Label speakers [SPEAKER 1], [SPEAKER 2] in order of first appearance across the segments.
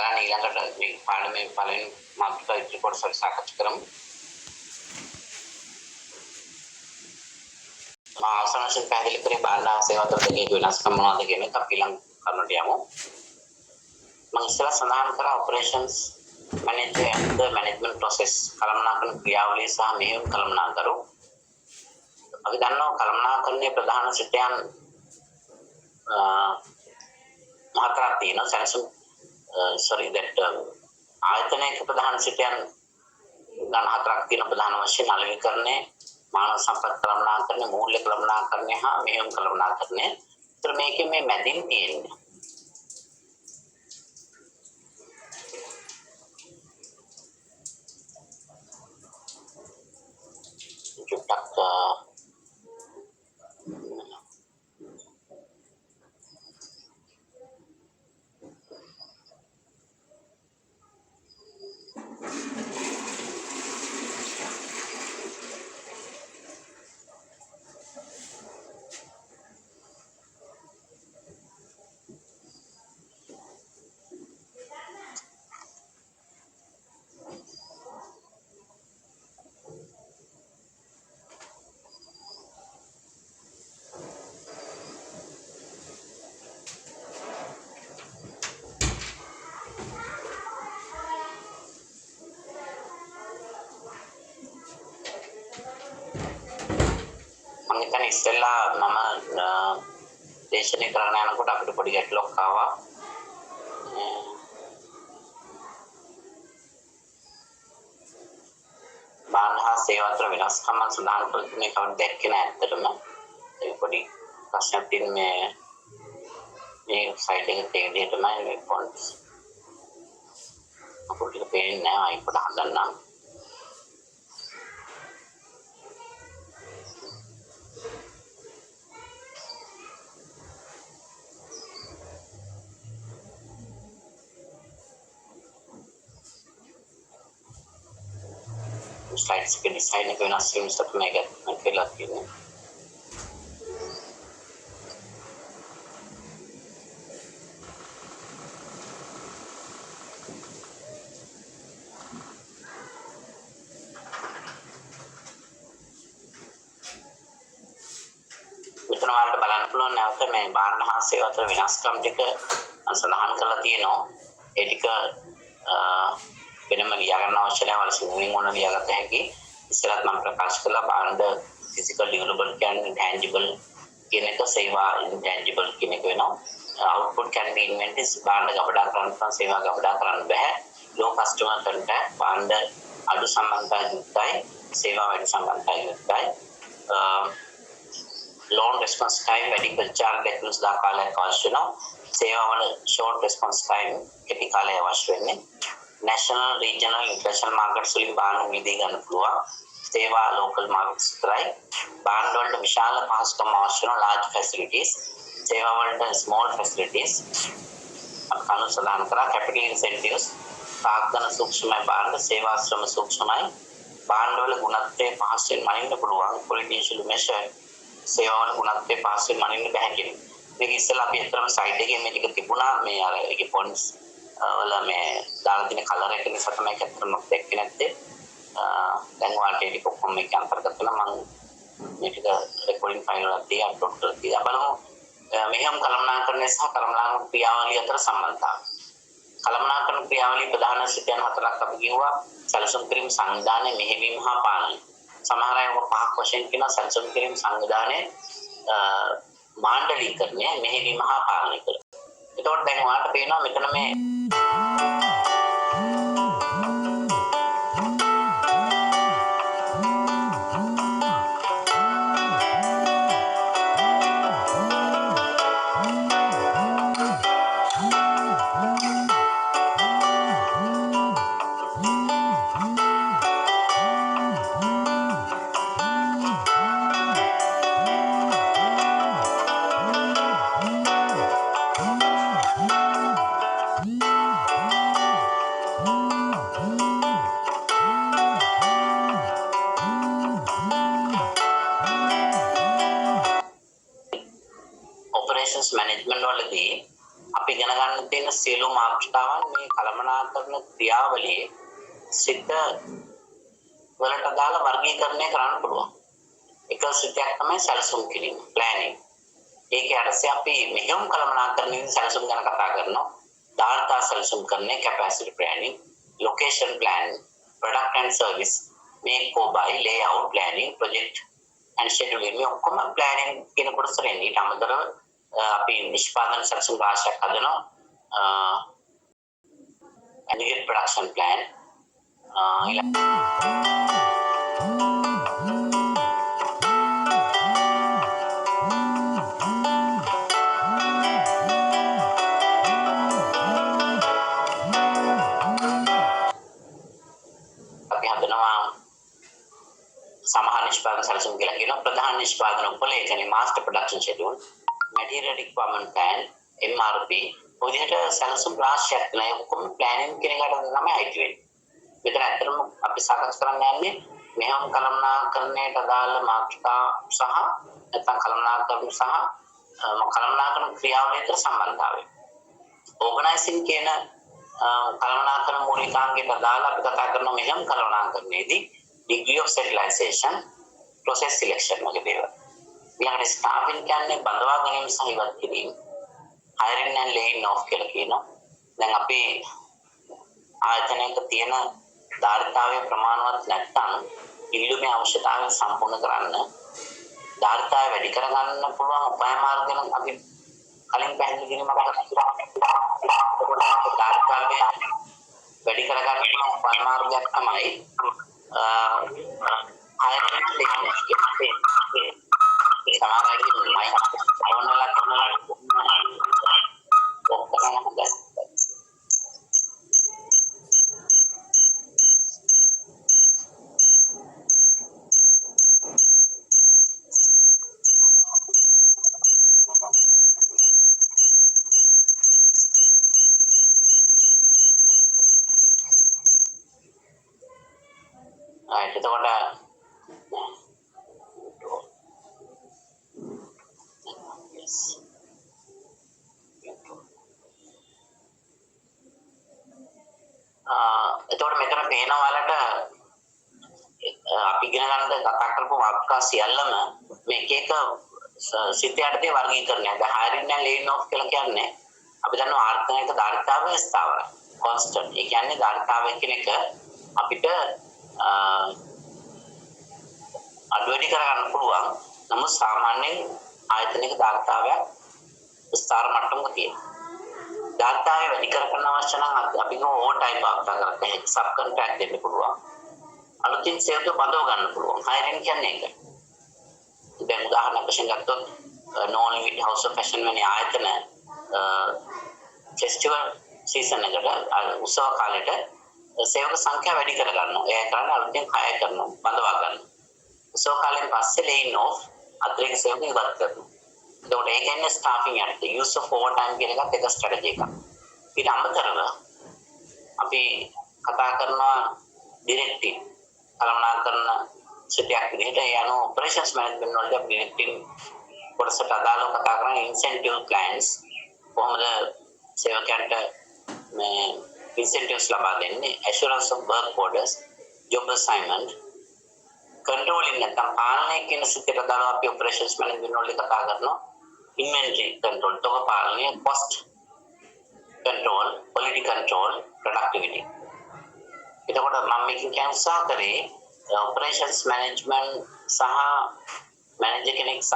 [SPEAKER 1] බලන්න ඊළඟට මේ පාර්ලිමේන්තු පළවෙනි මාතෘකා ඉදිරි කොටස සාකච්ඡා කරමු. මා අවසන් වශයෙන් පැහැදිලි කරේ බාණ්ඩ සේවා අතර දෙකේ වෙනස්කම් මොනවද කියන එක අපි ඊළඟ කරුණට යමු. මම ඉස්සෙල්ලා සඳහන් කරා operations manager and the management process කළමනාකරන ක්‍රියාවලිය සහ මෙහෙයුම් කළමනාකරු. අපි දන්නවා කළමනාකරණයේ ප්‍රධාන සිටයන් මහතරක් තියෙනවා. සැලසුම් ආයතනයක ප්‍රධාන සිටයන් ගණ හතරක් තියෙන ප්‍රධාන වශයෙන් අලෙවිකරණය, මානව සම්පත් කළමනාකරණය, මූල්‍ය කළමනාකරණය හා මෙහෙයුම් කළමනාකරණය. ඒතර මේකේ මේ මැදින් තියෙන්නේ චුට්ටක් මම ඉස්සෙල්ලා මම දේශනය කරන්න යනකොට අපිට පොඩි ගැටලුවක් ආවා. බාණ්ඩ හා සේවා අතර වෙනස්කම් සඳහන් කළ තුනේ කවුරුද දැක්කේ නැහැ ඇත්තටම. ඒ පොඩි ප්‍රශ්නයක් තියෙන මේ සයිට් එකේ තියෙන විදිහටමයි මේ ෆොන්ට්ස්. අපිට පේන්නේ නැහැ අයිපොඩ හදන්නම්. slides के डिजाइन को ना सेम सब में अकेला තියෙන්නේ. මෙතන වලට බලන්න පුළුවන් නැවත මේ බාණ්ඩ හා සේවා අතර වෙනස්කම් ටික සඳහන් කරලා තියෙනවා. ඒ ටික වෙනම ලියා ගන්න අවශ්‍ය නැහැ. වල සිංහලෙන් ඕන ලියාගත්ත හැකි. ඉස්සරහත් මම ප්‍රකාශ කළා බාණ්ඩ ෆිසිකල් ඩියුරබල් කියන්නේ ඉන්ටැන්ජිබල් කියන එක, සේවා ඉන්ටැන්ජිබල් කියන එක වෙනවා. output can be invented. බාණ්ඩ ගබඩා කරන්න පුළුවන්, සේවා ගබඩා කරන්න බෑ. low customer contact බාණ්ඩ අඩු සම්බන්ධතාවය යුක්තයි, සේවා වැඩි සම්බන්ධතාවය යුක්තයි. long response time වැඩි ප්‍රචාර දැක්වීම සඳහා කාලයක් අවශ්‍ය වෙනවා. සේවාවල short response time කෙටි කාලයක් අවශ්‍ය වෙන්නේ. national, regional, international markets වලින් බාණ්ඩ මිලදී ගන්න පුළුවන්. සේවා local markets විතරයි. බාණ්ඩ වලට විශාල පහසුකම් අවශ්‍ය වෙන large facilities. සේවා වලට small facilities. අකනු සඳහන් කරා capital incentives. සාධන සූක්ෂමයි බාණ්ඩ, සේවා ශ්‍රම සූක්ෂමයි. බාණ්ඩ වල ගුණත්වයේ පහසෙන් මනින්න පුළුවන්. political measure සේවා වල ගුණත්වයේ පහසෙන් මනින්න බැහැ කියන්නේ. මේක ඉස්සෙල්ලා අපි අතරම සයිඩ් එකේ මේ ටික තිබුණා. මේ අර ඒකේ fonts වල මේ දාලා තියෙන කලර් එක නිසා තමයි ඒක අතරම දැක්කේ නැත්තේ. දැන් ඔයාලට ඒක කොහොම මේක අන්තර්ගත වෙනවා මම මේක රෙකෝඩින් ෆයිල් වල තියා අප්ලෝඩ් කරලා තියා බලමු. මෙහෙම කළමනාකරණය සහ කළමනාකරණ ක්‍රියාවලිය අතර සම්බන්ධතාවය. කළමනාකරණ ක්‍රියාවලිය ප්‍රධාන සිතයන් හතරක් අපි කිව්වා. සැලසුම් කිරීම, සංවිධානය, මෙහෙයවීම හා පාලනය. සමහර අය පහක් වශයෙන් කියනවා සැලසුම් කිරීම, සංවිධානය, මාණ්ඩලීකරණය, මෙහෙයවීම හා පාලනය කියලා. එතකොට දැන් ඔයාලට පේනවා මෙතන මේ අපි ඉගෙන ගන්න තියෙන සියලු මාතෘකාවන් මේ කළමනාකරන ක්‍රියාවලියේ සිත වලට දාලා වර්ගීකරණය කරන්න පුළුවන්. එක සිතක් තමයි සැලසුම් කිරීම, planning. ඒකේ අරසේ අපි මෙහෙයුම් කළමනාකරණයේ සැලසුම් ගැන කතා කරනවා. ධාර්තා සැලසුම් කරන්නේ capacity planning, location planning, product and service, make or buy, layout planning, project and scheduling. මේ ඔක්කොම planning කියන කොටසට එන්නේ. ඊට අමතරව අපි නිෂ්පාදන සැලසුම් රාශියක් හදනවා. aggregate production plan. අපි හදනවා සමහර නිෂ්පාදන සැලසුම් කියලා කියනවා. ප්‍රධාන නිෂ්පාදන උපලේ කියන්නේ master production schedule, material requirement plan, MRP. ඔය විදිහට සැලසුම් රාශියක් නෑ. ඔක්කොම planning කියන එකට තමයි අයිති වෙන්නේ. මෙතන ඇත්තටම අපි සාකච්ඡා කරන්න යන්නේ මෙහෙම කළමනාකරණයට අදාළ මාතෘකා සහ නැත්නම් කළමනාකරණ සහ කළමනාකරණ ක්‍රියාවලිය අතර සම්බන්ධතාවය. ඕගනයිසින් කියන කළමනාකරණ මූලිකාංගයට අදාළ අපි කතා කරන මෙහෙම කළමනාකරණයේදී degree of centralization, process selection වගේ දේවල්. ඊළඟට staffing කියන්නේ බඳවා ගැනීම සහ ඉවත් කිරීම. hiring and laying off කියලා කියනවා. දැන් අපි ආයතනයක තියෙන ධාරිතාවයේ ප්‍රමාණවත් නැත්නම් ඉල්ලුමේ අවශ්‍යතාවය සම්පූර්ණ කරන්න ධාරිතාවය වැඩි කරගන්න පුළුවන් උපාය මාර්ග ගැන අපි කලින් පැහැදිලි කිරීමක් කරලා ධාරිතාවය වැඩි කරගන්න පුළුවන් උපාය මාර්ගයක් තමයි hiring and laying off කියන්නේ. සමහරවිට එතකොට මෙතන පේන වලට අපි ඉගෙන ගන්න කතා කරපු මාතෘකා සියල්ලම මේක එක සිත යටතේ වර්ගීකරණයක්. දැන් hiring and laying off කියලා කියන්නේ අපි දන්නවා ආර්ථික ධාරිතාවය ස්ථාවරයි. constant. ඒ කියන්නේ ධාරිතාවය කියන එක අපිට අඩුවෙඩි කරගන්න පුළුවන්. නමුත් සාමාන්‍යයෙන් ආයතනික ධාරිතාවයක් ස්ථාර මට්ටමක තියෙනවා. ධාරිතාවය වැඩි කරගන්න අවශ්‍ය නම් අපි ඕවර් ටයිම් වාර්තා කරලා සබ් කොන්ට්‍රැක්ට් දෙන්න පුළුවන්. අලුතින් සේවක බඳව ගන්න පුළුවන්. hiring කියන්නේ ඒක. දැන් උදාහරණයක් වශයෙන් ගත්තොත් No Limit House of Fashion වැනි ආයතන ෆෙස්ටිවල් සීසන් එකට උත්සව කාලෙට සේවක සංඛ්‍යාව වැඩි කර ගන්නවා. ඒ කරන්නේ අලුතෙන් hire කරනවා, බඳවා ගන්නවා. උත්සව කාලෙන් පස්සේ laying off අතිරේක සේවක ඉවත් කරනවා. එතකොට ඒ කියන්නේ staffing යටතේ use of overtime කියන එකත් එක ස්ට්‍රැටජි එකක්. ඊට අමතරව අපි කතා කරනවා ඩිරෙක්ටිව් කළමනාකරන සිතයක් විදිහට ඒ අනුව ඔපරේෂන්ස් මැනේජ්මන්ට් වලදී අපි ඩිරෙක්ටිව් කොටසට අදාළව කතා කරන ඉන්සෙන්ටිව් ප්ලෑන්ස් කොහොමද සේවකයන්ට මේ ඉන්සෙන්ටිව්ස් ලබා දෙන්නේ, assurance of work orders, job assignment, controlling නැත්නම් පාලනය කියන සිතට අදාළව අපි ඔපරේෂන්ස් මැනේජ්මන්ට් වලදී කතා කරනවා inventory control, තොග පාලනය, cost control, quality control, productivity. එතකොට මම මේකෙන් කියන උත්සාහ කරේ operations management සහ manager කෙනෙක් සහ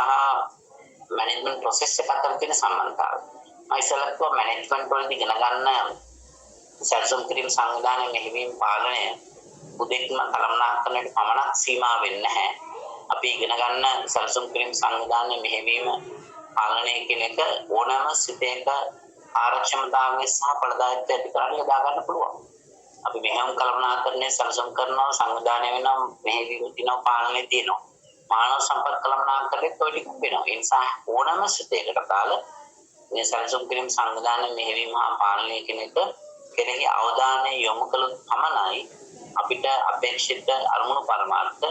[SPEAKER 1] management process එක අතර තියෙන සම්බන්ධතාවය. මම ඉස්සෙල්ලා කිව්වා management වලදී ඉගෙන ගන්න සැලසුම් කිරීම සංවිධානයේ මෙහෙවීම පාලනය උදෙක්ම කළමනාකරණයට පමණක් සීමා වෙන්නේ නැහැ. අපි ඉගෙන ගන්න සැලසුම් කිරීම සංවිධානයේ මෙහෙවීම පාලනය කියන එක ඕනෑම සිතේක ආරක්ෂමතාවය සහ ඵලදායීත්වය ඇති කරගන්න යොදා ගන්න පුළුවන්. අපි මෙහෙම කළමනාකරණය සැලසුම් කරනවා, සංවිධානය වෙනවා, මෙහෙවීම තියෙනවා, පාලනය තියෙනවා. මානව සම්පත් කළමනාකරණයත් ඔය ටික වෙනවා. ඒ නිසා ඕනෑම සිතේකට දාලා මේ සැලසුම් කිරීම සංවිධානයේ මෙහෙවීම හා පාලනය කියන එක කෙරෙහි අවධානය යොමු කළොත් පමණයි අපිට අපේක්ෂිත අරමුණු පරමාර්ථ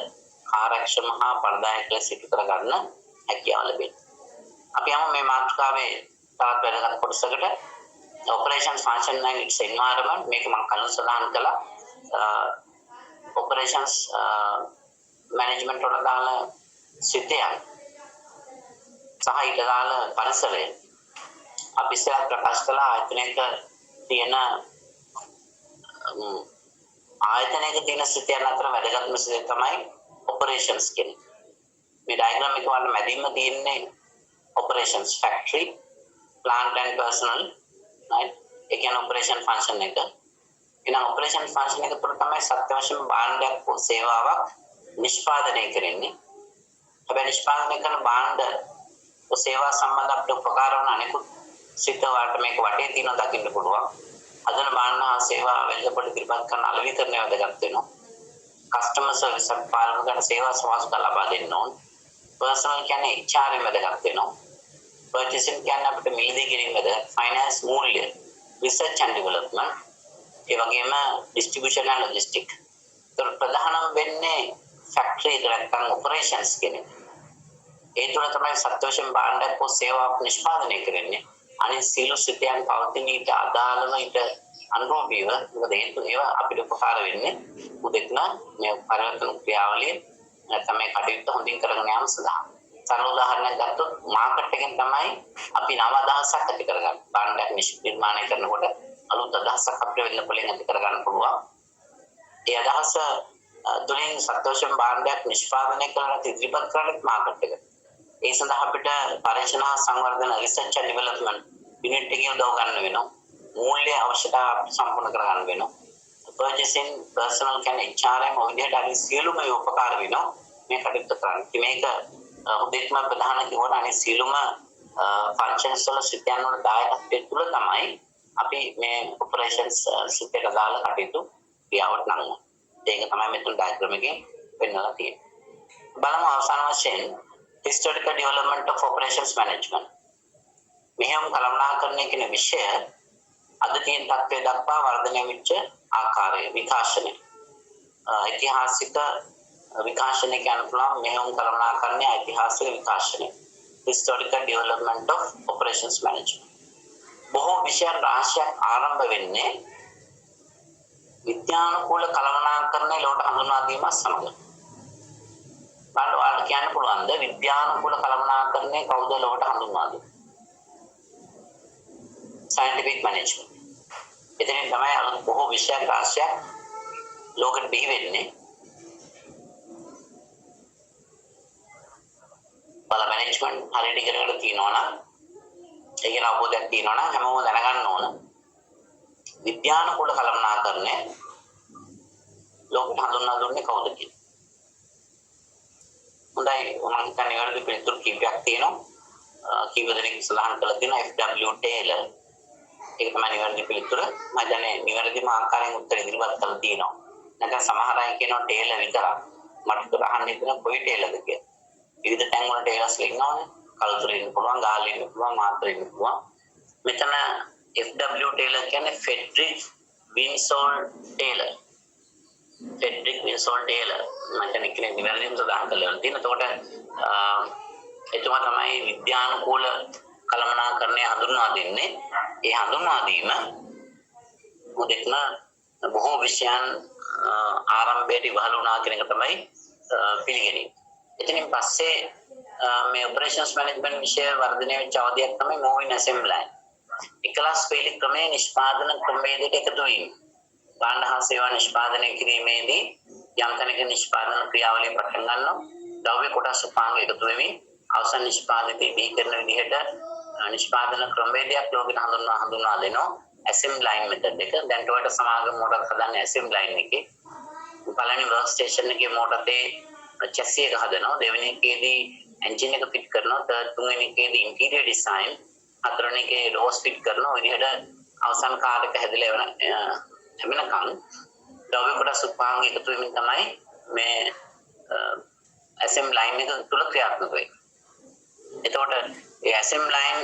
[SPEAKER 1] ආරක්ෂම හා ඵලදායක ලෙස ඉටු කරගන්න හැකියාව ලැබෙන්නේ. අපි යමු මේ මාතෘකාවේ තවත් වැදගත් කොටසකට operations function and its environment මේක මම කලින් සඳහන් කළා operations management වල දාන සිතයන් සහ ඊට දාන පරිසරය අපි ඉස්සරහ ප්‍රකාශ කළා ආයතනයක තියෙන ආයතනයක තියෙන සිතයන් අතර වැදගත්ම සිතය තමයි operations කියන්නේ මේ ඩයග්‍රෑම් එක වල මැදින්ම තියෙන්නේ operations factory plant and personnel right ඒ කියන්නේ operation function එක එහෙනම් operation function එක තුළ තමයි සත්‍ය වශයෙන්ම භාණ්ඩයක් හෝ සේවාවක් නිෂ්පාදනය කරන්නේ හැබැයි නිෂ්පාදනය කරන භාණ්ඩ හෝ සේවා සම්බන්ධ අපිට උපකාර වන අනෙකුත් සිත වලට මේක වටේ තියෙනවා දකින්න පුළුවන් අදන භාණ්ඩ හා සේවා වෙළඳපොළ ඉදිරිපත් කරන අලෙවිකරණය වැදගත් වෙනවා customer service එක පාලනය කරන සේවා සමාජගත ලබා දෙන්න ඕන personal කියන්නේ HRM වැදගත් වෙනවා purchasing කියන්නේ අපිට මිලදී කිරීම වැදගත් finance මූල්‍ය research and development ඒ වගේම distribution and logistics ඒතර ප්‍රධානම වෙන්නේ factory එක නැත්නම් operations කියන්නේ ඒ තුළ තමයි සත්‍ය වශයෙන් භාණ්ඩයක් හෝ සේවාවක් නිෂ්පාදනය කරන්නේ අනිත් සියලු සිතයන් පවතින ඊට අදාළව ඊට අනුරූපීව මොකද ඒවා අපිට උපකාර වෙන්නේ උදෙක්න මේ පරිවර්තන ක්‍රියාවලිය නැත්නම් මේ කටයුත්ත හොඳින් කරගෙන යාම සඳහා සරල උදාහරණයක් ගත්තොත් මාකට් එකෙන් තමයි අපි නව අදහසක් ඇති කරගන්නේ භාණ්ඩයක් නිර්මාණය කරනකොට අලුත් අදහසක් අපිට වෙන්න පුළුවන් ඇති කරගන්න පුළුවන් ඒ අදහස තුළින් සත්‍ය වශයෙන් භාණ්ඩයක් නිෂ්පාදනය කරලා ඉදිරිපත් කරන්නේ මාකට් එකට ඒ සඳහා අපිට පරීක්ෂණ හා සංවර්ධන රිසර්ච් ඇන්ඩ් ඩෙවලොප්මන්ට් යුනිට් එකේ උදව් ගන්න වෙනවා මූල්‍ය අවශ්‍යතා සම්පූර්ණ කරගන්න වෙනවා purchasing personal කියන්නේ HRM ඔය විදිහට අනිත් සියලුම උපකාර වෙනවා මේ කටයුත්ත කරන්න. මේක උදේත්ම ප්‍රධාන කිව්වොත් අනිත් සියලුම functions වල සිතයන් වල දායකත්වය තුල තමයි අපි මේ operations සිතේට දාලා කටයුතු ක්‍රියාවට නංවනවා. ඒක තමයි මෙතන diagram එකේ පෙන්වලා තියෙන්නේ. බලමු අවසාන වශයෙන් historical development of operations management. මෙහෙම කළමනාකරණය කියන විෂය අද තියෙන තත්ත්වයට දක්වා වර්ධනය වෙච්ච ආකාරය විකාශනය ඓතිහාසික විකාශනය කියන පුළුවන් මෙහෙම කළමනාකරණය ඓතිහාසික විකාශනය historical development of operations management බොහෝ විෂයන් රාශියක් ආරම්භ වෙන්නේ විද්‍යානුකූල කළමනාකරණය ලෝට හඳුන්වා දීම සමග බලන්න ඔයාලට කියන්න පුළුවන්ද විද්‍යානුකූල කළමනාකරණය කවුද ලෝට හඳුන්වා දෙන්නේ scientific management එතනින් තමයි අලුත් බොහෝ විෂයන් රාශියක් ලෝකෙට බිහි වෙන්නේ බල මැනේජ්මන්ට් හරියට ඉගෙනගෙන තියෙනවා නම් ඒකේ අවබෝධයක් තියෙනවා නම් හැමෝම දැනගන්න ඕන විද්‍යානුකූල කළමනාකරණය ලෝකෙට හඳුන්වා දුන්නේ කවුද කියලා හොඳයි මම හිතන්නේ වැරදි පිළිතුරු කීපයක් තියෙනවා කීප දෙනෙක් සලහන් කළා තියෙනවා FW ටේලර් ඒක තමයි නිවැරදි පිළිතුර මම දැනේ නිවැරදිම ආකාරයෙන් උත්තර ඉදිරිපත් කරලා තියෙනවා නැත්නම් සමහර අය කියනවා ටේලර් විතරක් මට උත්තර අහන්න හිතන කොයි ටේලර්ද කියලා විවිධ තැන් වල ටේලර්ස් ඉන්නවනේ කලුතර ඉන්න පුළුවන් ගාල්ල ඉන්න පුළුවන් මාතර ඉන්න පුළුවන් මෙතන FW ටේලර් කියන්නේ ෆෙඩරික් වින්සෝල් ටේලර් ෆෙඩරික් වින්සෝල් ටේලර් මම දැන් කියන්නේ නිවැරදිම සඳහන් කරලා තියෙනවා එතකොට එතුමා තමයි විද්‍යානුකූල කළමනාකරණය හඳුන්වා දෙන්නේ ඒ හඳුන්වා දීම මුදෙක්ම බොහෝ විෂයන් ආරම්භයේදී ඉවහල් වුණා කියන එක තමයි පිළිගැනීම. එතනින් පස්සේ මේ operations management විෂය වර්ධනය වෙච්ච අවධියක් තමයි moving assembly line. එකලස් වේලි ක්‍රමයේ නිෂ්පාදන ක්‍රමවේදයට එකතු වීම. භාණ්ඩ හා සේවා නිෂ්පාදනය කිරීමේදී යම් තැනක නිෂ්පාදන ක්‍රියාවලිය පටන් ගන්නවා. ද්‍රව්‍ය කොටස් උපාංග එකතු වෙමින් අවසන් නිෂ්පාදිතය බිහි කරන විදිහට නිෂ්පාදන ක්‍රමවේදයක් ලෝකෙට හඳුන්වා දෙනවා assembly line method එක. දැන් Toyota සමාගම මොටර් හදන්නේ assembly line එකේ. පළවෙනි work station එකේ මොටරේ chassis එක හදනවා. දෙවෙනි එකේදී engine එක fit කරනවා. තුන්වෙනි එකේදී interior design. හතරවෙනි එකේ doors fit කරනවා. ඔය විදිහට අවසන් කාර් එක හැදලා වෙනකන් ද්‍රව්‍ය කොටස් උපාංග එකතු වෙමින් තමයි මේ assembly line එක තුල ක්‍රියාත්මක වෙන්නේ. එතකොට ඒ assembly line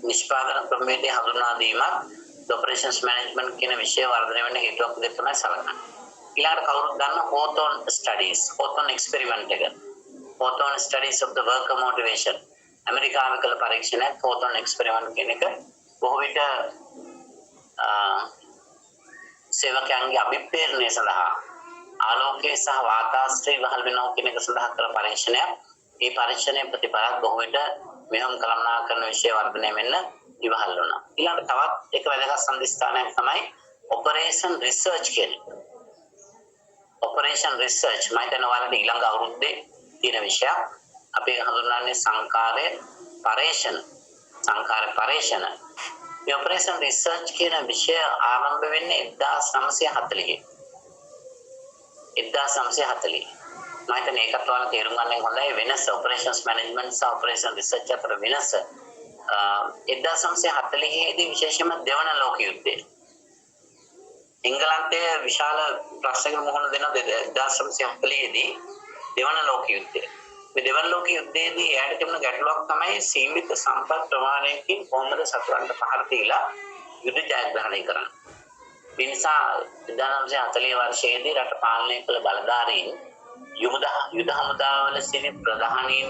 [SPEAKER 1] නිෂ්පාදන ක්‍රමවේදය හඳුන්වා දීමක් operations management කියන විෂය වර්ධනය වෙන්න හේතුවක් විදිහට තමයි සැලකන්නේ. ඊළඟට කවුරුත් දන්න Hawthorne studies, Hawthorne experiment එක. Hawthorne studies of the worker motivation. ඇමරිකානු කළ පරීක්ෂණයක් ෆෝතෝන් එක්ස්පෙරිමන්ට් කියන එක බොහෝ විට සේවකයන්ගේ අභිප්‍රේරණය සඳහා ආලෝකයේ සහ වාතාශ්‍රය වහල් වෙනවා කියන එක සඳහා කළ පරීක්ෂණයක්. මේ පරීක්ෂණයේ ප්‍රතිඵලත් බොහෝ විට මෙහෙම කළමනාකරන විෂය වර්ධනය වෙන්න ඉවහල් වුණා. ඊළඟට තවත් එක වැදගත් සම්දිස්ථානයක් තමයි ඔපරේෂන් රිසර්ච් කියන්නේ. ඔපරේෂන් රිසර්ච් මම හිතනවා ඔයාලට ඊළඟ අවුරුද්දේ තියෙන විෂයක්. අපි හඳුන්වන්නේ සංකාරය පරීක්ෂණ. මේ ඔපරේෂන් රිසර්ච් කියන විෂය ආරම්භ වෙන්නේ 1940. 1940. මම හිතන්නේ ඒකත් ඔයාලා තේරුම් ගන්න හොඳයි වෙනස ඔපරේෂන්ස් මැනේජ්මන්ට් සහ ඔපරේෂන් රිසර්ච් අතර වෙනස. 1940 දී විශේෂයෙන්ම දෙවන ලෝක යුද්ධය. එංගලන්තයේ විශාල ප්‍රශ්නයකට මුහුණ දෙන 1940 දී දෙවන ලෝක යුද්ධය. මේ දෙවන ලෝක යුද්ධයේදී එයාට තිබුණ ගැටලුවක් තමයි සීමිත සම්පත් ප්‍රමාණයකින් කොහොමද සතුරන්ට පහර දීලා යුද්ධ ජයග්‍රහණය කරන්නේ. ඒ නිසා 1940 වර්ෂයේදී රට පාලනය කළ බලධාරීන් යුද හමුදාවල සිටි ප්‍රධානීන්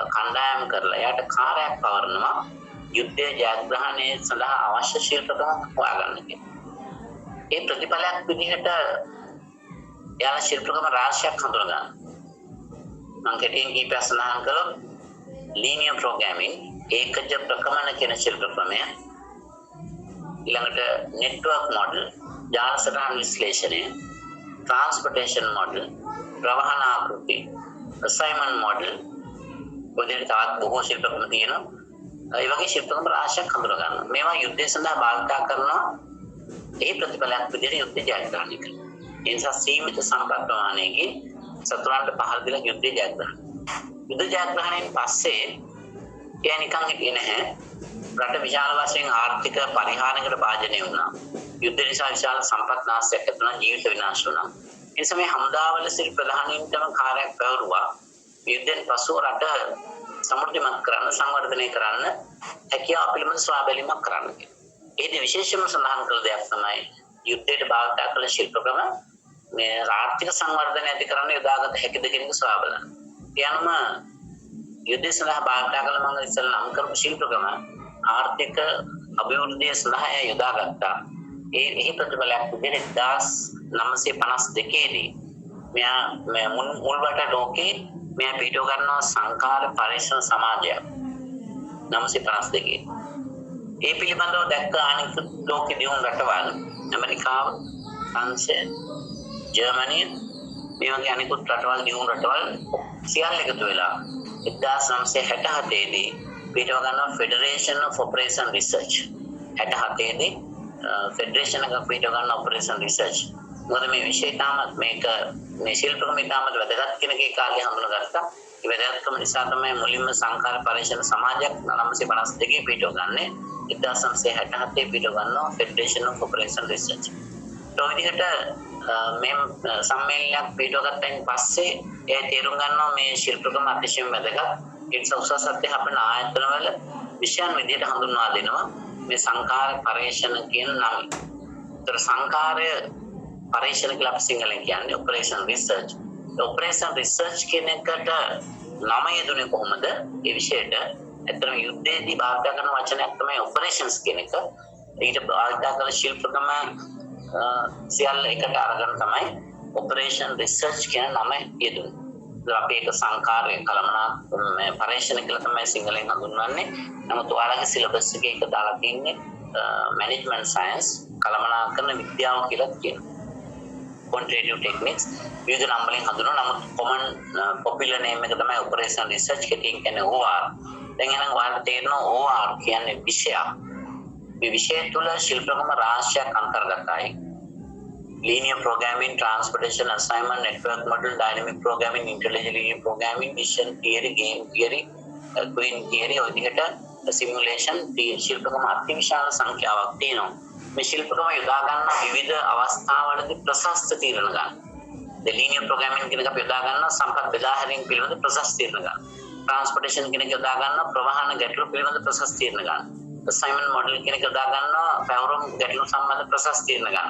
[SPEAKER 1] කණ්ඩායම් කරලා එයාට කාර්යයක් පවරනවා යුද්ධයේ ජයග්‍රහණය සඳහා අවශ්‍ය ශිල්පකම් හොයාගන්න කියලා. ඒ ප්‍රතිඵලයක් විදිහට එයාලා ශිල්පකම් රාශියක් හඳුනගන්නවා. මම කෙටියෙන් කීපයක් සඳහන් කළොත් linear programming ඒකජ ප්‍රකමන කියන ශිල්ප ක්‍රමය, ඊළඟට network model ජාල සටහන් විශ්ලේෂණය, transportation model ප්‍රවාහන ආකෘති, assignment model වගේ තවත් බොහෝ ශිල්ප ක්‍රම තියෙනවා. ඒ වගේ ශිල්ප ක්‍රම රාශියක් හඳුනා ගන්නවා. මේවා යුද්ධය සඳහා භාවිත කරනවා. ඒ ප්‍රතිඵලයක් විදිහට යුද්ධ ජයග්‍රහණය කරනවා. ඒ නිසා සීමිත සම්පත් ප්‍රමාණයකින් සතුරන්ට පහර දීලා යුද්ධය ජයග්‍රහණය. යුද්ධ ජයග්‍රහණයෙන් පස්සේ එයා නිකන් හිටියේ නැහැ. රට විශාල වශයෙන් ආර්ථික පරිහානියකට භාජනය වුණා. යුද්ධ නිසා විශාල සම්පත් නාශයක් ඇති වුණා, ජීවිත විනාශ වුණා. ඒ සමේ හමුදාවල සිට ප්‍රධානීන්ටම කාර්යයක් පැවරුවා. යුද්ධෙන් පසුව රට සමෘද්ධිමත් කරන්න, සංවර්ධනය කරන්න හැකියාව පිළිබඳ සොයාබැලීමක් කරන්න කියලා. ඒකේ විශේෂම සඳහන් කළ දෙයක් තමයි යුද්ධයට භාවිත කළ ශිල්ප ක්‍රම මේ ආර්ථික සංවර්ධනය ඇති කරන්න යොදාගත හැකිද කියන එක සොයා බලන්න. එයන්ම යුද්ධය සඳහා භාවිත කළ මම ඉස්සෙල්ලා නම් කරපු ශිල්ප ක්‍රම ආර්ථික අභිවෘද්ධිය සඳහා යොදාගත්තා. ඒ ප්‍රතිඵලයක් විදිහට 1952 දී මෙයා මුල්වට ලෝකේ මෙයා පිටව ගන්නවා සංකාර පරීක්ෂණ සමාජයක් 1952. ඒ පිළිබඳව දැක්ක අනිත් ලෝකෙ දියුණු රටවල් ඇමරිකාව, ප්‍රංශය, ජර්මනිය මේ වගේ අනිකුත් රටවල් දියුණු රටවල් සියල්ල එකතු වෙලා 1967 දී පිටව ගන්නවා ෆෙඩරේෂන් ඔෆ් ඔපරේෂන් රිසර්ච්. 67 දී ෆෙඩරේෂන් එකක් පිටව ගන්න ඔපරේෂන් රිසර්ච්. මොකද මේ විෂය තාමත් මේ ශිල්පකම තාමත් වැදගත් කෙනෙක් ඒ කාලේ හඳුනාගත්තා. ඒ වැදගත්කම නිසා තමයි මුලින්ම සංකාර පරීක්ෂණ සමාජයක් 1952 පිටව ගන්නේ. 1967 පිටව ගන්නවා ෆෙඩරේෂන් ඔෆ් ඔපරේෂන් රිසර්ච්. ඒ විදිහට මේ සම්මේලනයක් පිටව ගත්තයින් පස්සේ ඒ තේරුම් ගන්නවා මේ ශිල්පකම අතිශයින් වැදගත්. ඒ නිසා උසස් අධ්‍යාපන ආයතනවල විෂයන් විදිහට හඳුන්වා දෙනවා මේ සංකාර පරීක්ෂණ කියන නම. ඒතර සංකාරය පරීක්ෂණ කියලා අපි සිංහලෙන් කියන්නේ ඔපරේෂන් රිසර්ච්. ඔපරේෂන් රිසර්ච් කියන එකට නම යෙදුනේ කොහොමද? ඒ විෂයට ඇත්තම යුද්ධයේදී භාවිත කරන වචනයක් තමයි ඔපරේෂන්ස් කියන එක. ඊට භාවිත කරන ශිල්පකම සියල්ල එකට අරගෙන තමයි ඔපරේෂන් රිසර්ච් කියන නම යෙදුනේ. අපි ඒක සංකාරය කළමනා පරීක්ෂණ කියලා තමයි සිංහලෙන් හඳුන්වන්නේ. නමුත් ඔයාලගේ සිලබස් එකේ ඒක දාලා තින්නේ මැනේජ්මන්ට් සයන්ස් කළමනාකරන විද්‍යාව කියලා කියනවා. quantitative techniques විවිධ නම් වලින් හඳුන්වනවා. නමුත් common popular name එක තමයි operation research කෙටියෙන් කියන්නේ OR. දැන් එහෙනම් ඔයාලට තේරෙනවා OR කියන්නේ විෂයක්. මේ විෂය තුළ ශිල්පකම රාශියක් අන්තර්ගතයි. linear programming, transportation, assignment, network model, dynamic programming, intelligent linear programming, vision theory, game theory, queen theory ඔය විදිහට simulation ශිල්පකම අතිවිශාල සංඛ්‍යාවක් තියෙනවා. මේ ශිල්පකම යොදා ගන්න විවිධ අවස්ථාවලදී ප්‍රශස්ත තීරණ ගන්න. linear programming කියන එක අපි යොදා ගන්න සම්පත් බෙදා හැරීම පිළිබඳ ප්‍රශස්ත තීරණ ගන්න. transportation කියන එක යොදා ගන්න ප්‍රවාහන ගැටලු පිළිබඳ ප්‍රශස්ත තීරණ ගන්න. assignment model කියන එක යොදා ගන්න පැවරුම් ගැටලු සම්බන්ධ ප්‍රශස්ත තීරණ ගන්න.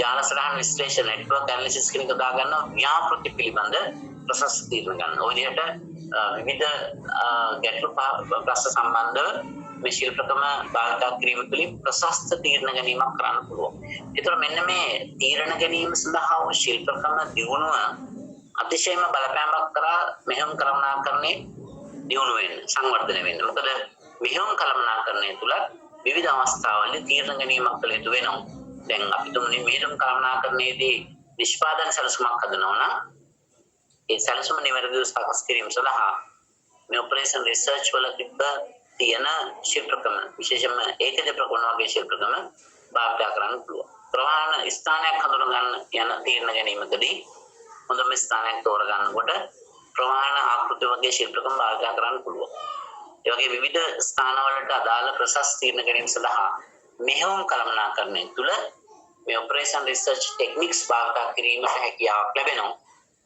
[SPEAKER 1] ජාල සටහන් විශ්ලේෂණ network analysis කියන එක යොදා ගන්න ව්‍යාපෘති පිළිබඳ ප්‍රශස්ත තීරණ ගන්න. ඔය විදිහට විවිධ ගැටලු ප්‍රශ්න සම්බන්ධව මේ ශිල්පකම භාවිත කිරීම තුළින් ප්‍රශස්ත තීරණ ගැනීමක් කරන්න පුළුවන්. ඒතර මෙන්න මේ තීරණ ගැනීම සඳහා වූ ශිල්පකම දියුණුව අතිශයම බලපෑමක් කරා මෙහෙයුම් කළමනාකරණයේ දියුණු වෙන්න, සංවර්ධනය වෙන්න. මොකද මෙහෙයුම් කළමනාකරණය තුළ විවිධ අවස්ථාවලදී තීරණ ගැනීමක් කළ යුතු වෙනවා. දැන් අපි තුමුනේ මෙහෙයුම් කළමනාකරණයේදී නිෂ්පාදන සැලසුමක් හදනවා නම් ඒ සැලසුම නිවැරදිව සකස් කිරීම සඳහා මේ ඔපරේෂන් රිසර්ච් වල තිබ්බ තියෙන ශිල්පකම විශේෂයෙන්ම ඒකද ප්‍රගුණ වගේ ශිල්පකම භාවිත කරන්න පුළුවන්. ප්‍රවාහන ස්ථානයක් හඳුනා ගන්න යන තීරණ ගැනීමකදී හොඳම ස්ථානයක් තෝරගන්නකොට ප්‍රවාහන ආකෘති වගේ ශිල්පකම භාවිත කරන්න පුළුවන්. ඒ වගේ විවිධ ස්ථානවලට අදාළ ප්‍රසස් තීරණ ගැනීම සඳහා මෙහෙයුම් කළමනාකරණය තුළ මේ ඔපරේෂන් රිසර්ච් ටෙක්නික්ස් භාවිත කිරීමට හැකියාවක් ලැබෙනවා.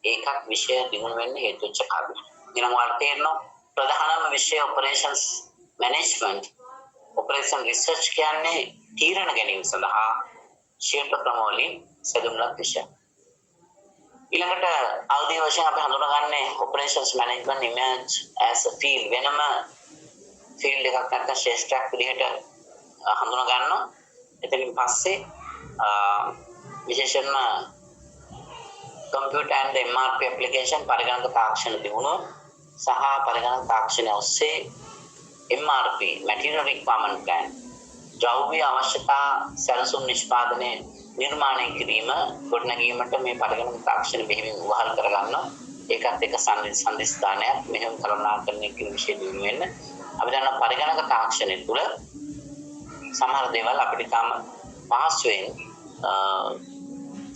[SPEAKER 1] ඒකත් විෂය දිනු වෙන්න හේතු වෙච්ච කාරණා. ඊළඟ වර්ගයේ තියෙනවා ප්‍රධානම විෂය ඔපරේෂන්ස් මැනේජ්මන්ට්. ඔපරේෂන් රිසර්ච් කියන්නේ තීරණ ගැනීම සඳහා ශිල්ප ක්‍රම වලින් සැදුම්ලත් විෂය. ඊළඟට අවදී වශයෙන් අපි හඳුනාගන්නේ operations management emerge as a field වෙනම ෆීල්ඩ් එකක් නැත්නම් ශේෂ්ත්‍රයක් විදිහට හඳුනා ගන්නවා. එතනින් පස්සේ විශේෂයෙන්ම computer and MRP application පරිගණක තාක්ෂණ දිනුන සහ පරිගණක තාක්ෂණය ඔස්සේ MRP material requirement plan ද්‍රව්‍ය අවශ්‍යතා සැලසුම් නිෂ්පාදනය නිර්මාණය කිරීම ගොඩනැගීමට මේ පරිගණක තාක්ෂණ බෙහෙවින් උවහල් කරගන්නවා. ඒකත් එක සම්දිස්ථානයක් මෙහෙම කළමනාකරණය කිරීම විශේෂ දිනු වෙන්න. අපි දන්නා පරිගණක තාක්ෂණය තුළ සමහර දේවල් අපිට තාම පහසුවෙන්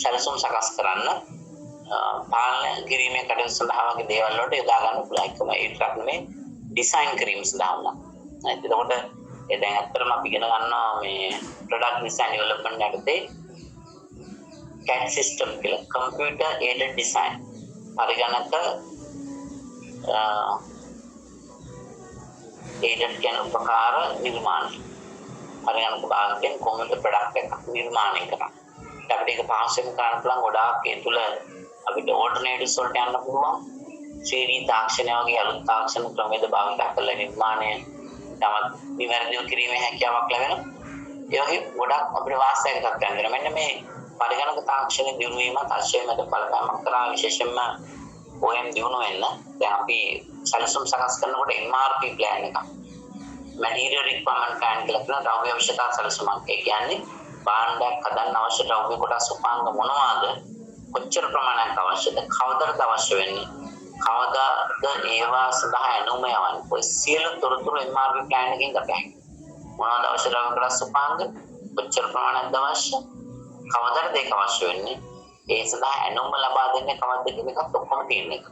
[SPEAKER 1] සැලසුම් සකස් කරන්න පාලනය කිරීමේ කටයුතු සඳහා වගේ දේවල් වලට යොදා ගන්න පුළුවන්. ඒකම ඒ ට්‍රක් මේ ඩිසයින් කිරීම සඳහා වුණා. එතකොට ඒ දැන් අත්‍තරම අපි ඉගෙන ගන්නවා මේ ප්‍රොඩක්ට් ඩිසයින් ඩෙවලොප්මන්ට් යටතේ CAD සිස්ටම් කියලා කම්පියුටර් ඒඩඩ් ඩිසයින් පරිගණක ඒඩඩ් කියන උපකාර නිර්මාණය. පරිගණක භාගයෙන් කොහොමද ප්‍රොඩක්ට් එකක් නිර්මාණය කරන්නේ. අපිට ඒක පහසුවෙන් කරන්න පුළුවන්. ගොඩාක් ඒ තුල අපිට ඕල්ටර්නේටිව්ස් වලට යන්න පුළුවන්. 3D තාක්ෂණය වගේ අලුත් තාක්ෂණ ක්‍රමවේද භාවිත කරලා නිර්මාණය තමත් නිවැරදිව කිරීමේ හැකියාවක් ලැබෙනවා. ඒ වගේ ගොඩක් අපිට වාස්තවික තත්ත්වයන් දෙනවා. මෙන්න මේ පරිගණක තාක්ෂණ දියුණු වීම අත්‍යවශ්‍යම බලපෑමක් කරා විශේෂයෙන්ම OM දියුණු වෙන්න. දැන් අපි සැලසුම් සකස් කරනකොට MRP plan එකක් material requirement plan කියලා කියන ද්‍රව්‍ය අවශ්‍යතා සැලසුමක්. ඒ කියන්නේ භාණ්ඩයක් හදන්න අවශ්‍ය ද්‍රව්‍ය කොටස් උපාංග මොනවාද? කොච්චර ප්‍රමාණයක් අවශ්‍යද? කවදද අවශ්‍ය වෙන්නේ? කවදාද ඒවා සඳහා එනුම යවන්නේ? ඔය සියලු තොරතුරු MRP plan එකකින් ගත හැකියි. මොනවාද අවශ්‍ය ද්‍රව්‍ය කොටස් උපාංග? කොච්චර ප්‍රමාණයක්ද අවශ්‍ය? කවදාද ඒක අවශ්‍ය වෙන්නේ? ඒ සඳහා එනුම ලබා දෙන්නේ කවද්ද කියන එකත් ඔක්කොම තියෙන එක.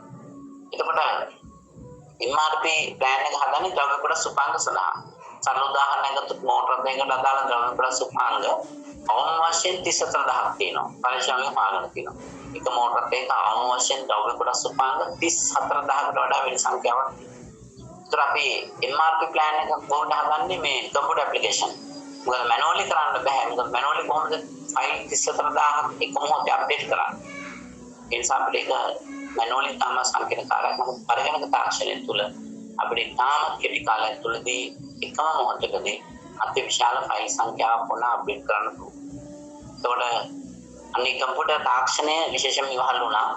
[SPEAKER 1] එතකොට MRP plan එක හදන්නේ ද්‍රව්‍ය කොටස් උපාංග සඳහා. සරල උදාහරණයක් ගත්තොත් මෝටර දෙකකට අදාළ ද්‍රව්‍ය කොටස් උපාංග අවම වශයෙන් 34000ක් තියෙනවා. පරිශ්‍රමයේ පාලන තියෙනවා. එක මෝටර දෙකක අවම වශයෙන් ද්‍රව්‍ය කොටස් උපාංග 34000කට වඩා වැඩි සංඛ්‍යාවක් තියෙනවා. ඒතර අපි MRP plan එක කොහොමද හදන්නේ මේ කම්පියුටර් ඇප්ලිකේෂන්. මොකද මැනුවලි කරන්න බෑ. මොකද මැනුවලි කොහොමද ෆයිල් 34000ක් එක මොහොතේ අප්ඩේට් කරන්නේ. ඒ නිසා අපිට ඒක මැනුවලි තම සංකීර්ණ කාර්යයක්. නමුත් පරිගණක තාක්ෂණය තුළ අපිට තාම කෙටි කාලයක් තුළදී එකම මොහොතකදී අතිවිශාල ෆයිල් සංඛ්‍යාවක් වුණා අප්ඩේට් කරන්න පුළුවන්. එතකොට අනිත් කම්පියුටර් තාක්ෂණය විශේෂයෙන්ම ඉවහල් වුණා.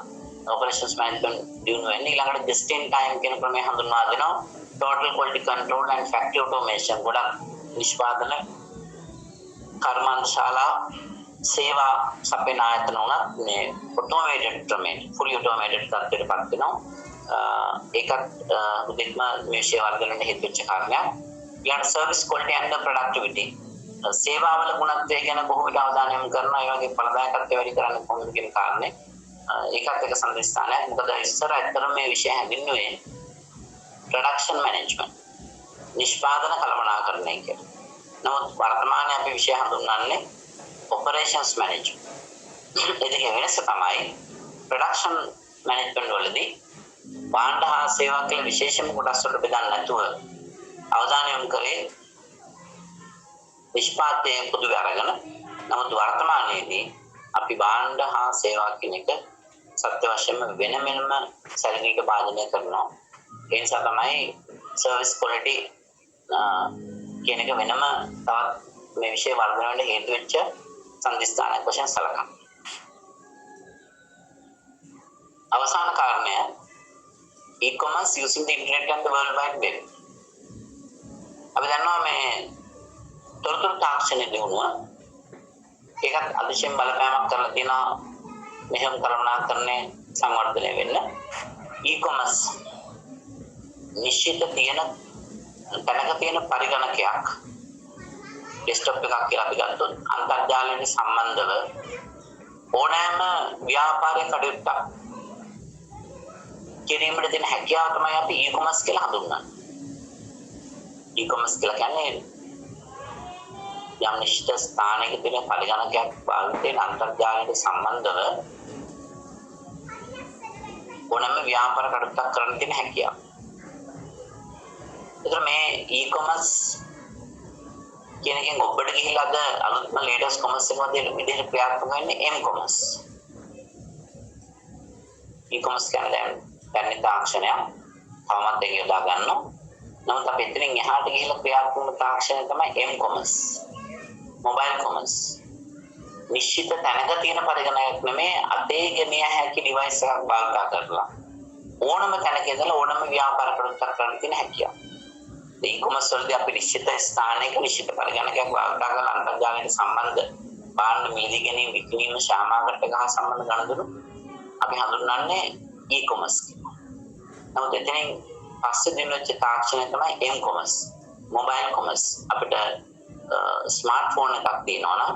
[SPEAKER 1] ඔපරේෂන්ස් මැනේජ්මන්ට් දියුණු වෙන්නේ ඊළඟට just in time කියන ක්‍රමය හඳුන්වා දෙනවා. total quality control and factory automation ගොඩක් නිෂ්පාදන කර්මාන්තශාලා සේවා සපයන ආයතන උනත් මේ automated ක්‍රමයෙන් fully automated තත්ත්වයකට පත් වෙනවා. ඒකත් උදෙක්ම මේ ශේෂ වර්ධනයට හේතු වෙච්ච කාරණයක්. ඊළඟ සර්විස් quality and productivity සේවාවල ගුණත්වය ගැන බොහෝ විට අවධානය යොමු කරනවා. ඒ වගේ ඵලදායකත්වය වැඩි කරන්න කොහොමද කියන කාරණේ ඒකත් එක සම්දිස්ථානයක්. මොකද ඉස්සර ඇත්තටම මේ විෂය හැඳින්වුවේ ප්‍රොඩක්ෂන් මැනේජ්මන්ට් නිෂ්පාදන කළමනාකරණය කියලා. නමුත් වර්තමානයේ අපි විෂය හඳුන්වන්නේ ඔපරේෂන්ස් මැනේජ්මන්ට්. ඒකේ වෙනස තමයි ප්‍රොඩක්ෂන් මැනේජ්මන්ට් වලදී භාණ්ඩ හා සේවා කියලා විශේෂම කොටස් වලට බෙදන්න නැතුව අවධානය යොමු කරේ නිෂ්පාදනයේ පොදුවේ අරගෙන. නමුත් වර්තමානයේදී අපි භාණ්ඩ හා සේවා කියන එක සත්‍ය වශයෙන්ම වෙනමෙන්ම ශාරීරික භාජනය කරනවා. ඒ නිසා තමයි සර්විස් ක්වොලිටි කියන එක වෙනම තවත් මේ විෂය වර්ධනය වෙන්න හේතු වෙච්ච සම්දිස්ථානයක් වශයෙන් සලකනවා. අවසාන කාරණය e-commerce using the internet and the world wide web. අපි දන්නවා මේ තොරතුරු තාක්ෂණයේ දියුණුව ඒකත් අතිශයින් බලපෑමක් කරලා තියෙනවා මෙහෙම කළමනාකරණය සංවර්ධනය වෙන්න. e-commerce නිශ්චිත තියෙන තැනක තියෙන පරිගණකයක් ඩෙස්ක්ටොප් එකක් කියලා අපි ගත්තොත් අන්තර්ජාලයෙන් සම්බන්ධව ඕනෑම ව්‍යාපාරික කටයුත්තක් කිරීමට තියෙන හැකියාව තමයි අපි e-commerce කියලා හඳුන්වන්නේ. e-commerce කියලා කියන්නේ යම් නිශ්චිත ස්ථානයක තියෙන පරිගණකයක් භාවිතයෙන් අන්තර්ජාලයට සම්බන්ධව ඕනෑම ව්‍යාපාර කටයුත්තක් කරන්න තියෙන හැකියාව. ඒතර මේ e-commerce කියන එකෙන් ඔබට ගිහිල්ලා අද අලුත්ම ලේටස්ට් කොමර්ස් එක විදිහට ක්‍රියාත්මක වෙන්නේ m-commerce. e-commerce කියන්නේ දැන් තාක්ෂණයක් තවමත් ඒක යොදා ගන්නවා. නමුත් අපි එතනින් එහාට ගිහිල්ලා ක්‍රියාත්මක තාක්ෂණය තමයි m-commerce. mobile commerce. නිශ්චිත තැනක තියෙන පරිගණකයක් නෙමේ අතේ ගෙනිය හැකි ඩිවයිස් එකක් භාවිත කරලා ඕනම තැනක ඉඳලා ඕනම ව්‍යාපාර ප්‍රවෘත්තියක් කරන්න තියෙන හැකියාව. e-commerce වලදී අපි නිශ්චිත ස්ථානයක නිශ්චිත පරිගණකයක් භාවිත කරලා අන්තර්ජාලයට සම්බන්ධ භාණ්ඩ මිලදී ගැනීම විකිණීම ශාමාගත එක හා සම්බන්ධ ගණදුරු අපි හඳුන්වන්නේ e-commerce කියලා. නමුත් එතනින් පස්සේ දිනුච්ච තාක්ෂණය තමයි m-commerce. mobile commerce. අපිට ස්මාර්ට්ෆෝන් එකක් තියෙනවා නම්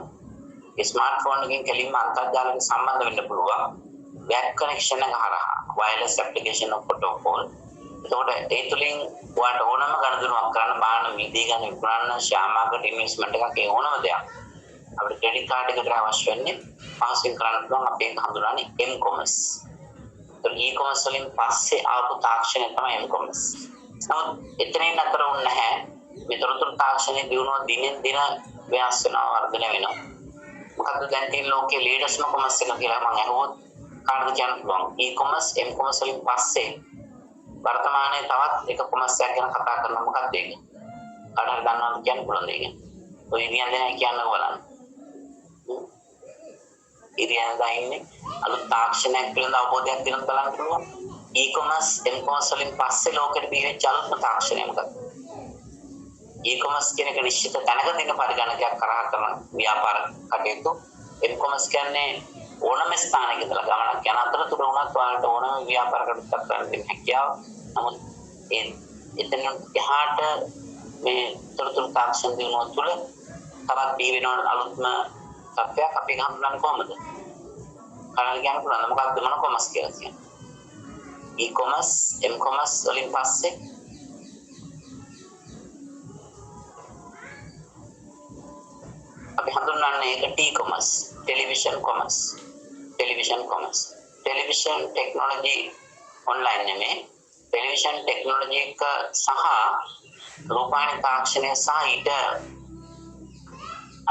[SPEAKER 1] ඒ ස්මාර්ට්ෆෝන් එකෙන් කෙලින්ම අන්තර්ජාලයට සම්බන්ධ වෙන්න පුළුවන්. වෙබ් කනෙක්ෂන් එක හරහා wireless application of protocol. එතකොට ඒ තුලින් ඔයාලට ඕනම ගණදුරුවක් කරන්න බාහන මිලදී ගන්න විකුණන්න ශාමාගත ඉන්වෙස්ට්මන්ට් එකක් ඒ ඕනම දෙයක්. අපිට ක්‍රෙඩිට් කාඩ් එකකට අවශ්‍ය වෙන්නේ පාස්සින් කරන්න පුළුවන් අපි ඒක හඳුනන්නේ m-commerce. e-commerce වලින් පස්සේ ආපු තාක්ෂණය තමයි m-commerce. නමුත් එතනින් අතර වුණ නැහැ. මේ තොරතුරු තාක්ෂණයේ දියුණුව දිනෙන් දින වෙනස් වෙනවා වර්ධනය වෙනවා. මොකද දැන් තියෙන ලෝකයේ ලීඩර්ස්ම කොමර්ස් එක කියලා මම අහුවොත් කාටද කියන්න පුළුවන්. e-commerce m-commerce වලින් පස්සේ වර්තමානයේ තවත් එක කොමර්ස් එකක් ගැන කතා කරනවා මොකක්ද ඒක? කාටද දන්නවද කියන්න පුළුවන් දෙයක්. ඔය ඉරියන් දෙනා කියන්න බලන්න. ඉරියන් දාන්නේ අලුත් තාක්ෂණයක් පිළිබඳ අවබෝධයක් දෙන්න බලන්න පුළුවන්. e-commerce m-commerce වලින් පස්සේ ලෝකෙට බිහිවෙච්ච අලුත්ම තාක්ෂණය මොකක්ද? e-commerce කියන එක නිශ්චිත තැනක තියෙන පරිගණකයක් කරා කරන ව්‍යාපාර කටයුතු. m-commerce කියන්නේ ඕනම ස්ථානයක ඉඳලා ගමනක් යන අතරතුර වුණත් ඔයාලට ඕනම ව්‍යාපාර කටයුත්තක් කරන්න තියෙන හැකියාව. නමුත් එතන එහාට මේ තොරතුරු තාක්ෂණ දිනුව තුළ තවත් බිහි වෙන අලුත්ම තත්ත්වයක් අපි හඳුනන්නේ කොහොමද? කලින් කියන්න පුළුවන් මොකක්ද මොන කොමර්ස් කියලා කියන්නේ. e-commerce m-commerce වලින් පස්සේ අපි හඳුන්වන්නේ ඒක t-commerce, television commerce. television technology online නෙමෙයි. television technology එක සහ රූපවාහිනී තාක්ෂණය සහ ඊට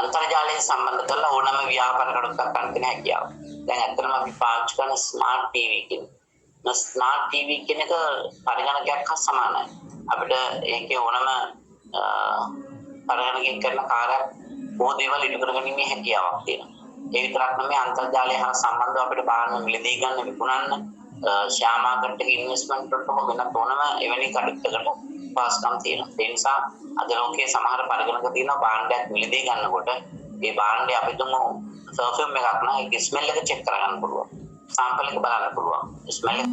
[SPEAKER 1] අන්තර්ජාලයෙන් සම්බන්ධ කරලා ඕනම ව්‍යාපාර කටයුත්තක් කරන්න තියෙන හැකියාව. දැන් ඇත්තටම අපි පාවිච්චි කරන ස්මාර්ට් ටීවී කියන්නේ ස්මාර්ට් ටීවී කියන එක පරිගණකයක් හා සමානයි. අපිට ඒකේ ඕනම පරිගණකයක් කරන කාර්යයක් බොහෝ දේවල් ඉටු කරගැනීමේ හැකියාවක් තියෙනවා. ඒ විතරක් නෙමෙයි අන්තර්ජාලය හා සම්බන්ධව අපිට බාහන මිලදී ගන්න විකුණන්න ශාමාගත ඉන්වෙස්ට්මන්ට් වලට හො වෙනත් ඕනම එවැනි කටයුත්තකට පාස්කම් තියෙනවා. ඒ නිසා අද ලෝකයේ සමහර පරිගණක තියෙනවා භාණ්ඩයක් මිලදී ගන්නකොට ඒ භාණ්ඩය අපි තුමු පර්ෆියුම් එකක් නම් ඒක ස්මෙල් එක චෙක් කරගන්න පුළුවන්. සාම්පල් එක බලන්න පුළුවන්. ස්මෙල් එක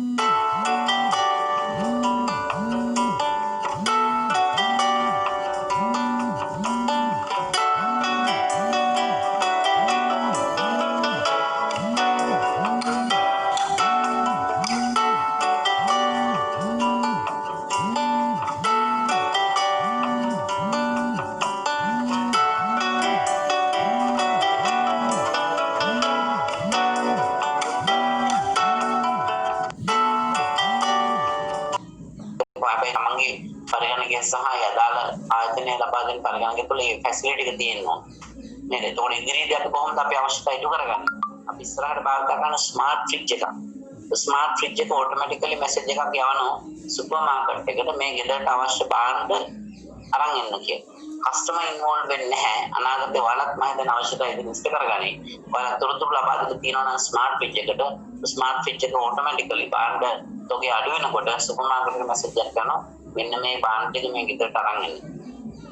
[SPEAKER 1] තමන්ගේ පරිගණකය සහ යදාළ ආයතනය ලබා දෙන පරිගණකය තුළ මේ ෆැසිලිටි එක තියෙනවා. නේද? ඒතකොට ඉදිරියේදී අපි කොහොමද අපි අවශ්‍යතා ඉටු කරගන්නේ? අපි ඉස්සරහට භාවිත කරන ස්මාර්ට් ෆ්‍රිජ් එකක්. ස්මාර්ට් ෆ්‍රිජ් එක ඔටෝමැටිකලි මැසේජ් එකක් යවනවා සුපර් මාකට් එකට මේ ගෙදරට අවශ්‍ය භාණ්ඩ අරන් එන්න කියලා. කස්ටමර් ඉන්වෝල්ව් වෙන්නේ නැහැ. අනාගතේ ඔයාලත් මම හිතන අවශ්‍යතාවය ඉදිරි ඉෂ්ට කරගනි. ඔයාලා තොරතුරු ලබා දෙන්න තියෙනවා නම් ස්මාර්ට් ෆ්‍රිජ් එකට ස්මාර්ට් ෆ්‍රිජ් එක ඔටෝමැටිකලි භාණ්ඩ තෝගේ අඩු වෙනකොට සුපර් මාකට් එකට මැසේජ් එකක් කරනවා මෙන්න මේ භාණ්ඩ ටික මේ ගෙදරට අරන් එන්න.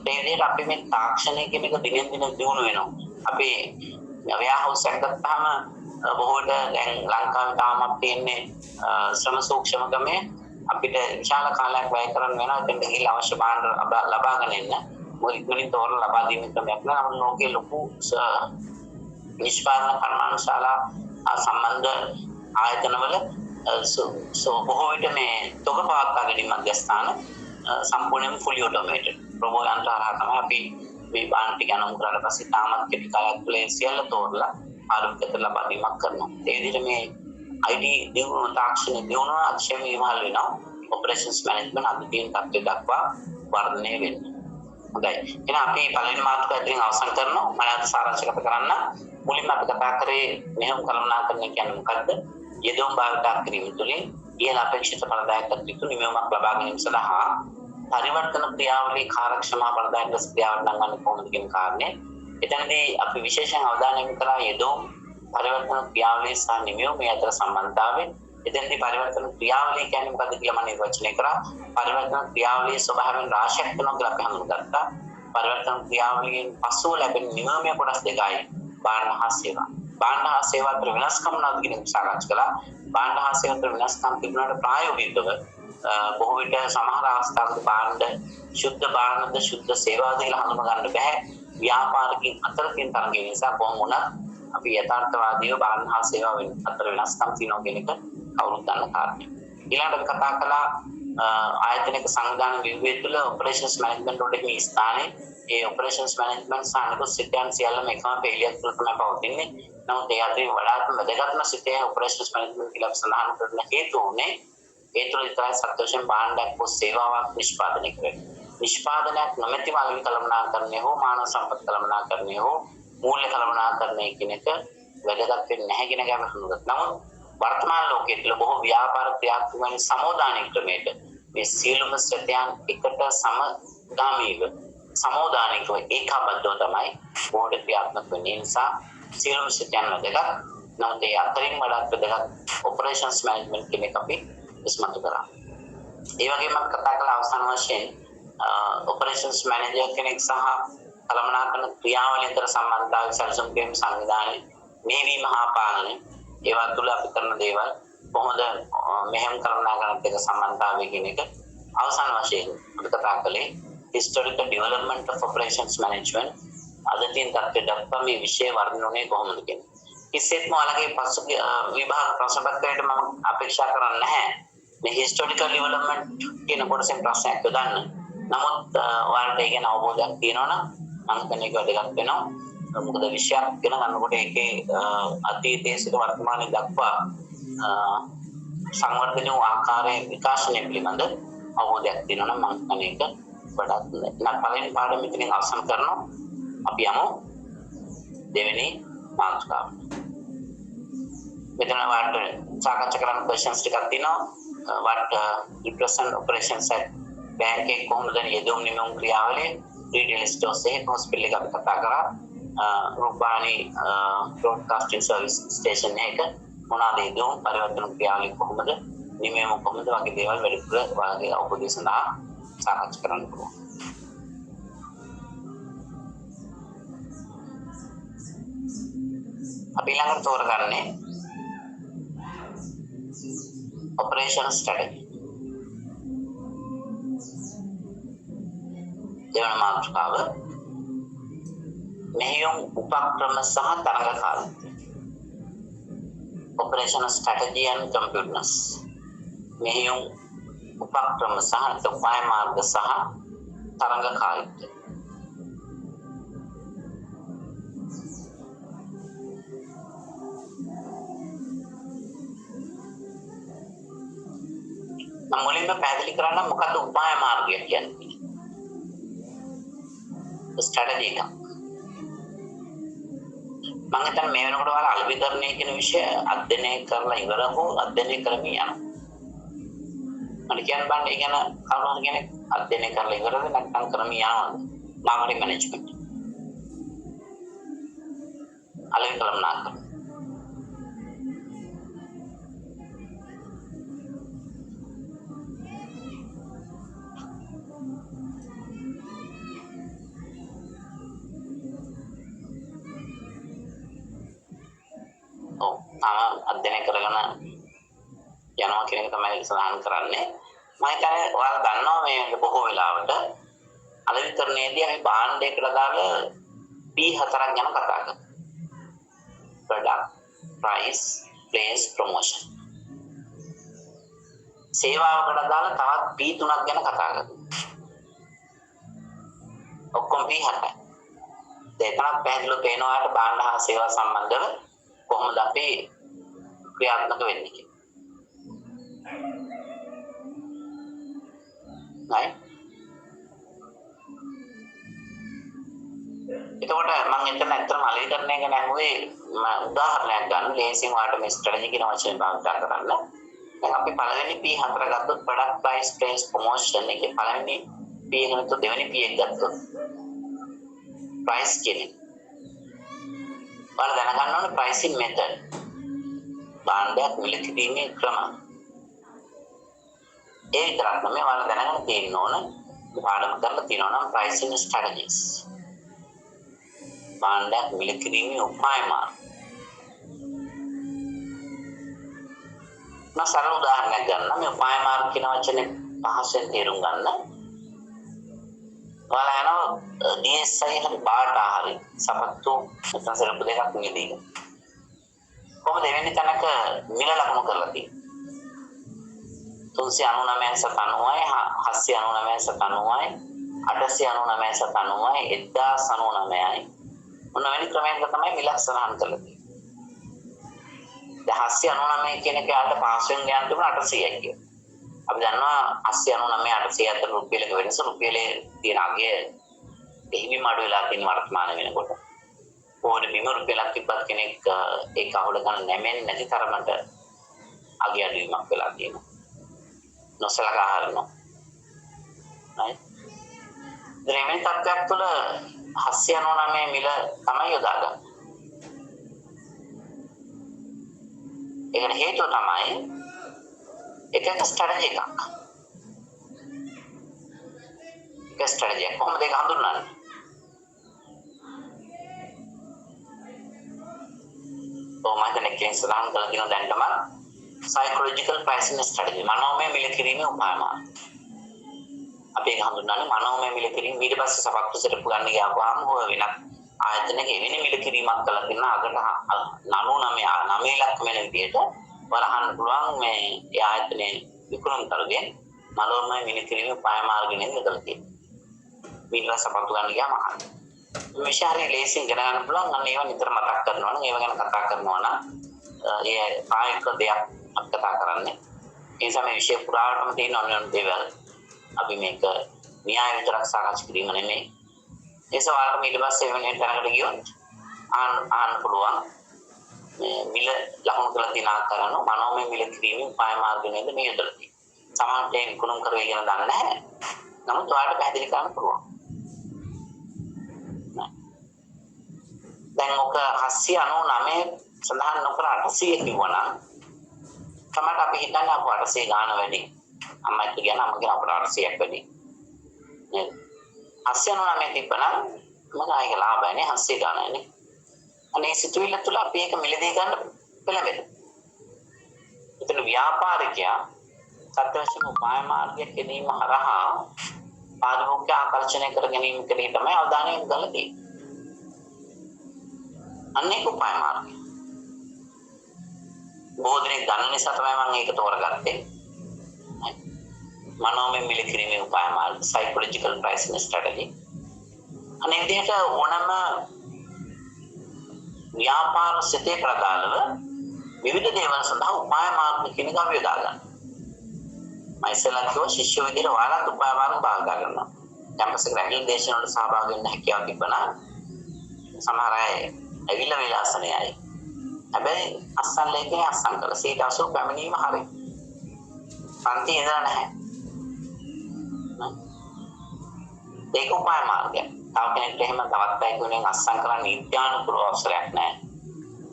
[SPEAKER 1] ඒ විදිහට අපි මේ තාක්ෂණය කියන එක දිනෙන් දින දියුණු වෙනවා. අපි වෙයාහවුස් එකක් ගත්තාම බොහෝට දැන් ලංකාවේ තාමත් තියෙන්නේ ශ්‍රම සූක්ෂමකමේ අපිට විශාල කාලයක් වැය කරන්න වෙනවා එතෙන්ට ගිහිල්ලා අවශ්‍ය භාණ්ඩ ලබාගෙන එන්න. මොකද ඉක්මනින් තෝරලා ලබා දීමේ ක්‍රමයක් නෑ. නමුත් ලෝකයේ ලොකු නිෂ්පාදන කර්මාන්තශාලා සම්බන්ධ ආයතනවල බොහෝ විට මේ තොග පවත්වා ගැනීම මධ්‍යස්ථාන සම්පූර්ණයෙන්ම fully automated රොබෝ යන්ත්‍ර හරහා තමයි අපි මේ භාණ්ඩ ටික අනුමත කරලා පස්සේ තාමත් කෙටි කාලයක් තුළ සියල්ල තෝරලා ආරම්භකතර ලබා දීමක් කරනවා. ඒ විදිහට මේ IT දියුණුව තාක්ෂණ දියුණුව අතිශයම ඉහළ වෙනවා. ඔපරේෂන්ස් මැනේජ්මන්ට් අද තියෙන තත්ත්වයට දක්වා වර්ධනය වෙනවා. හොඳයි. එහෙනම් අපි පළවෙනි මාතෘකාව ඉතින් අවසන් කරනවා. මම අද සාරාංශගත කරන්න. මුලින්ම අපි කතා කරේ මෙහෙම කළමනාකරණය කියන්නේ මොකද්ද? යෙදවුම් භාවිත කිරීම තුළින් ඉහළ අපේක්ෂිත ඵලදායකත්වයට යුතු නිමවීමක් ලබා ගැනීම සඳහා පරිවර්තන ක්‍රියාවලියේ කාර්යක්ෂම ඵලදායක ක්‍රියාවට නංවන්නේ කොහොමද කියන කාරණේ. එතනදී අපි විශේෂයෙන් අවධානය යොමු කරා යෙදවුම් පරිවර්තන ක්‍රියාවලිය සහ නිමවීම මේ අතර සම්බන්ධතාවය. එතනදී පරිවර්තන ක්‍රියාවලිය කියන්නේ මොකද්ද කියලා මම නිර්වචනය කරා. පරිවර්තන ක්‍රියාවලියේ ස්වභාවයෙන් රාශියක් වෙනවා කියලා අපි හඳුන්ගත්තා. පරිවර්තන ක්‍රියාවලියෙන් පසුව ලැබෙන නිමවීමේ කොටස් දෙකයි භාණ්ඩ හා සේවා. භාණ්ඩ හා සේවා අතර වෙනස්කම් මොනවද කියන එක සාකච්ඡා කළා. භාණ්ඩ හා සේවා අතර වෙනස්කම් තිබුණාට ප්‍රායෝගිකව බොහෝ විට සමහර අවස්ථාවක භාණ්ඩ ශුද්ධ භාණ්ඩද ශුද්ධ සේවාද කියලා හඳුනා ගන්න බැහැ. ව්‍යාපාරිකින් අතර තියෙන තරගය නිසා කොහොම වුණත් අපි යථාර්ථවාදීව භාණ්ඩ හා සේවා අතර වෙනස්කම් තියෙනවා කියන එක කවුරුත් දන්න කාරණයක්. ඊළඟට අපි කතා කළා ආයතනික සංවිධාන විභාගය තුළ ඔපරේෂන්ස් මැනේජ්මන්ට් වලට මේ ස්ථානයේ ඒ ඔපරේෂන්ස් මැනේජ්මන්ට් සානික සිතයන් සියල්ලම එකම පෙළියක් තුළ තමයි පවතින්නේ. නමුත් ඒ අතරින් වඩාත්ම වැදගත්ම සිතේ ඔපරේෂන්ස් මැනේජ්මන්ට් කියලා සඳහන් කරන හේතුව උනේ ඒ තුළ විතරයි සත්‍යයෙන් භාණ්ඩයක් හෝ සේවාවක් නිෂ්පාදනය කරන්නේ. නිෂ්පාදනයක් නොමැති මානව කළමනාකරණය හෝ මානව සම්පත් කළමනාකරණය හෝ මූල්‍ය කළමනාකරණය කියන එක වැදගත් වෙන්නේ නැහැ කියන එක අපි හඳුන්වනවා. නමුත් වර්තමාන ලෝකයේ තුළ බොහෝ ව්‍යාපාර ක්‍රියාත්මක වෙන සමෝදාන ක්‍රමයක මේ සියලුම සත්‍යයන් එකට සමගාමීව සමෝදානිකව ඒකාබද්ධව තමයි බෝඩ් ක්‍රියාත්මක වෙන්නේ. නිසා සියලුම සත්‍යයන් වැදගත්. නමුත් ඒ අතරින් වඩාත් වැදගත් ඔපරේෂන්ස් මැනේජ්මන්ට් කියන එක අපි ඉස්මතු කරා. ඒ වගේම අපි කතා කළ අවසාන වශයෙන් ඔපරේෂන්ස් මැනේජර් කෙනෙක් සහ කළමනාකරණ ක්‍රියාවලිය අතර සම්බන්ධතාවය සැලසුම් කිරීම සංවිධානයේ මේවීම හා පාලනය ඒවා තුළ අපි කරන දේවල් කොහොමද මෙහෙම කළමනාකරණත් එක්ක සම්බන්ධතාවය කියන එක අවසාන වශයෙන් අපි කතා කළේ historical development of operations management අද තියෙන තත්ත්වයට දක්වා මේ විෂය වර්ධනය කොහොමද කියන්නේ. කිසිත්ම ඔයාලගේ පසුගිය විභාග ප්‍රශ්න පත්‍රයට මම අපේක්ෂා කරන්නේ නැහැ මේ historical development කියන කොටසෙන් ප්‍රශ්නයක් යොදන්න. නමුත් ඔයාලට ඒ ගැන අවබෝධයක් තියෙනවා නම් මම හිතන්නේ ඒක වැදගත් වෙනවා. මොකද විෂයක් ගැන ගන්නකොට ඒකේ අතීතයේ සිට වර්තමානයේ දක්වා සංවර්ධනය වූ ආකාරයේ විකාශනය පිළිබඳ අවබෝධයක් තියෙනවා නම් මම හිතන්නේ ඒක වඩාත් හොඳයි. ඊළඟ පළවෙනි පාඩම මෙතනින් අවසන් කරනවා. අපි යමු දෙවෙනි මාතෘකාවට. මෙතන වාට සාකච්ඡා කරන්න questions ටිකක් තියෙනවා. what represent operations at bank එකේ කොහොමද යෙදුම් නිමවුම් ක්‍රියාවලිය retail stores එකේ hospital එක අපි කතා කරා. රූපවාහිනී broadcasting service station එක මොනවාද යෙදුම් පරිවර්තන ක්‍රියාවලිය කොහොමද නිමවීම කොහොමද වගේ දේවල් වැඩිපුර වාගේ අවබෝධය සඳහා සාකච්ඡා කරන්න පුළුවන්. අපි ළඟට තෝරගන්නේ operation strategy. දෙවන මාතෘකාව මෙහෙයුම් උපක්‍රම සහ තරඟ කාලය. operation strategy and computers. මෙහෙයුම් උපක්‍රම සහ උපාය මාර්ග සහ තරඟ කාලය. මුලින්ම පැහැදිලි කරන්න මොකද්ද උපාය මාර්ගය කියන්නේ. ස්ට්‍රැටජි එක. මම හිතන්නේ මේ වෙනකොට ඔයාලා අලෙවිකරණය කියන විෂය අධ්‍යයනය කරලා ඉවර හෝ අධ්‍යයනය කරමින් යනවා. මට කියන්න බෑ ඒ ගැන කවුරු කෙනෙක් අධ්‍යයනය කරලා ඉවරද නැත්නම් කරමින් යනවද? මාකටිංగ్ මැනේජ්මන්ට්. අලෙවිකරණ නාක. අධ්‍යයනය කරගෙන යනවා කියන එක තමයි සඳහන් කරන්නේ. මම හිතන්නේ ඔයාලා දන්නවා මේ බොහෝ වෙලාවට අලෙවිකරණයේදී අපි භාණ්ඩයකට දාලා P4ක් ගැන කතා කරනවා. product, price, place, promotion. සේවාවකට දාලා තවත් P3ක් ගැන කතා කරනවා. ඔක්කොම P4යි. දෙතනක් පැහැදිලිව පේනවාට භාණ්ඩ හා සේවා සම්බන්ධව කොහොමද අපි ක්‍රියාත්මක වෙන්නේ කියලා. නයි. එතකොට මම එතන ඇත්තටම අලෙවිකරණය ගැන අහුවේ උදාහරණයක් ගන්න ලේසියෙන් ඔයාලට මේ ස්ට්‍රැටජි කියන වචනේ භාවිත කරන්න. දැන් අපි පළවෙනි P4 ගත්තොත් product price place promotion එකේ පළවෙනි P එක නැත්නම් දෙවෙනි P එක ගත්තොත් price කියන්නේ. ඔයාලා දැනගන්න ඕනේ pricing method. භාණ්ඩයක් මිලකිරීමේ ක්‍රම. ඒ විතරක් නෙමෙයි ඔයාලා දැනගන්න තියෙන්න ඕන පාඩම කරලා තියෙනවා නම් pricing strategies. භාණ්ඩයක් මිලකිරීමේ උපාය මාර්ග. මම සරල උදාහරණයක් ගන්න. මේ උපාය මාර්ග කියන වචනේ පහසෙන් තේරුම් ගන්න. ඔයාලා යනවා DSI හරි බාටා හරි සපත්තු නැත්නම් සරප්පු දෙකක් මිලදී. කොහොමද එවැනි තැනක මිල ලකුණු කරලා තියෙන්නේ? 399 සත 90යි 799 සත 90යි 899 සත 90යි 1099යි මොන වෙනි ක්‍රමයක තමයි මිලක් සඳහන් කරලා තියෙන්නේ. දැන් 799 කියන එක යාට පාස් වෙන ගාන තිබුණා 800යි කියලා. අපි දන්නවා 899 800 අතර රුපියලක වෙනස රුපියලේ තියෙන අගය දෙහිවි මාඩු වෙලා තියෙන වර්තමාන වෙනකොට. ඕනේ බිම රුපියලක් තිබ්බත් කෙනෙක් ඒක අහුල ගන්න නැමෙන්නේ නැති තරමට අගය අඩුවීමක් වෙලා තියෙනවා. නොසලකා හරිනවා. right? දැන් මේ තත්ත්වයක් තුළ 799 මිල තමයි යොදාගන්නේ. ඒකට හේතුව තමයි එක ස්ට්‍රැටජි එකක්. එක ස්ට්‍රැටජි එක කොහොමද ඒක හඳුන්වන්නේ? මම කෙනෙක් සඳහන් කරලා තියෙන දැනටම psychological pricing strategy මනෝමය මිලකිරීමේ උපාය මාර්ග. අපි ඒක හඳුන්වන්නේ මනෝමය මිලකිරීම. ඊට පස්සේ සපත්තු සෙටප් ගන්න ගියාම හොය වෙනත් ආයතනයක එවැනි මිලකිරීමක් කළා තියෙන අගට 99 ලක්ෂ වෙන විදිහට වරහන් පුළුවන් මේ ඒ ආයතනයේ විකුණුම් කරගෙන මනෝමය මිලකිරීමේ උපාය මාර්ග නෙමෙයි තියෙන්නේ. ඊට පස්සේ සපත්තු ගන්න ගියාම අහන්න. මේ ශාරීරික ලේසියෙන් ගණන් ගන්න පුළුවන්. අන්න ඒවා නිතර මතක් කරනවා නම් ඒව ගැන කතා කරනවා නම් ඒ ප්‍රායෝගික දෙයක් අපි කතා කරන්නේ. ඒ නිසා මේ විෂය පුරාවටම තියෙන ඔන්න දේවල්. අපි මේක න්‍යාය විතරක් සාකච්ඡා කිරීම නෙමෙයි. ඒ සවාලට ඊට පස්සේ වෙන තැනකට ගියොත් ආන්න පුළුවන් මේ මිල ලකුණු කරලා තියෙන ආකාරන මනෝමය මිල කිරීමේ උපාය මාර්ග නේද මේ යොදලා තියෙන්නේ. සමහරවිට ඒක විකුණුම් කරවේ කියන දන්නේ නැහැ. නමුත් ඔයාලට පැහැදිලි කරන්න පුළුවන්. දැන් ඔක 799 සඳහන් නොකර 800 කිව්වනම් තමයි අපි හිතන්නේ අප 800 ගාන වැඩි. අම්මයි කියන අම්මගේ අපට 800ක් වැඩි. නේද? 899 තිබ්බනම් මම ආයෙක ලාභයනේ 800 ගානනේ. අනේ සිතුවිල්ල තුළ අපි ඒක මිලදී ගන්න පෙළඹෙන. එතන ව්‍යාපාරිකයා සත්‍යවශයෙන් උපාය මාර්ගයක් ගැනීම හරහා පාරිභෝගික ආකර්ෂණය කර ගැනීම කෙරෙහි තමයි අවධානය යොමු කරලා තියෙන්නේ. අනේක උපාය මාර්ගය. බොහෝ දෙනෙක් දන්න නිසා තමයි මම ඒක තෝරගත්තේ. මනෝමය මිලකිරීමේ උපාය මාර්ග psychological pricing strategy. අනේ විදිහට ඕනම ව්‍යාපාර සිතේ ප්‍රදානව විවිධ දේවල් සඳහා උපාය මාර්ග කියන එක අපි යොදා ගන්නවා. මම ඉස්සෙල්ලා කිව්වා ශිෂ්‍ය විදිහට ඔයාලත් උපාය මාර්ග භාවිත කරනවා. කැම්පස් එක රැගින් දේශන වල සහභාගී වෙන්න හැකියාව තිබුණා. සමහර අය ඇවිල්ලා විලාසනයයි. හැබැයි අස්සන් ලේඛනයේ අස්සන් කළ 80 පැමිණීම හරි. පන්ති ඉඳලා නැහැ. ඒක උපාය මාර්ගය. තව කෙනෙක්ට එහෙම තවත් පැයකින් අස්සන් කරන්න නීත්‍යානුකූල අවසරයක් නැහැ.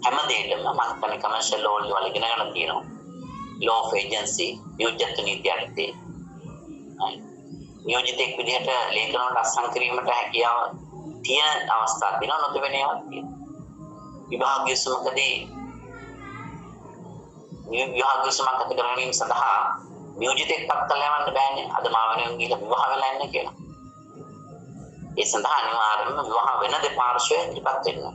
[SPEAKER 1] හැම දෙයකම මම හිතන්නේ කමර්ෂල් ලෝ වල ඉගෙන ගන්න තියෙනවා. law of agency නියෝජිත නීතිය යටතේ. නියෝජිතෙක් විදිහට ලේඛන වලට අස්සන් කිරීමට හැකියාව තියෙන අවස්ථා තියෙනවා නොතිබෙන ඒවාත් තියෙනවා. විභාගීය සමකදී විභාගීය සමකත කරගැනීම සඳහා නියෝජිතෙක් පත් කළ යවන්න බෑනේ. අද මා වෙනුවෙන් ගිහලා විවාහ වෙලා ඉන්න කියලා. ඒ සඳහා අනිවාර්යයෙන්ම විවාහ වෙන දෙපාර්ශ්වය ඉදිරිපත් වෙනවා.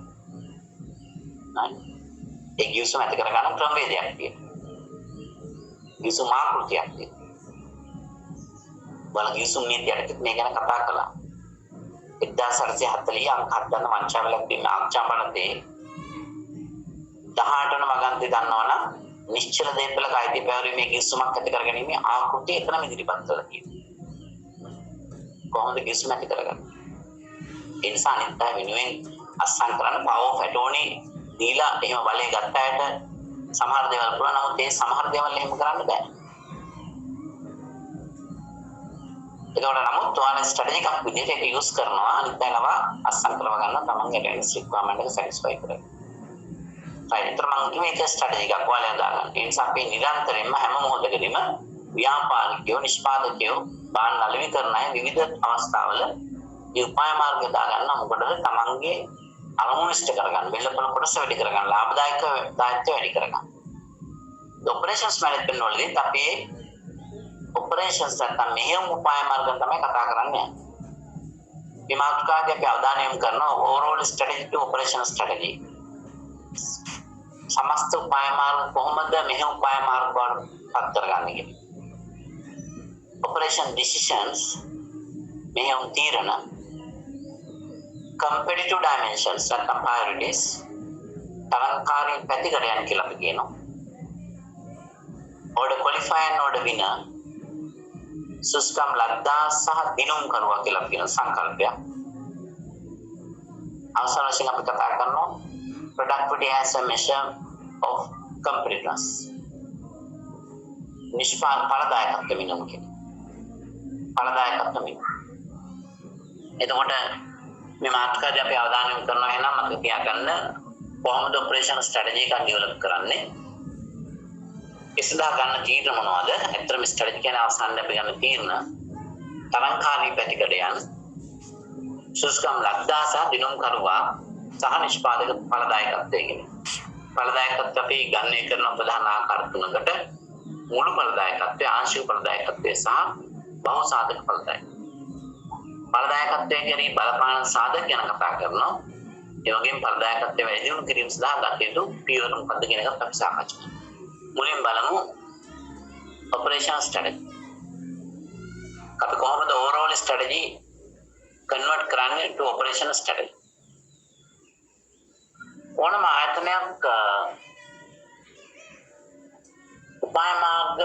[SPEAKER 1] ඒ ගිවිසුම ඇති කරගන්න ක්‍රමවේදයක් තියෙනවා. ගිවිසුම ආකෘතියක් තියෙනවා. වල ගිවිසුම නීතියට මේ ගැන කතා කළා. 1840 අංක 7 ගන්න වංචාවලක් දෙන්න ආක්ෂාපනතේ 18 වන මගන්ති දන්නවනම් නිශ්චල දේපලක අයිති පැවරීමේ ගිවිසුමක් ඇති කරගැනීමේ ආකෘතිය එතනම ඉදිරිපත් කරලා තියෙනවා. කොහොමද ගිවිසුම ඇති කරගන්නේ? ඒ නිසා අනිත් අය වෙනුවෙන් අස්සන් කරන්න power of attorney දීලා එහෙම බලය ගත්ත අයට සමහර දේවල් පුළුවන්. නමුත් ඒ සමහර දේවල් එහෙම කරන්න බෑ. ඒකට නමුත් ඔයාලා ස්ට්‍රැටජි එකක් විදිහට ඒක යූස් කරනවා. අනිත් අයව අස්සන් කරව ගන්න තමන්ගේ ඇටෙන්ඩන්ස් රික්වයර්මන්ට් එක සැටිස්ෆයි කරගන්න. ඒතර මම කිව්වේ ඒක ස්ට්‍රැටජි එකක් ඔයාලා දාගන්න. ඒ නිසා අපි නිරන්තරයෙන්ම හැම මොහොතකදීම ව්‍යාපාරිකයෝ නිෂ්පාදකයෝ බාන් අලෙවි කරන අය විවිධ අවස්ථාවල මේ උපාය මාර්ග දාගන්න මොකටද තමන්ගේ අරමුණ ඉෂ්ට කරගන්න, වෙළපොළ කොටස වැඩි කරගන්න, ලාභදායක දායත්වය වැඩි කරගන්න. ඔපරේෂන්ස් මැනේජ්මන්ට් වලදී අපි ඔපරේෂන්ස් නැත්නම් මෙහෙයුම් උපාය මාර්ග තමයි කතා කරන්නේ. මේ මාතෘකාවේ අපි අවධානය යොමු කරනවා ඕවරෝල් ස්ට්‍රැටජි ටු ඔපරේෂනල් ස්ට්‍රැටජි. සමස්ත උපාය මාර්ග කොහොමද මෙහෙයුම් උපාය මාර්ග වලට පත් කරගන්නේ කියන්නේ. ඔපරේෂන් ඩිසිෂන්ස් මෙහෙයුම් තීරණ competitive dimensions නැත්නම් priorities තරංකාරී පැතිකඩයන් කියලා අපි කියනවා. order qualifier and order winner සුස්කම් ලද්දා සහ දිනුම් කරුවා කියලා අපි කියන සංකල්පය. අවසාන වශයෙන් අපි කතා කරනවා productivity as a measure of competitiveness. ඵලදායකත්ව මිනුම් කියන්නේ. ඵලදායකත්ව මිනුම්. එතකොට මේ මාතෘකාවේ අපි අවධානය යොමු කරනවා එහෙනම් මතක තියාගන්න කොහොමද ඔපරේෂන් ස්ට්‍රැටජි එකක් ඩෙවලොප් කරන්නේ? ඒ සඳහා ගන්න තීරණ මොනවද? ඇත්තටම ස්ට්‍රැටජි කියන්නේ අවසානයේ අපි ගන්න තීරණ තරංකාරී පැතිකඩයන් සුස්කම් ලද්දා සහ දිනුම් කරුවා සහ නිෂ්පාදක ඵලදායකත්වය කියන්නේ. ඵලදායකත්වය අපි ගණනය කරන ප්‍රධාන ආකාර තුනකට මුළු ඵලදායකත්වය, ආංශික ඵලදායකත්වය සහ බහු සාධක ඵලදායකත්වය. ඵලදායකත්වයේ කෙරෙහි බලපාන සාධක ගැන කතා කරනවා. ඒ වගේම ඵලදායකත්වය වැඩි දියුණු කිරීම සඳහා ගත යුතු පියවර මොකක්ද කියන එකත් අපි සාකච්ඡා කරනවා. මුලින් බලමු ඔපරේෂන් ස්ට්‍රැටජි. අපි කොහොමද ඕවරෝල් ස්ට්‍රැටජි කන්වර්ට් කරන්නේ ටු ඔපරේෂන් ස්ට්‍රැටජි? ඕනම ආයතනයක් උපාය මාර්ග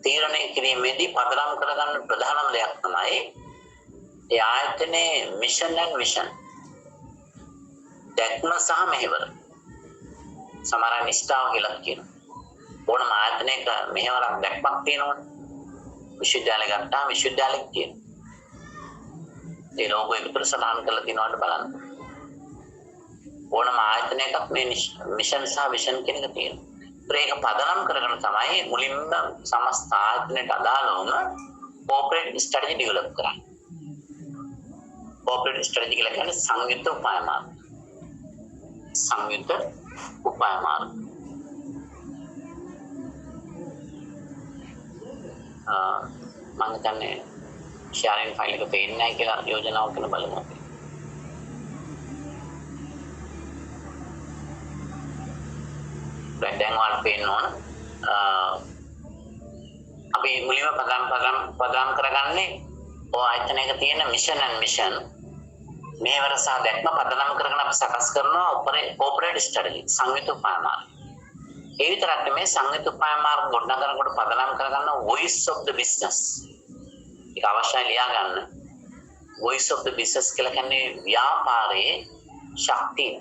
[SPEAKER 1] තීරණය කිරීමේදී පදනම් කරගන්න ප්‍රධානම දෙයක් තමයි ඒ ආයතනයේ මිෂන් ඇන්ඩ් විෂන්. දැක්ම සහ මෙහෙවර. සමහර නිෂ්ඨාව කියලා කියනවා. ඕනම ආයතනයක මෙහෙවරක් දැක්මක් තියෙනවනේ. විශ්වවිද්‍යාලය ගත්තාම විශ්වවිද්‍යාලෙක තියෙනවා. ඒ ලෝගෝ එක විතර සටහන් කරලා තියෙනවද බලන්න. ඕනම ආයතනයක මේ මිෂන් සහ විෂන් කියන එක තියෙනවා. ඒක පදනම් කරගෙන තමයි මුලින්ම සමස්ත ආයතනයට අදාළවම කෝපරේට් ස්ට්‍රැටජි ඩෙවලොප් කරන්නේ. කෝපරේට් ස්ට්‍රැටජි කියලා කියන්නේ සංයුක්ත උපාය මාර්ග. සංයුක්ත උපාය මාර්ග. මම හිතන්නේ ෂෙයාරින් ෆයිල් එක පේන්නේ නැහැ කියලා යෝජනාවක් කරන බලමු. දැන් ඔයාලට පේන්න ඕන අපි මුලින්ම ප්‍රග්‍රෑම් කරගන්නේ ඔය ආයතනයක තියෙන මිෂන් ඇන්ඩ් මිෂන් මේවර සහ දැක්ම පදනම් කරගෙන අපි සකස් කරනවා කෝපරේට් ස්ට්‍රැටජි සංයුක්ත උපාය මාර්ග. ඒ විතරක් නෙමෙයි සංයුක්ත උපාය මාර්ග ගොඩනගනකොට පදනම් කරගන්න voice of the business. ඒක අවශ්‍යයි ලියා ගන්න. voice of the business කියලා කියන්නේ ව්‍යාපාරයේ ශක්තිය.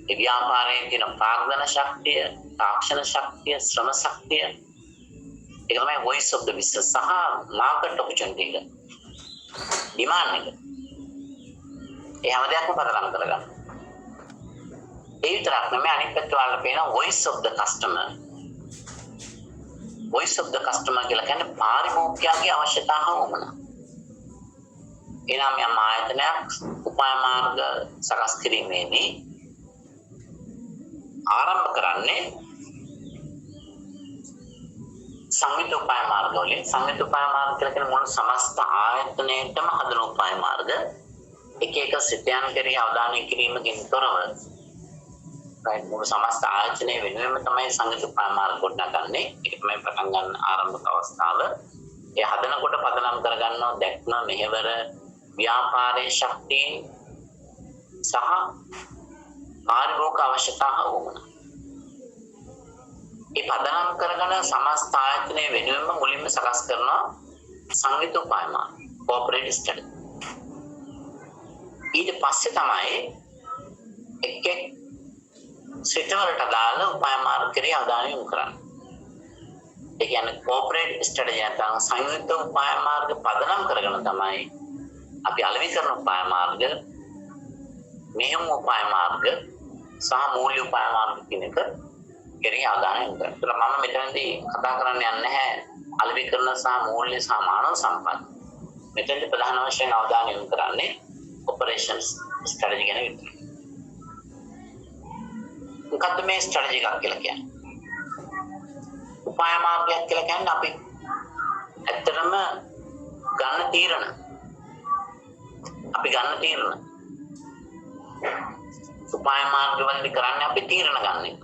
[SPEAKER 1] ඒ ව්‍යාපාරයේ තියෙන ප්‍රාග්ධන ශක්තිය, තාක්ෂණ ශක්තිය, ශ්‍රම ශක්තිය. ඒක තමයි voice of the business සහ market opportunity එක. demand එක. ඒ හැම දෙයක්ම පදනම් කරගන්න. ඒ විතරක් නෙමෙයි අනිත් පැත්ත වල පේන voice of the customer. voice of the customer කියලා කියන්නේ පාරිභෝගිකයාගේ අවශ්‍යතා හා උවමනා. එනම් යම් ආයතනයක් උපාය මාර්ග සකස් කිරීමේදී ආරම්භ කරන්නේ සංයුක්ත උපාය මාර්ග වලින්. සංයුක්ත උපාය මාර්ග කියලා කියන්නේ මොන සමස්ත ආයතනයකම හදන උපාය මාර්ග. එක එක සිතයන් කෙරෙහි අවධානය කිරීමකින් තොරව right මොන සමස්ත ආයතනයේ වෙනුවෙන්ම තමයි සංයුක්ත උපාය මාර්ග ගොඩනගන්නේ. ඒක තමයි පටන් ගන්න ආරම්භක අවස්ථාව. ඒ හදනකොට පදනම් කරගන්නවා දැක්ම මෙහෙවර ව්‍යාපාරයේ ශක්තිය සහ පාරිභෝගික අවශ්‍යතා වුණා. ඒ පදනම් කරගෙන සමස්ත ආයතනයේ වෙනුවෙන්ම මුලින්ම සකස් කරන සංයුක්ත උපාය මාර්ග corporate strategy. ඊට පස්සේ තමයි එක් එක් සිතවලට දාන උපාය මාර්ග කෙරෙහි අවධානය යොමු කරන්නේ. ඒ කියන්නේ corporate strategy නැත්නම් සංයුක්ත උපාය මාර්ග පදනම් කරගෙන තමයි අපි අලෙවි කරන උපාය මාර්ග, මෙහෙම උපාය මාර්ග සහ මූල්‍ය උපාය මාර්ග කියන එක කෙරෙහි අවධානය යොමු කරනවා. මම මෙතනදී කතා කරන්න යන්නේ නැහැ අලෙවි කරන සහ මූල්‍ය සහ මානව සම්පත්. මෙතනදී ප්‍රධාන වශයෙන් අවධානය යොමු කරන්නේ operations strategy ගැන විතරයි. මොකද්ද මේ strategy එකක් කියලා කියන්නේ? උපාය මාර්ගයක් කියලා කියන්නේ අපි ඇත්තටම ගන්න තීරණ. උපාය මාර්ග වලදී කරන්නේ අපි තීරණ ගන්න එක.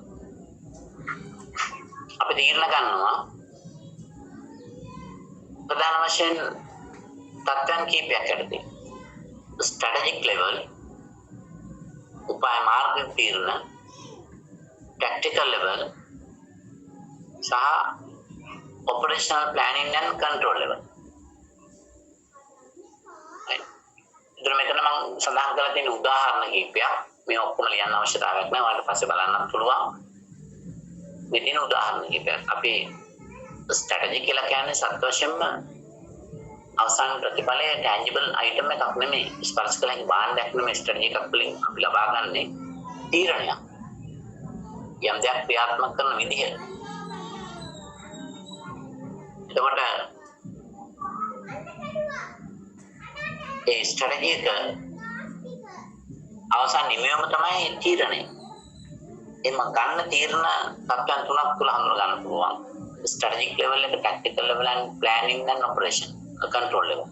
[SPEAKER 1] අපි තීරණ ගන්නවා ප්‍රධාන වශයෙන් තත්ත්වයන් කීපයක් යටතේ. strategic level, උපාය මාර්ග තීරණ, tactical level සහ operational planning and control level. ඉතින් මෙතන මම සඳහන් කරලා තියෙන උදාහරණ කීපයක් මේ ඔක්කොම ලියන්න අවශ්‍යතාවයක් නැහැ. ඔයාලට පස්සේ බලන්නත් පුළුවන්. මේ තියෙන උදාහරණ කීපයක්. අපි ස්ට්‍රැටජි කියලා කියන්නේ සත්‍ය වශයෙන්ම අවසාන ප්‍රතිඵලයේ tangible item එකක් නෙමෙයි. ස්පර්ශ කළ හැකි භාණ්ඩයක් නෙමෙයි. ස්ට්‍රැටජි එකක් වලින් අපි ලබා ගන්නේ තීරණයක්. යම් දෙයක් ක්‍රියාත්මක කරන විදිහ. එතකොට ඒ ස්ට්‍රැටජි එක අවසාන නිමයම තමයි තීරණය. එම ගන්න තීරණ තත්ත්වයන් තුනක් තුල හඳුනා ගන්න පුළුවන්. strategic level එක, tactical level and planning and operation control level.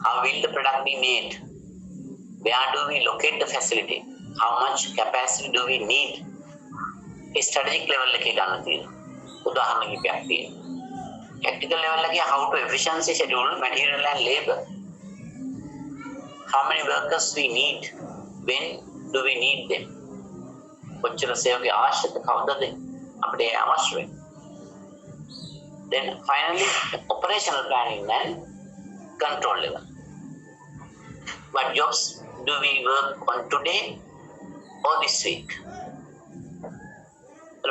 [SPEAKER 1] How will the product be made? Where do we locate the facility? How much capacity do we need? strategic level එකේ ගන්න තීරණ. උදාහරණ කිහිපයක් තියෙනවා. tactical level එකේ how to efficiency schedule material and labor. How many workers we need? When do we need them? කොච්චර සේවකගේ අවශ්‍යද කවදද අපිට අවශ්‍ය වෙන්නේ? Then finally operational planning and control level. What jobs do we work on today or this week?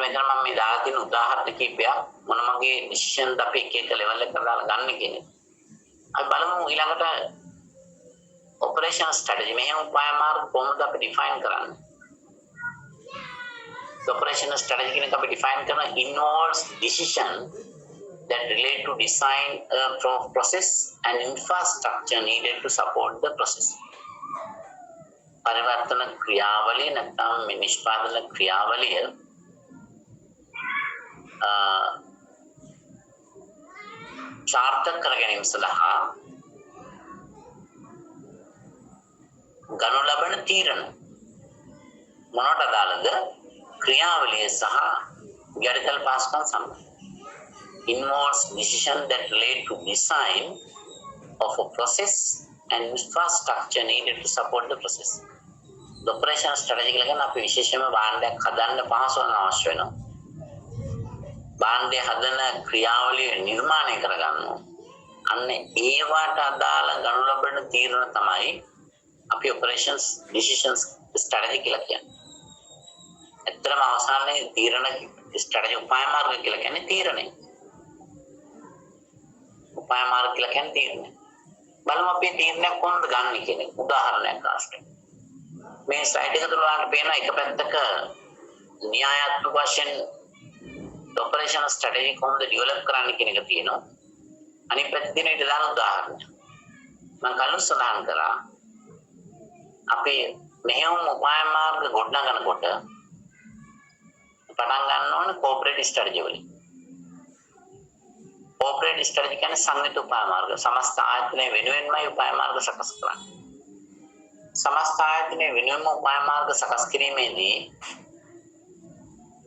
[SPEAKER 1] මෙතන මම මේ දාලා තියෙන උදාහරණ කීපයක් මොන මගේ decision අපි එක එක level එකට දාලා ගන්න කියන්නේ. අපි බලමු ඊළඟට operational strategy මෙහෙම උපාය මාර්ග කොහොමද අපි define කරන්නේ? The operational strategy කියන එක අපි define කරන involves decision that relate to design a process and infrastructure needed to support the process. පරිවර්තන ක්‍රියාවලිය නැත්නම් මේ නිෂ්පාදන ක්‍රියාවලිය සාර්ථක කර ගැනීම සඳහා ගනු ලබන තීරණ මොනට අදාළද? ක්‍රියාවලිය සහ යටිතල පාස්කම් සම්බන්ධ. Involves decision that relate to design of a process and infrastructure needed to support the process. The operation strategy කියලා කියන්නේ අපි විශේෂයෙන්ම භාණ්ඩයක් හදන්න පහසු වෙන අවශ්‍ය වෙනවා. භාණ්ඩය හදන ක්‍රියාවලිය නිර්මාණය කරගන්නවා. අන්න ඒවට අදාළ ගනු ලබන තීරණ තමයි අපි operations decisions strategy කියලා කියන්නේ. ඇත්තටම අවසානයේ තීරණ strategy උපාය මාර්ග කියලා කියන්නේ තීරණය. උපාය මාර්ග කියලා කියන්නේ තීරණය. බලමු අපි තීරණයක් කොහොමද ගන්න කියන එක. උදාහරණයක් ආශ්‍රයෙන්. මේ ස්ලයිඩ් එක තුල ඔයාලට පේනවා එක පැත්තක න්‍යායාත්මක වශයෙන් operational strategy කොහොමද develop කරන්න කියන එක තියෙනවා. අනිත් පැත්තේ තියෙන ඊට දාන උදාහරණ. මම කලින් සඳහන් කරා අපි මෙහෙම උපාය මාර්ග ගොඩනගනකොට පටන් ගන්න ඕනේ corporate strategy වලින්. corporate strategy කියන්නේ සංයුක්ත උපාය මාර්ග. සමස්ත ආයතනය වෙනුවෙන්මයි උපාය මාර්ග සකස් කරන්නේ. සමස්ත ආයතනය වෙනුවෙන්ම උපාය මාර්ග සකස් කිරීමේදී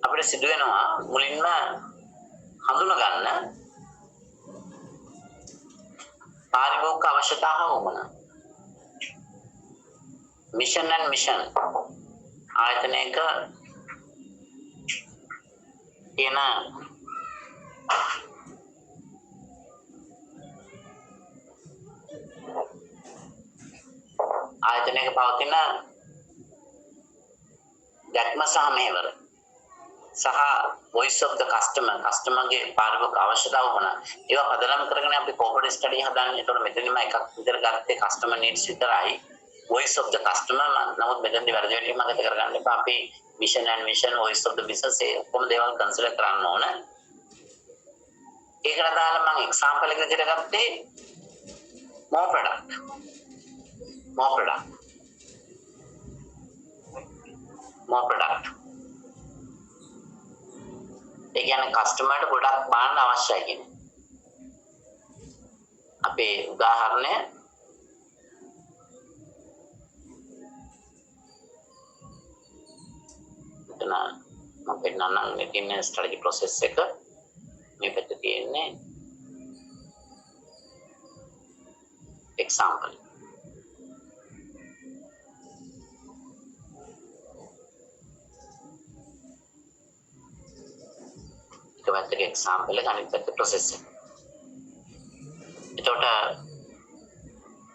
[SPEAKER 1] අපිට සිදු වෙනවා මුලින්ම හඳුනා ගන්න පාරිභෝගික අවශ්‍යතා හා උවමනා. මිෂන් and මිෂන් ආයතනයක තියෙන ආයතනයක පවතින දැක්ම සහ මෙහෙවර සහ voice of the customerගේ පාරිභෝගික අවශ්‍යතාව වුණා. ඒවා පදනම් කරගෙන අපි corporate study හදාන්නේ. ඒතකොට මෙතනම එකක් විතර ගත්තේ customer needs විතරයි. voice of the customer නමුත් මෙතනදී වැරදි වෙන්නේ මතක කරගන්න එපා. අපි mission and mission voice of the business ඒ ඔක්කොම දේවල් කන්සිඩර් කරන්න ඕන. ඒකට දාලා මම example එක විදිහට ගත්තේ more product. ඒ කියන්නේ කස්ටමර්ට ගොඩක් බාන්න අවශ්‍යයි කියන්නේ. අපේ උදාහරණය මෙතන මම පෙන්නන්නම් මේ තියෙන ස්ට්‍රැටජි ප්‍රොසෙස් එක. මේ පැත්තේ තියෙන්නේ එක්සැම්පල්. එක පැත්තක එක්සැම්පල් එක අනිත් පැත්තේ ප්‍රොසෙස් එක. එතකොට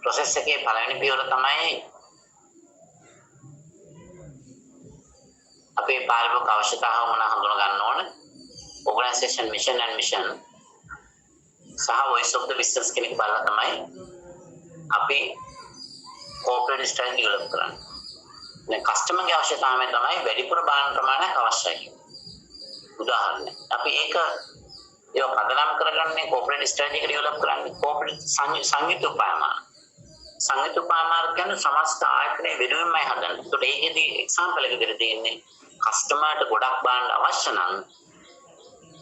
[SPEAKER 1] ප්‍රොසෙස් එකේ පළවෙනි පියවර තමයි අපේ පාරිභෝගික අවශ්‍යතාව මොනවා හඳුනා ගන්න ඕන. organization mission and mission සහ voice of the business කියන එක බලලා තමයි අපි corporate strategy develop කරන්නේ. දැන් කස්ටමර්ගේ අවශ්‍යතාවය තමයි වැඩිපුර බාහන ප්‍රමාණයක් අවශ්‍යයි. උදාහරණයක්. අපි ඒක පදනම් කරගන්නේ corporate strategy එක develop කරන්නේ corporate සංයුක්ත උපාය මාර්ග. සංයුක්ත උපාය මාර්ග කියන්නේ සමස්ත ආයතනයේ වෙනුවෙන්මයි හදන්නේ. ඒකට ඒකෙදී example එක විදිහට තියෙන්නේ කස්ටමර්ට ගොඩක් බාහන අවශ්‍ය නම්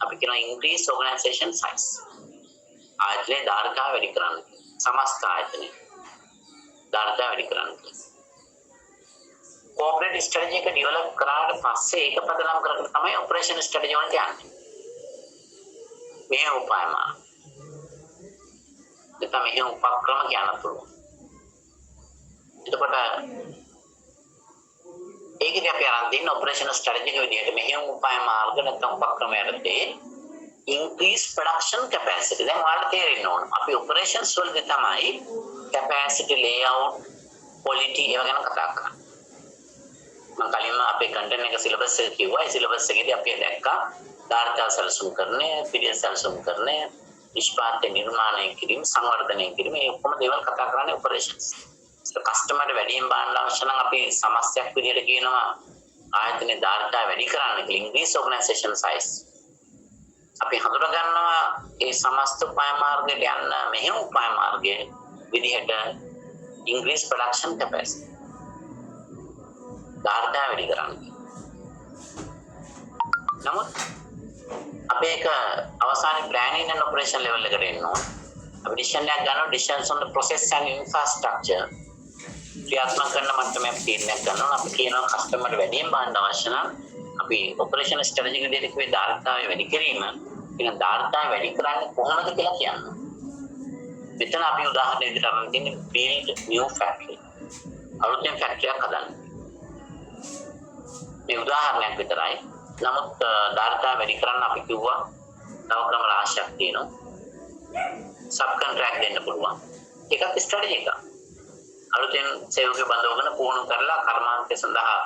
[SPEAKER 1] අපි කියන increase organization size. ආයතනයේ ධාරකාව වැඩි කරන්න. සමස්ත ආයතනයේ ධාරකාව වැඩි කරන්න. corporate strategy එක develop කරාට පස්සේ ඒක පදනම් කරගෙන තමයි operation strategy වලට යන්නේ. මේ උපාය මාර්ග. ඒක තමයි උපක්‍රම කියන්න පුළුවන්. එතකොට ඒකදී අපි අරන් තියෙන ඔපරේෂනල් ස්ට්‍රැටජි එක විදිහට මෙහෙම උපාය මාර්ග නැත්නම් උපක්‍රම යටතේ increase production capacity. දැන් ඔයාලට තේරෙන්න ඕන. අපි operations වලදී තමයි capacity layout quality ඒවා ගැන කතා කරන්නේ. මම කලින්ම අපේ content එක syllabus එක කිව්වා. ඒ syllabus එකේදී අපි දැක්කා ධාර්තා සැලසුම් කරන්නේ, පිළියෙල සැලසුම් කරන්නේ, නිෂ්පාදනය නිර්මාණය කිරීම, සංවර්ධනය කිරීම මේ ඔක්කොම දේවල් කතා කරන්නේ operations. කස්ටමර්ට වැඩියෙන් බාන්න අවශ්‍ය නම් අපි සමස්තයක් විදිහට කියනවා ආයතනයේ ධාරිතාව වැඩි කරන්න කියලා increase organization size. අපි හඳුනා ගන්නවා ඒ සමස්ත උපාය මාර්ගයට යන්න මෙහෙම උපාය මාර්ගයේ විදිහට increase production capacity. ධාරිතාව වැඩි කරන්න. නමුත් අපි ඒක අවසානයේ planning and operation level එකට එන්න ඕන. අපි decision එකක් ගන්නවා decisions on the process and infrastructure. ක්‍රියාත්මක කරන මට්ටමේ අපි තීරණයක් ගන්නවා. අපි කියනවා කස්ටමර්ට වැඩියෙන් බාන්න අවශ්‍ය නම් අපි ඔපරේෂන් ස්ට්‍රැටජි එක විදිහට කිව්වේ ධාරිතාවය වැඩි කිරීම. කියන ධාරිතාවය වැඩි කරන්නේ කොහොමද කියලා කියනවා. මෙතන අපි උදාහරණ විදිහට අරන් තින්නේ build new factory. අලුතෙන් ෆැක්ටරියක් හදන්න. මේ උදාහරණයක් විතරයි. නමුත් ධාරිතාවය වැඩි කරන්න අපි කිව්වා තව ක්‍රම රාශියක් තියෙනවා. සබ් කොන්ට්‍රැක්ට් දෙන්න පුළුවන්. ඒකත් ස්ට්‍රැටජි එකක්. අලුතෙන් සේවක බඳවගෙන පුහුණු කරලා කර්මාන්තය සඳහා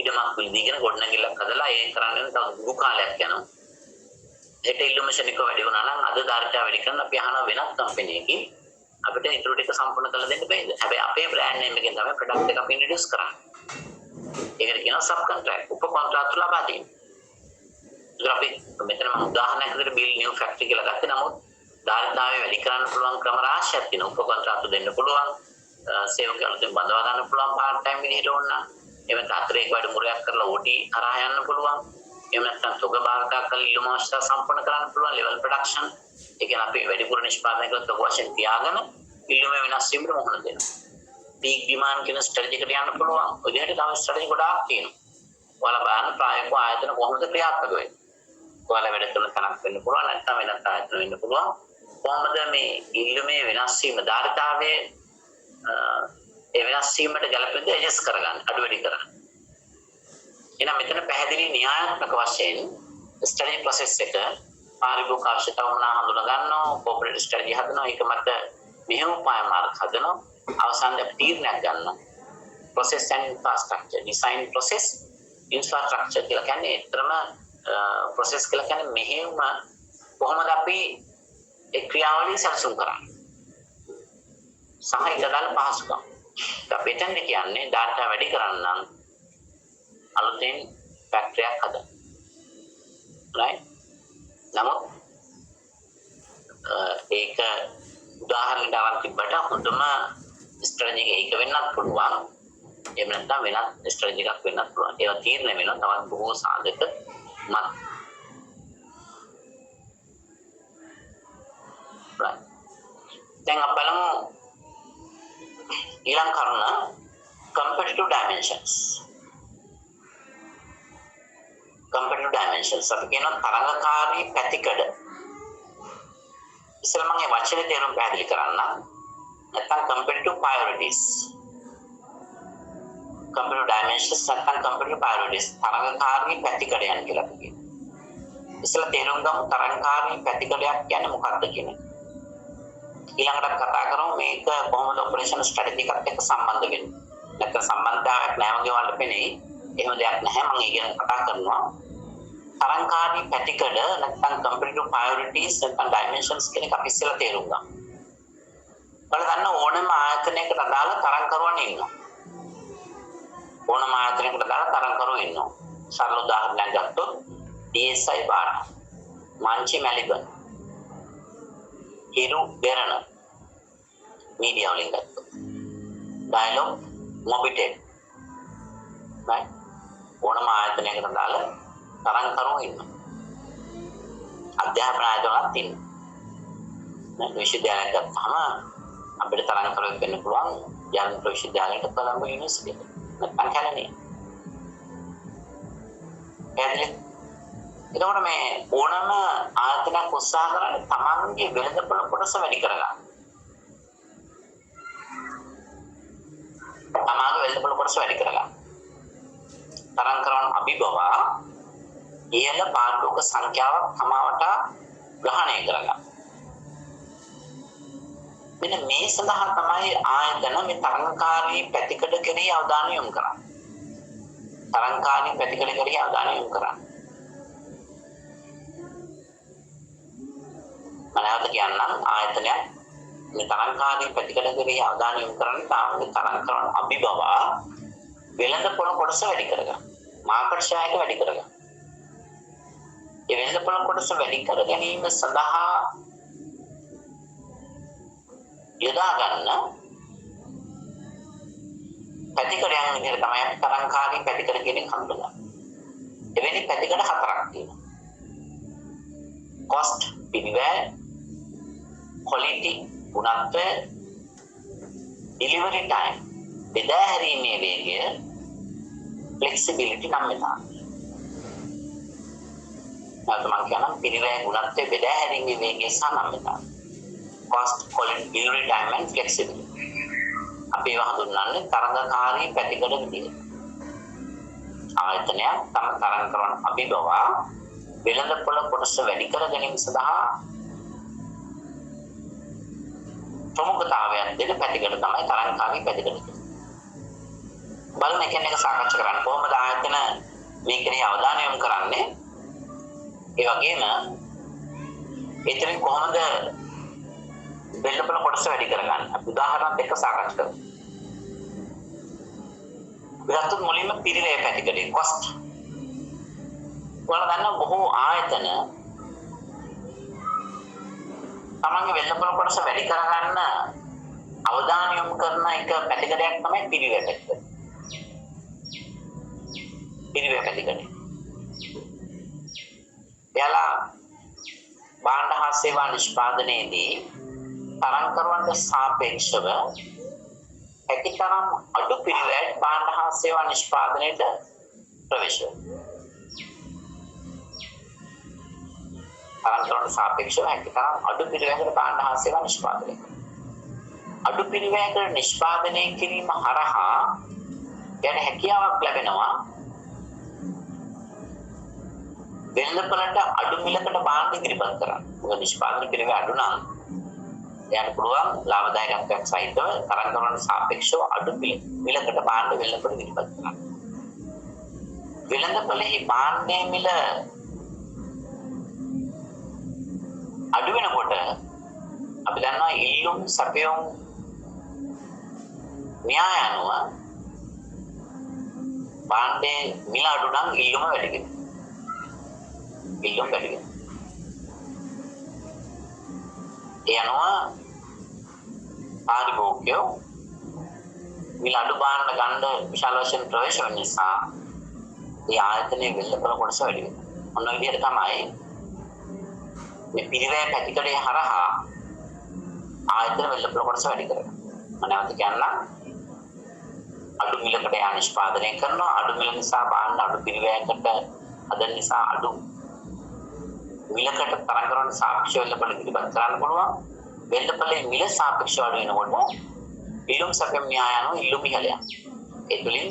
[SPEAKER 1] ඉඩමක් විදීගෙන ගොඩනැගිල්ලක් හදලා ඒ කරන්නේ තව දුරු කාලයක් යනවා. ඒට ඉල්ලුම ශනිකව වැඩි වුණා නම් අද ධාරිතාව වැඩි කරන අපි අහන වෙනත් කම්පැනි එකකින් අපිට ඊටු ටික සම්පූර්ණ කරලා දෙන්න බැයිද? හැබැයි අපේ බ්‍රෑන්ඩ් නේම් එකෙන් තමයි ප්‍රොඩක්ට් එක අපි ඉන්ට්‍රොඩියුස් කරන්නේ. ඒකට කියනවා සබ් කොන්ට්‍රැක්ට් උප කොන්ත්‍රාත්තු ලබා දීම. ඒක අපි මෙතන මම උදාහරණයක් විදිහට බිල් නිව් ෆැක්ටරි කියලා ගත්තේ. නමුත් ධාරිතාවේ වැඩි කරන්න පුළුවන් ක්‍රම රාශියක් තියෙනවා. උප කොන්ත්‍රාත්තු දෙන්න පුළුවන්. සේවකයන් අලුතෙන් බඳවා ගන්න පුළුවන් පාර්ට් ටයිම් විදිහට ඕන නම්. එහෙම නැත්නම් ඒක වැඩි මුරයක් කරලා OT හරහා යන්න පුළුවන්. එහෙම නැත්නම් තොග භාගයක් කරලා ඉල්ලුම අවශ්‍යතා සම්පූර්ණ කරන්න පුළුවන් ලෙවල් ප්‍රොඩක්ෂන්. ඒ කියන්නේ අපි වැඩිපුර නිෂ්පාදනය කරලා තොග වශයෙන් තියාගෙන ඉල්ලුම වෙනස් වීමට මොහොන දෙනවා. පීක් ඩිමාන්ඩ් කියන ස්ට්‍රැටජි එකට යන්න පුළුවන්. ඔය විදිහට තව ස්ට්‍රැටජි ගොඩාක් තියෙනවා. ඔයාලා බලන්න ප්‍රායෝගික ආයතන කොහොමද ක්‍රියාත්මක වෙන්නේ. ඔයාලා වැඩ කරන තැනක් වෙන්න පුළුවන් නැත්නම් වෙනත් ආයතන වෙන්න පුළුවන්. කොහොමද මේ ඉල්ලුමේ වෙනස් වීම ධාරිතාවයේ ඒ වෙනස් වීමට ගැළපෙන්න ඇඩ්ජස්ට් කරගන්න අඩු වැඩි කරන්න. එහෙනම් මෙතන පැහැදිලි න්‍යායාත්මක වශයෙන් ස්ටඩි ප්‍රොසෙස් එක පාරිභෝගික අවශ්‍යතාව මොනවා හඳුනා ගන්නවා, කෝපරේටිව් ස්ට්‍රැටජි හදනවා, ඒක මත මෙහෙම උපාය මාර්ග හදනවා, අවසානයේ තීරණයක් ගන්නවා. process and infrastructure design process infrastructure කියලා කියන්නේ ඒතරම process කියලා කියන්නේ මෙහෙම කොහොමද අපි ඒ ක්‍රියාවලිය සැලසුම් කරන්නේ. සහ ඊටදාන පහසුකම්. අපි එතනදි කියන්නේ data වැඩි කරන්න නම් අලුතෙන් ෆැක්ටරියක් හදන්න. right? නමුත් ඒක උදාහරණයක් ගන්න තිබ්බට හොඳම ස්ට්‍රැටජි එක ඒක වෙන්නත් පුළුවන්. එහෙම නැත්නම් වෙනත් ස්ට්‍රැටජි එකක් වෙන්නත් පුළුවන්. ඒවා තීරණය වෙනවා තවත් බොහෝ සාධක මත. right. දැන් අපි බලමු ඊළඟ කරුණ competitive dimensions. competitive dimensions අපි කියනවා තරඟකාරී පැතිකඩ. ඉස්සෙල්ලා මම මේ වචනේ තේරුම් පැහැදිලි කරන්න. නැත්නම් competitive priorities. competitive dimensions නැත්නම් competitive priorities තරඟකාරී පැතිකඩයන් කියලා අපි කියනවා. ඉස්සෙල්ලා තේරුම් ගමු තරඟකාරී පැතිකඩයක් කියන්නේ මොකක්ද කියන එක. ඊළඟට කතා කරමු මේක කොහොමද ඔපරේෂන් ස්ට්‍රැටජි එකත් එක්ක සම්බන්ධ වෙන්නේ. නැත්නම් සම්බන්ධතාවයක් නැහැ වගේ වලට පෙනේ. එහෙම දෙයක් නැහැ. මම ඒ ගැන කතා කරනවා. තරංකාරී පැතිකඩ නැත්නම් competitive priorities නැත්නම් dimensions කියන එක අපි ඉස්සෙල්ලා තේරුම් ගමු. ඔයාලා දන්න ඕනම ආයතනයකට අදාළ තරංකරුවන් ඉන්නවා. ඕනම ආයතනයකට අදාළ තරංකරුවෝ ඉන්නවා. සරල උදාහරණයක් ගත්තොත් DSI බාටා, මාංචි මැලිබන්, හිරු බෙරණ මීඩියා වලින් ගත්තොත් ඩයලොග් මොබිටෙල් right ඕනම ආයතනයකට අදාළ තරංකරුවෝ ඉන්නවා. අධ්‍යාපන ආයතනවලත් ඉන්නවා. විශ්වවිද්‍යාලයක් ගත්තාම අපිට තරංකරුවෙක් වෙන්න පුළුවන් ජාතික විශ්වවිද්‍යාලයක කොළඹ යුනිවර්සිටි එක. නැත්නම් කැලණිය. පැහැදිලි? එතකොට මේ ඕනම ආයතනයක් උත්සාහ කරන්නේ තමන්ගේ වෙළඳපොළ කොටස වැඩි කරගන්න. තමන්ගේ වෙළඳපොළ කොටස වැඩි කරගන්න. තරංකරන අභිබවා ඉහළ පාඩුවක සංඛ්‍යාවක් තමාවට ග්‍රහණය කරගන්න. මෙන්න මේ සඳහා තමයි ආයතන මේ තරංකාරී පැතිකඩ කෙරෙහි අවධානය යොමු කරන්නේ. තරංකාරී පැතිකඩ කෙරෙහි අවධානය යොමු කරන්නේ. මනහත කියන්නම් ආයතනයක් මේ තරංකාරී පැතිකඩ කෙරෙහි අවධානය යොමු කරන්නේ තාමේ තරංකරන අභිබවා වෙළඳපොළ කොටස වැඩි කරගන්න. මාකට් ෂෙයා එක වැඩි කරගන්න. ඒ වෙළඳපොළ කොටස වැඩි කර ගැනීම සඳහා යොදා ගන්න පැතිකඩයන් විදිහට තමයි අපි තරංකාරී පැතිකඩ කියන එක හඳුනගන්නේ. එවැනි පැතිකඩ හතරක් තියෙනවා. cost පිළිවෙල, quality ගුණත්වය, delivery time බෙදා හැරීමේ වේගය, flexibility නම් මෙතන. මම කියනවා පිළිවෙල ගුණත්වය බෙදා හැරීමේ වේගය සහ නම් මෙතන. cost, quality, delivery time and flexibility. අපි ඒවා හඳුන්වන්නේ තරඟකාරී පැතිකඩ විදිහට. ආයතනයක් තම තරඟ කරන අභිබවා වෙළඳපොළ කොටස වැඩි කර ගැනීම සඳහා ප්‍රමුඛතාවයක් දෙන පැතිකඩ තමයි තරඟකාරී පැතිකඩ කියන්නේ. බලන එක සාකච්ඡා කරන්න කොහොමද ආයතන මේකේ අවධානය යොමු කරන්නේ ඒ වගේම එතනින් කොහොමද වෙළඳපොළ කොටස වැඩි කරගන්නේ අපි උදාහරණයක් එක්ක සාකච්ඡා කරමු විරත් මුලින්ම පිරිවේ පැතිකඩේ කොස්ට් ඔයාලා දන්නා බොහෝ ආයතන තමන්ගේ වෙළඳපොළ කොටස වැඩි කරගන්න අවධානය යොමු කරන එක පැතිකඩයක් තමයි පිරිවේ පැතිකඩ පිරිවේ පැතිකඩ එයාලා භාණ්ඩ හා සේවා නිෂ්පාදනයේදී තරංකරුවන්ට සාපේක්ෂව හැකිතරම් අඩු පිරිවැයක් භාණ්ඩ හා සේවා නිෂ්පාදනයට ප්‍රවේශ වෙනවා. තරංකරුවන්ට සාපේක්ෂව හැකිතරම් අඩු පිරිවැයකට භාණ්ඩ හා සේවා නිෂ්පාදනය කරනවා. අඩු පිරිවැයකට නිෂ්පාදනය කිරීම හරහා යන හැකියාවක් ලැබෙනවා වෙළඳපොළට අඩු මිලකට භාණ්ඩ ඉදිරිපත් කරන්න. මොකද නිෂ්පාදන පිරිවැය අඩු නම් එයාට පුළුවන් ලාභදායකත්වයක් සහිතව තරංකරුවන්ට සාපේක්ෂව අඩු මිලකට භාණ්ඩ වෙළඳපොළ ඉදිරිපත් කරන්න. වෙළඳපොළෙහි භාණ්ඩයේ මිල අඩු වෙනකොට අපි දන්නවා ඉල්ලුම් සැපයුම් න්‍යාය අනුව භාණ්ඩයේ මිල අඩු නම් ඉල්ලුම වැඩි වෙනවා. ඉල්ලුම් වැඩි වෙනවා. ඒ අනුව පාරිභෝගිකයෝ මිල අඩු භාණ්ඩ ගන්න විශාල වශයෙන් ප්‍රවේශ වෙන නිසා ඒ ආයතනයේ වෙළඳපොළ කොටස වැඩි වෙනවා. ඔන්න ඔය විදිහට තමයි මේ පිරිවැය පැතිකඩේ හරහා ආයතන වෙළඳපොළ කොටස වැඩි කරගන්න. මම නැවත කියන්නම් අඩු මිලකට යා නිෂ්පාදනය කරනවා අඩු මිල නිසා භාණ්ඩ අඩු පිරිවැයකට හදන නිසා අඩු මිලකට තරංකරුවන්ට සාපේක්ෂව වෙළඳපොළ ඉදිරිපත් කරන්න පුළුවන්. වෙළඳපොළේ මිල සාපේක්ෂව අඩු වෙනකොට ඉල්ලුම් සැපයුම් න්‍යාය අනුව ඉල්ලුම ඉහළ යනවා. ඒ තුලින්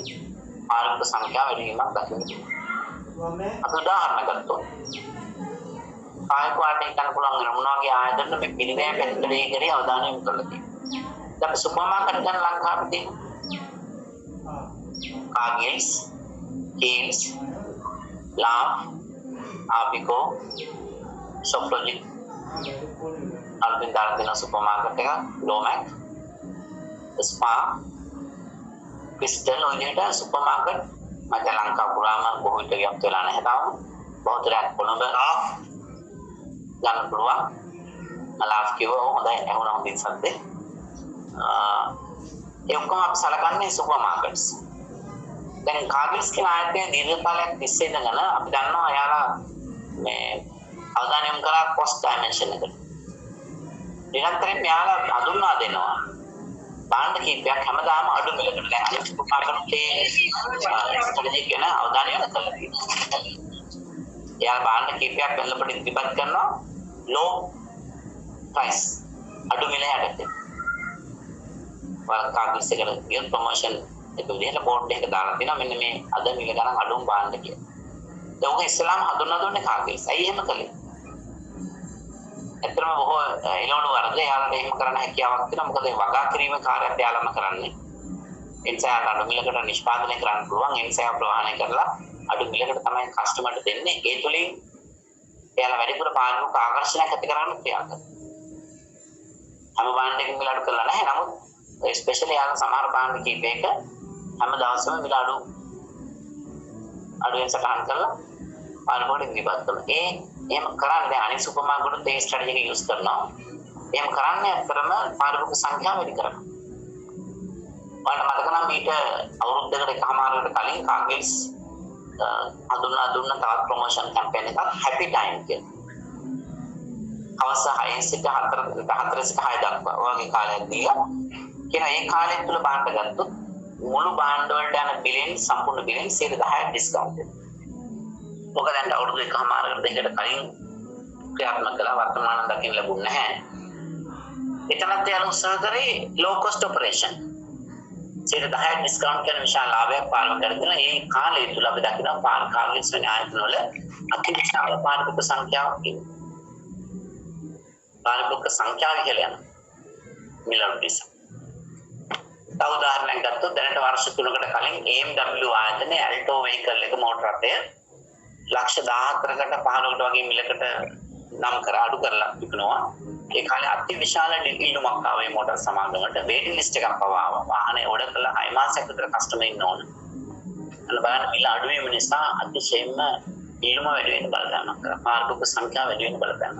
[SPEAKER 1] පාරිභෝගික සංඛ්‍යාව වැඩි වීමක් දකින්න පුළුවන්. අපි උදාහරණ ගත්තොත් කායික වාටේ ගන්න පුළුවන් වෙන මොනවා වගේ ආයතන මේ පිරිවැය පැතිකඩේ කරේ අවධානය යොමු කරලා තියෙනවා. දැන් සුපර් මාකට් ගන්න ලංකාවේ තියෙනවා. කාගිල්ස්, කීල්ස්, ලාබ්, ආපිකෝ, සොෆ්ටොජික්, අල්පින් දාර්දින සුපර් මාකට් එක, ලෝමැක්, ස්පා, ක්‍රිස්ටල් ඔය විදිහට සුපර් මාකට් මත ලංකාව පුරාම බොහෝ විට ව්‍යාප්ත වෙලා නැහැ තාම. බහුතරයක් කොළඹ ගන්න පුළුවන්. මලාෆ් කිව්ව හොඳයි ඇහුණා හොඳින් සද්දේ. ඒ ඔක්කොම අපි සලකන්නේ සුපර් මාකට්ස්. දැන් කාගිල්ස් කියන ආයතනයේ දීර්ඝ කාලයක් තිස්සේ ඉඳගෙන අපි දන්නවා එයාලා මේ අවධානය යොමු කරා කොස්ට් ඩයිමන්ෂන් එකට. නිරන්තරයෙන් එයාලා හඳුන්වා දෙනවා. භාණ්ඩ කීපයක් හැමදාම අඩු මිලකට දැන් අනිත් සුපර් මාකට්ේ ස්ට්‍රැටජි ගැන අවධානය යොමු කරලා තියෙනවා. එයාලා භාණ්ඩ කීපයක් වෙළඳපොළ ඉදිරිපත් කරනවා low price අඩු මිල යටතේ. කාගිල්ස් එකට ගියොත් ප්‍රොමෝෂන් ඒක විදිහට බෝඩ් එකක දාලා තියෙනවා මෙන්න මේ අද මිල ගණන් අඩුම භාණ්ඩ කියලා. දැන් ඔක ඉස්ලාම හඳුන්වා දුන්නේ කාගිල්ස්. ඇයි එහෙම කළේ? ඇත්තටම බොහෝ එළවණු වර්ග එයාලට එහෙම කරන්න හැකියාවක් තියෙනවා. මොකද වගා කිරීමේ කාර්යයක් එයාලම කරන්නේ. ඒ නිසා අඩු මිලකට නිෂ්පාදනය කරන්න පුළුවන්. ඒ නිසා ප්‍රවාහනය කරලා අඩු මිලකට තමයි කස්ටමර්ට දෙන්නේ. ඒ තුලින් එයාලා වැඩිපුර පාරිභෝගික ආකර්ෂණයක් ඇති කරගන්න ක්‍රියා කරනවා. හැම භාණ්ඩයකින් මිල අඩු කරලා නැහැ. නමුත් ස්පෙෂලි එයාලා සමහර භාණ්ඩ කීපයක හැම දවසම මිල අඩුවෙන් සටහන් කරලා පාරිභෝගික ඉදිරිපත් කරනවා. එහෙම කරන්නේ දැන් අනිත් සුපර් මාකට් වල ඒ ස්ට්‍රැටජි එක යූස් කරනවා. එහෙම කරන්නේ අතරම පාරිභෝගික සංඛ්‍යාව වැඩි කරනවා. ඔයාලට මතක නම් ඊට අවුරුද්දකට එකමාරකට කලින් කාගිල්ස් හඳුන්වා දුන්න තවත් ප්‍රොමෝෂන් කැම්පේන් එකක් හැපි ටයිම් කියලා. හවස 6 සිට 4 සිට 6 දක්වා වගේ කාලයක් දීලා කියන ඒ කාලය තුල භාණ්ඩ ගත්තොත් මුළු භාණ්ඩ වලට යන බිලෙන් සම්පූර්ණ බිලෙන් 10% ඩිස්කවුන්ට් එක. මොකද දැන් අවුරුදු එකමාරකට දෙකකට කලින් ක්‍රියාත්මක කළා වර්තමාන දකින්න ලැබුණ නැහැ. එතනත් යාළුවෝ උත්සාහ කරේ low cost operation. 10% ඩිස්කවුන්ට් කරන විශාල ලාභයක් පාලනය කරගෙන ඒ කාලය තුල අපි දකිනවා කාගිල්ස් වැනි ආයතන වල අතිවිශාල පාරිභෝගික සංඛ්‍යාවක් තියෙනවා. පාරිභෝගික සංඛ්‍යාව ඉහළ යනවා. මිල අඩු නිසා. තව උදාහරණයක් ගත්තොත් දැනට වර්ෂ 3කට කලින් AMW ආයතනයේ ඇල්ටෝ වෙහිකල් එක මෝටර රථය ලක්ෂ 14කට 15කට වගේ මිලකට නම් කර අඩු කරලා විකුණුවා. ඒ කාලේ අති විශාල ඉල්ලුමක් ආවේ මෝටර් සමාගමකට වේටිං ලිස්ට් එකක් පවා ආවා. වාහනේ ඕඩර් කරලා 6 මාසයක් විතර කස්ටමර් ඉන්න ඕන. අන්න බලන්න මිල අඩු වීම නිසා අතිශයින්ම ඉල්ලුම වැඩි වෙන බලපෑමක් කරා. පාරක සංඛ්‍යාව වැඩි වෙන බලපෑමක්.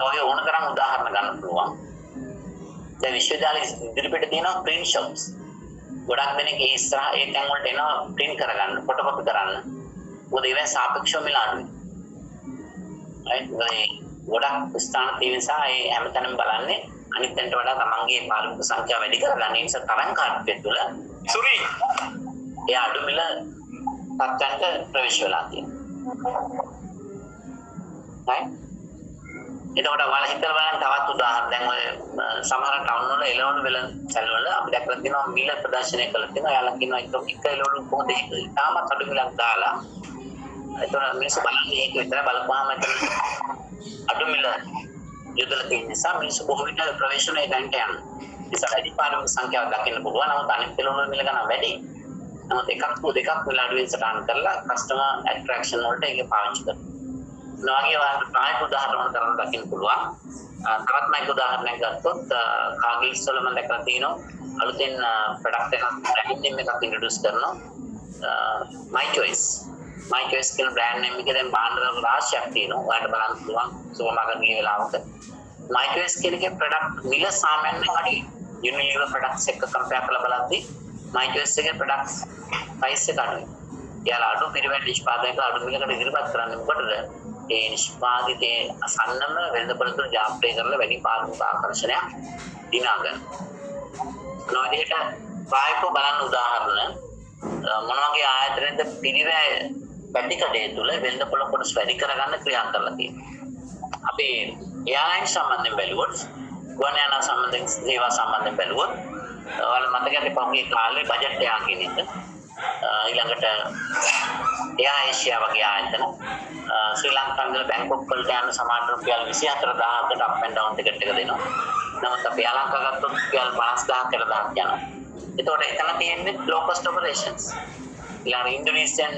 [SPEAKER 1] ඔය ඕන තරම් උදාහරණ ගන්න පුළුවන්. දැන් විශ්වවිද්‍යාලයේ ඉදිරිපිට තියෙනවා ප්‍රින්ට් shops. ගොඩක් දෙනෙක් ඒ ඉස්සරහ ඒ තැන් වලට එනවා print කරගන්න, ෆොටෝකොපි කරන්න. මොකද ඒවෙන් සාපේක්ෂව මිල අඩුයි. ගොඩක් ස්ථාන තියෙන නිසා ඒ හැමතැනම බලන්නේ අනිත් තැනට වඩා තමන්ගේ පාරක සංඛ්‍යාව වැඩි කරගන්න. ඒ නිසා තරංග කාර්යය තුළ සුරි ඒ අඩු මිල තත්ත්වයන්ට ප්‍රවේශ වෙලා තියෙනවා. right? එතකොට ඔයාලා හිතලා බලන්න තවත් උදාහරණ දැන් ඔය සමහර ටවුන් වල එළවලු වෙළඳ වල අපි දැක්කලා තියෙනවා මිල ප්‍රදර්ශනය කරලා තියෙනවා. එයාලා කියනවා එක එළවලු කොහොමද ඒක තාමත් අඩු මිලක් දාලා. එතකොට මිනිස්සු බලන්නේ ඒක විතර බලපුවාම එතන අඩු මිල යොදලා තියෙන නිසා මිනිස්සු බොහෝ විට ප්‍රවේශන ඒකට යනවා. නිසා වැඩි පාරමිත සංඛ්‍යාවක් දකින්න පුළුවන්. නමුත් අනිත් එළවලු මිල ගන්න වැඩි. නමුත් එකක් දෙකක් වෙලා අඩුවෙන් සටහන් කරලා කස්ටමර් ඇට්‍රැක්ෂන් වලට ඒක පාවිච්චි කරනවා. නොවගේ වාහන ප්‍රායෝගික උදාහරණ තරම් දකින්න පුළුවන්. තවත් මම උදාහරණයක් ගත්තොත් කාගිල්ස් වල මම දැක්කලා තියෙනවා අලුතෙන් ප්‍රොඩක්ට් එකක් බ්‍රෑන්ඩ් නේම් එකක් ඉන්ට්‍රොඩියුස් කරනවා. my choice කියන බ්‍රෑන්ඩ් නේම් එකේ දැන් බාණ්ඩ රාශියක් තියෙනවා. ඔයාලට බලන්න පුළුවන් සුපර් මාකට් ගිය වෙලාවක. my choice කියන එකේ ප්‍රොඩක්ට් මිල සාමාන්‍යයෙන් අඩුයි. Unilever products එක්ක කම්පෙයාර් කරලා බලද්දී my choice එකේ ප්‍රොඩක්ට්ස් ප්‍රයිස් එක අඩුයි. එයාලා අඩු පිරිවැඩ නිෂ්පාදනයක අඩු මිලකට ඉදිරිපත් කරන්නේ මොකටද? ඒ නිෂ්පාදිතයේ අසන්නම වෙළඳපොළ තුළ ජාප්‍රය කරලා වැඩි පාරමිත ආකර්ෂණයක් දිනා ගන්න. නොවිදිහට ප්‍රායෝගිකව බලන්න උදාහරණ මොන වගේ ආයතනයකද පිරිවැය පැතිකඩේ තුළ වෙළඳපොළ කොටස් වැඩි කරගන්න ක්‍රියා කරලා තියෙනවා. අපි එයාලයින් සම්බන්ධයෙන් බැලුවොත් ගුවන් යානා සම්බන්ධයෙන් සේවා සම්බන්ධයෙන් බැලුවොත් ඔයාලා මතකද පහුගිය කාලේ බජට් එකක් කියන එක ඊළඟට එයා ඒෂියා වගේ ආයතන ශ්‍රී ලංකාවේ ඉඳලා බැංකොක් වලට යන සමාන රුපියල් 24000කට අප් ඇන්ඩ් ඩවුන් ටිකට් එක දෙනවා. නමුත් අපි යා ලංකාව ගත්තොත් රුපියල් 50000 කියලා දාන්න යනවා. එතකොට එතන තියෙන්නේ low cost operations. ඊළඟ ඉන්ඩෝනීසියන්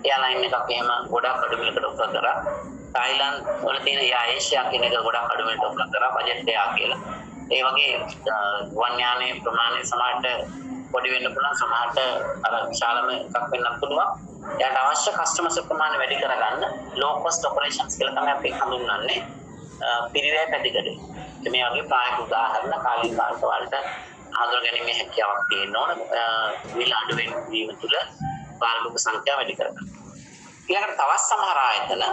[SPEAKER 1] එයාලයින් එකක් එහෙම ගොඩක් අඩු මිලකට ඔෆර් කරා. තායිලන්ත වල තියෙන එයා ඒෂියා කියන එක ගොඩක් අඩු මිලකට ඔෆර් කරා බජට් එකක් කියලා. ඒ වගේ ගුවන් යානයේ ප්‍රමාණය සමහරට පොඩි වෙන්න පුළුවන්, සමහරට අර විශාලම එකක් වෙන්නත් පුළුවන්. එයාට අවශ්‍ය කස්ටමර්ස් ප්‍රමාණය වැඩි කරගන්න low cost operations කියලා තමයි අපි හඳුන්වන්නේ පිරිවැය පැතිකඩේ. මේ වගේ ප්‍රායෝගික උදාහරණ කාලික කාර්ය වලට හඳුනගැනීමේ හැකියාවක් තියෙන්න ඕන. මිල අඩු වීම තුළ පාරමිත සංඛ්‍යාව වැඩි කරගන්න. ඊළඟට තවත් සමහර ආයතන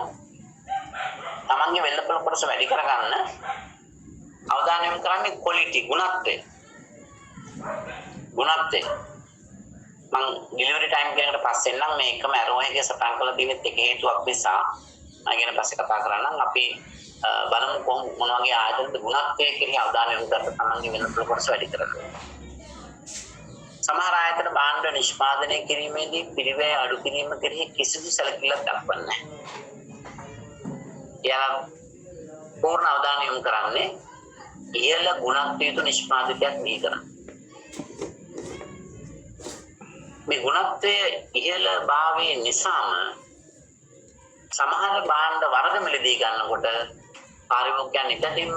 [SPEAKER 1] තමන්ගේ වෙළඳපොළ කොටස වැඩි කරගන්න අවධානය යොමු කරන්නේ quality ගුණත්වය. මම ඩෙලිවරි ටයිම් කියනකට පස්සේ නම් මේකම ඇරෝ එකේ සටහන් කරලා තියෙන එක හේතුවක් නිසා මම ගැන පස්සේ කතා කරන්නම්. අපි බලමු මොන වගේ ආයතනද ගුණත්වය කියන අවධානය යොමු කරලා තමන්ගේ වෙළඳපොළ කොටස වැඩි කරගන්න. සමහර ආයතන භාණ්ඩ නිෂ්පාදනය කිරීමේදී පිරිවැය අඩු කිරීම කෙරෙහි කිසිදු සැලකිල්ලක් දක්වන්නේ නැහැ. එයාලා පූර්ණ අවධානය යොමු කරන්නේ ඉහළ ගුණත්වය යුතු නිෂ්පාදිතයක් දී කරන්න. මේ ගුණත්වයේ ඉහළ භාවයේ නිසාම සමහර භාණ්ඩ වර්ග මිලදී ගන්නකොට පාරිභෝගිකයන් නිතරම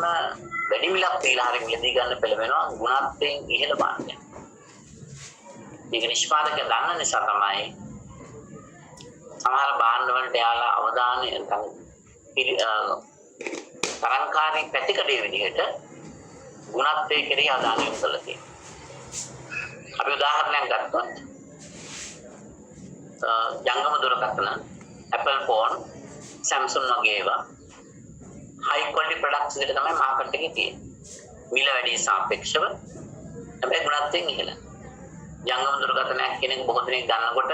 [SPEAKER 1] වැඩි මිලක් දීලා හරි මිලදී ගන්න පෙළඹෙනවා ගුණත්වයෙන් ඉහළ භාණ්ඩයක්. මේක නිෂ්පාදකයා දන්න නිසා තමයි සමහර භාණ්ඩ වලට යාලා අවධානය තරංකාරී පැතිකඩේ විදිහට ගුණත්වයේ කෙරෙහි අවධානය යොමු කරලා තියෙනවා. අපි උදාහරණයක් ගත්තොත් ජංගම දුරකථන Apple phone Samsung වගේ ඒවා high quality products විදිහට තමයි මාකට් එකේ තියෙන්නේ. මිල වැඩි සාපේක්ෂව හැබැයි ගුණත්වයෙන් ඉහළ. ජංගම දුරකථනයක් කෙනෙක් බොහෝ දෙනෙක් ගන්නකොට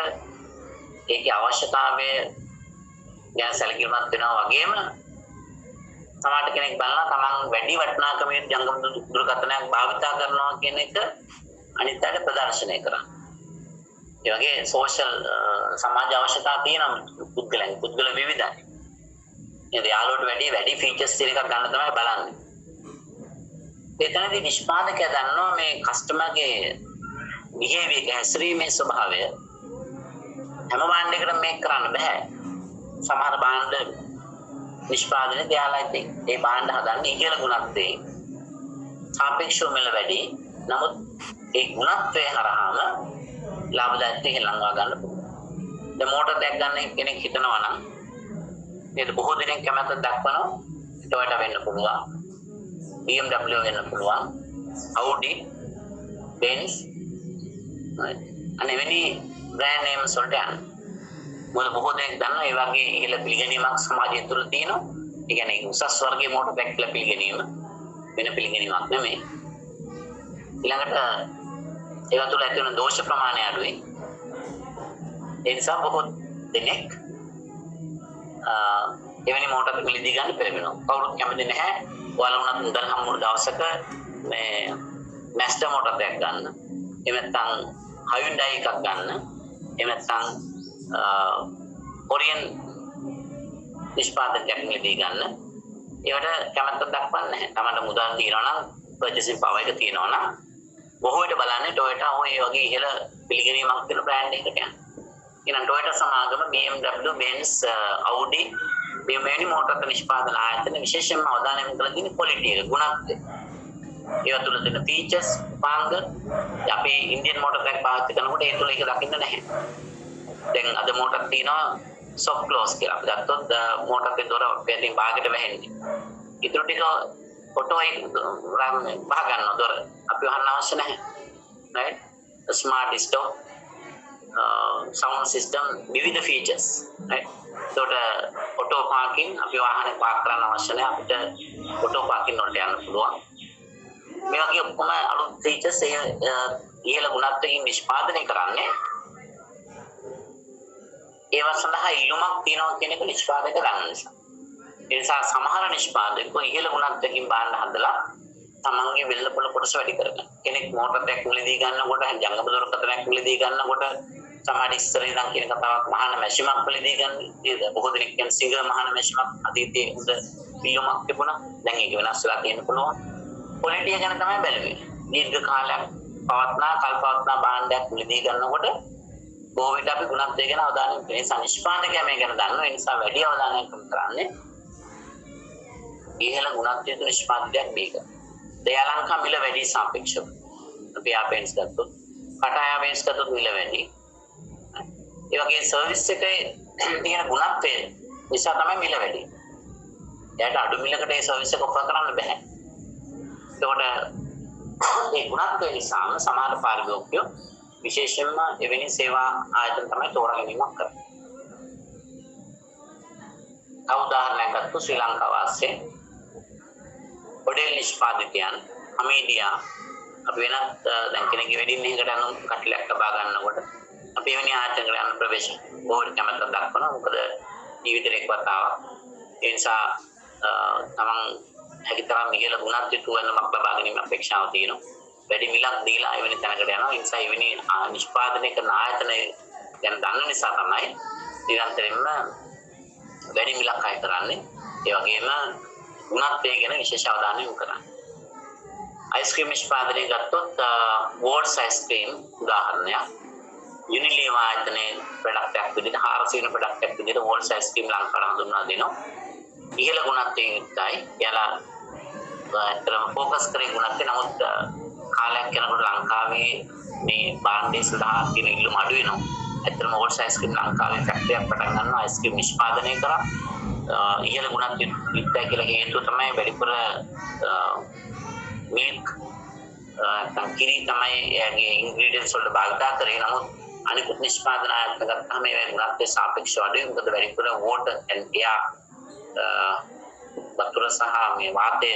[SPEAKER 1] ඒකේ අවශ්‍යතාවය ගැන සැලකිලිමත් වෙනවා වගේම සමහර කෙනෙක් බලනවා තමන් වැඩි වටිනාකමේ ජංගම දුරකථනයක් භාවිතා කරනවා කියන එක අනිත් අයට ප්‍රදර්ශනය කරනවා. ඒ වගේ සෝෂල් සමාජ අවශ්‍යතා තියෙන පුද්ගල විවිධයි. ඒ යාළුවට වැඩි ෆීචර්ස් තියෙන එකක් ගන්න තමයි බලන්නේ. එතනදී නිෂ්පාදකයා දන්නවා මේ කස්ටමර්ගේ බිහේවියර් එක හැසිරීමේ ස්වභාවය හැම භාණ්ඩයකටම මේක කරන්න බෑ. සමහර භාණ්ඩ නිෂ්පාදනය දයාලා ඇති. ඒ භාණ්ඩ හදන්නේ ඉහළ ගුණත්වයේ සාපේක්ෂව මිල වැඩි. නමුත් ඒ ගුණත්වය හරහාම ලාභදායකත්වයෙන් ලංවා ගන්න පුළුවන්. දැන් මෝටර් දෙයක් ගන්න කෙනෙක් හිතනවා නම් නේද බොහෝ දෙනෙක් කැමැත්ත දක්වනවා Toyota වෙන්න පුළුවන්. BMW වෙන්න පුළුවන්. Audi, Benz අනෙවෙනි බ්‍රෑන්ඩ් නේම්ස් වලට යන්න. මොකද බොහෝ දෙනෙක් දන්නවා ඒ වගේ ඉහළ පිළිගැනීමක් සමාජය තුළ තියෙනවා. ඒ කියන්නේ උසස් වර්ගයේ මෝටර් බයික් පිළිගැනීම වෙන පිළිගැනීමක් නෙමෙයි. ඊළඟට ඒවා තුළ ඇති වෙන දෝෂ ප්‍රමාණය අඩුයි. ඒ නිසා බොහෝ දෙනෙක් එවැනි මෝටර් මිලදී ගන්න පෙළඹෙනවා. කවුරුත් කැමති නැහැ. ඔයාලා උනත් මුදල් හම්බුන දවසක මේ Mazda මෝටර් එකක් ගන්න. එහෙම නැත්නම් Hyundai එකක් ගන්න. එහෙම නැත්නම් කොරියන් නිෂ්පාදකයක් මිලදී ගන්න. ඒවට කැමැත්ත දක්වන්නේ නැහැ. තමන්ට මුදල් තියනවා නම් purchasing power එක තියෙනවා නම් බොහෝ විට බලන්නේ Toyota ඔය වගේ ඉහළ පිළිගැනීමක් තියෙන බ්‍රෑන්ඩ් එකකට යන. එහෙනම් Toyota සමාගම BMW, Benz, Audi මේ මෙවැනි මෝටර් නිෂ්පාදන ආයතන විශේෂයෙන්ම අවධානය යොමු කරලා තියෙන quality එක ගුණත්වය. ඒවා තුළ තියෙන features පාංග අපි ඉන්දියන් මෝටර් එකක් පාවිච්චි කරනකොට ඒ තුළ ඒක දකින්න නැහැ. දැන් අද මෝටර් තියෙනවා soft close කියලා. අපි ගත්තොත් මෝටර් එකේ දොර පැතින් භාගයට වැහෙන්නේ. ඊටු ටික ඔටෝ එක බහ ගන්නවා දොර. අපි වහන්න අවශ්‍ය නැහැ. right? Smart stop sound system විවිධ features right? ඒකට ඔටෝ පාකින් අපි වාහනේ පාක් කරන්න අවශ්‍ය නැහැ. අපිට ඔටෝ පාකින් වලට යන්න පුළුවන්. මේ වගේ ඔක්කොම අලුත් features ඉහළ ගුණත්වයෙන් නිෂ්පාදනය කරන්නේ ඒවා සඳහා ඉල්ලුමක් තියෙනවා කියන එක නිෂ්පාදක ගන්න නිසා. ඒ නිසා සමහර නිෂ්පාදකයෝ ඉහළ ගුණත්වයෙන් බාණ්ඩ හදලා තමන්ගේ වෙළඳපොළ කොටස වැඩි කරගන්න. කෙනෙක් මෝටර් එකක් මිලදී ගන්නකොට ජංගම දුරකථනයක් මිලදී ගන්නකොට සමහර ඉස්සර ඉඳන් කියන කතාවක් මහාන මැෂිමක් මිලදී ගන්න. ඒක බොහෝ දෙනෙක් කියන සිංගල් මහාන මැෂිමක් අතීතයේ හොඳ ඉල්ලුමක් තිබුණා. දැන් ඒක වෙනස් වෙලා තියෙන්න පුළුවන්. ක්වොලිටි එක ගැන තමයි බැලුවේ. දීර්ඝ කාලයක් පවත්නා කල්පවත්නා බාණ්ඩයක් මිලදී ගන්නකොට බොහෝ විට අපි ගුණත්වය ගැන අවධානය යොමු කරනවා. නිෂ්පාදකයා මේ ගැන දන්නවා. ඒ නිසා වැඩි අවධානයක් යොමු කරන්නේ ඉහළ ගුණත්වයට නිෂ්පාදනයක් මේක. දයාලංකා මිල වැඩි සාපේක්ෂව. අපි ආපෙන්ස් ගත්තොත්, කටායාපෙන්ස් ගත්තොත් මිල වැඩි. ඒ වගේ සර්විස් එකේ තියෙන ගුණත්වය නිසා තමයි මිල වැඩි. එයාට අඩු මිලකට ඒ සර්විස් එක ඔෆර් කරන්න බෑ. ඒකට මේ ගුණත්වය නිසා සමහර පාරිභෝගිකයෝ විශේෂයෙන්ම එවැනි සේවා ආයතන තමයි තෝරාගැනීමක් කරන්නේ. උදාහරණයක් ගත්තොත් ශ්‍රී ලංකාව ආස්සේ හොටෙල් නිෂ්පාදකයන් අමීඩියා අපි වෙනත් දැන් කෙනෙක්ගේ වෙඩින් එකකට යන කටලයක් ලබා ගන්නකොට අපි එවැනි ආයතනයකට යන ප්‍රවේශ බෝඩ් කැමැත්ත දක්වනවා. මොකද ජීවිතේ එක් වතාවක් ඒ නිසා තමන් හැකියතරම් ඉහළ ගුණත් යුතුවන්නමක් ලබා ගැනීම අපේක්ෂාව තියෙනවා. වැඩි මිලක් දීලා එවැනි තැනකට යනවා. ඒ නිසා එවැනි නිෂ්පාදනය කරන ආයතන ගැන දන්න නිසා තමයි නිරන්තරයෙන්ම වැඩි මිලක් අය කරන්නේ. ඒ වගේම ගුණත්වය ගැන විශේෂ අවධානය යොමු කරන්නේ. අයිස්ක්‍රීම් නිෂ්පාදනය ගත්තොත් වෝල්ස් අයිස්ක්‍රීම් උදාහරණයක්. යුනිලිවර් ආයතනයේ ප්‍රොඩක්ට් එකක් විදිහට හාරසීන ප්‍රොඩක්ට් එකක් විදිහට වෝල්ස් අයිස්ක්‍රීම් ලංකාවට හඳුන්වා දෙනවා. ඉහළ ගුණත්වයෙන් යුක්තයි. එයාලා ඇත්තටම ફોකස් කරේ ගුණත්වය. නමුත් කාලයක් යනකොට ලංකාවේ මේ බාණ්ඩය සඳහා තියෙන ඉල්ලුම අඩු වෙනවා. ඇත්තටම වෝල්ස් අයිස්ක්‍රීම් ලංකාවේ ෆැක්ටරියක් පටන් ගන්නවා අයිස්ක්‍රීම් නිෂ්පාදනය කරා. ඉහළ ගුණත් යුක්තයි කියලා හේතුව තමයි වැඩිපුර මිල්ක් නැත්නම් කිරි තමයි එයාගේ ඉන්ග්‍රීඩියන්ට්ස් වලට භාවිතා කරේ. නමුත් අනිකුත් නිෂ්පාදන ආයතන ගත්තාම ඒවා ගුණත්වයේ සාපේක්ෂව අඩුයි. මොකද වැඩිපුර water and air වතුර සහ මේ වාතය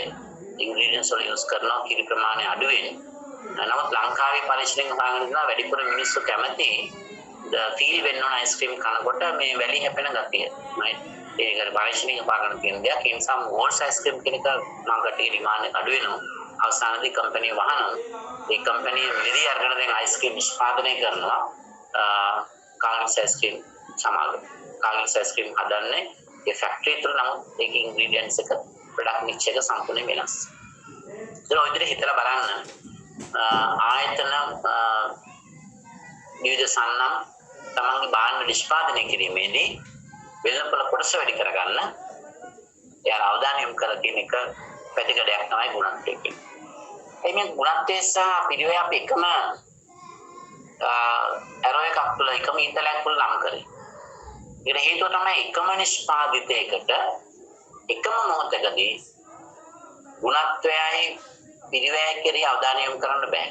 [SPEAKER 1] ඉන්ග්‍රීඩියන්ට්ස් වල යූස් කරනවා. කිරි ප්‍රමාණය අඩු වෙන්නේ. නමුත් ලංකාවේ පරිශ්‍රයෙන් හොයාගෙන ඉන්නවා වැඩිපුර මිනිස්සු කැමති ෆීල් වෙන්න ඕන අයිස්ක්‍රීම් කනකොට මේ වැලි හැපෙන ගතිය. right? ඒක පරිශ්‍රණයක පාගන තියෙන දෙයක්. ඒ නිසා වෝල්ස් අයිස්ක්‍රීම් කෙනෙක් මාර්කට් ඩිමාන්ඩ් එක අඩු වෙනවා. අවසානයේදී කම්පැනි වහනවා. ඒ කම්පැනි විදි අරගෙන දැන් අයිස්ක්‍රීම් නිෂ්පාදනය කරනවා. කාග්නිස් අයිස්ක්‍රීම් සමාගම. කාග්නිස් අයිස්ක්‍රීම් හදන්නේ ඒ ෆැක්ටරි තුල. නමුත් ඒක ඉන්ග්‍රීඩියන්ට්ස් එක ප්‍රොඩක්ට් මික්ස් එක සම්පූර්ණයෙන් වෙනස්. ඒක ඔය විදිහට හිතලා බලන්න. ආයතන විවිධ සන්නම් තමන්ගේ භාණ්ඩ නිෂ්පාදනය කිරීමේදී වෙළඳපොළ කොටස වැඩි කරගන්න එයාලා අවධානය යොමු කරලා තියෙන එක පැතිකඩයක් තමයි ගුණත්වය කියන්නේ. මේ ගුණත්වය සහ පිළිවෙල අපි එකම ඇරෝ එකක් තුළ එකම ඊතලයක් තුළ නම් කරේ. ඒකට හේතුව තමයි එකම නිෂ්පාදිතයකට එකම මොහොතකදී ගුණත්වයයි පිළිවෙලයි කෙරෙහි අවධානය යොමු කරන්න බෑ.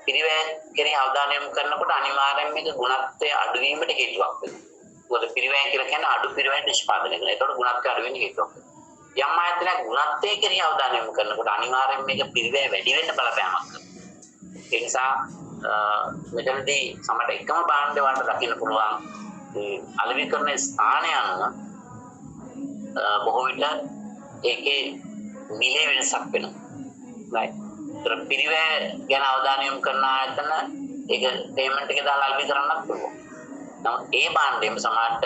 [SPEAKER 1] පිළිවෙල කෙරෙහි අවධානය යොමු කරනකොට අනිවාර්යයෙන්ම මේක ගුණත්වයේ අඩුවීමට හේතුවක් වෙනවා. මොකද පිළිවෙල කියලා කියන්නේ අඩු පිළිවෙල නිෂ්පාදනය කරනවා. ඒකට ගුණත්වය අඩු වෙන්න හේතුවක් වෙනවා. යම් ආයතනයක් ගුණත්වයේ කෙරෙහි අවධානය යොමු කරනකොට අනිවාර්යයෙන්ම මේක පිළිවෙල වැඩි වෙන්න බලපෑමක් කරනවා. ඒ නිසා මෙතනදී සමහර එකම භාණ්ඩ වලට දකින්න පුළුවන් අලෙවිකරණ ස්ථානය අනුව බොහෝ විට ඒකේ මිලේ වෙනසක් වෙනවා. right. ඒතර පිළිවෙල ගැන අවධානය යොමු කරන ආයතන ඒක පේමන්ට් එකේ දාලා අලෙවි කරන්නත් පුළුවන්. නමුත් ඒ භාණ්ඩෙම සමහරට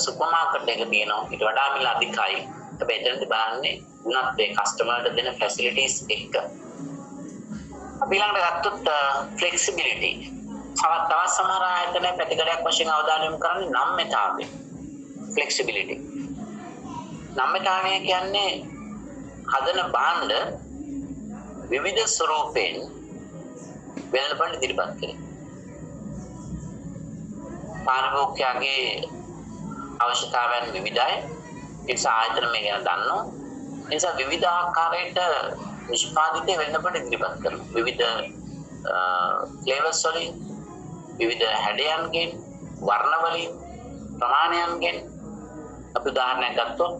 [SPEAKER 1] සුපර් මාකට් එක තියෙනවා ඊට වඩා මිල අධිකයි. හැබැයි එතනදී බලන්නේ ගුණත්වයේ කස්ටමර්ට දෙන ෆැසිලිටිස් එක්ක. අපි ළඟට ගත්තොත් ෆ්ලෙක්සිබිලිටි. තවත් සමහර ආයතන පැතිකඩයක් වශයෙන් අවධානය යොමු කරන්නේ නම්‍යතාවය. ෆ්ලෙක්සිබිලිටි. නම්‍යතාවය කියන්නේ හදන භාණ්ඩ විවිධ ස්වරූපෙන් වෙළඳපොළට ඉදිරිපත් කරේ. පාරිභෝගිකයාගේ අවශ්‍යතාවයන් විවිධයි. ඒ නිසා ආයතන මේ ගැන දන්නවා. ඒ නිසා විවිධ ආකාරයට නිෂ්පාදිත වෙළඳපොළට ඉදිරිපත් කරනවා. විවිධ ෆ්ලේවර්ස් වලින්, විවිධ හැඩයන්ගෙන්, වර්ණ වලින්, ප්‍රමාණයන්ගෙන්. අපි උදාහරණයක් ගත්තොත්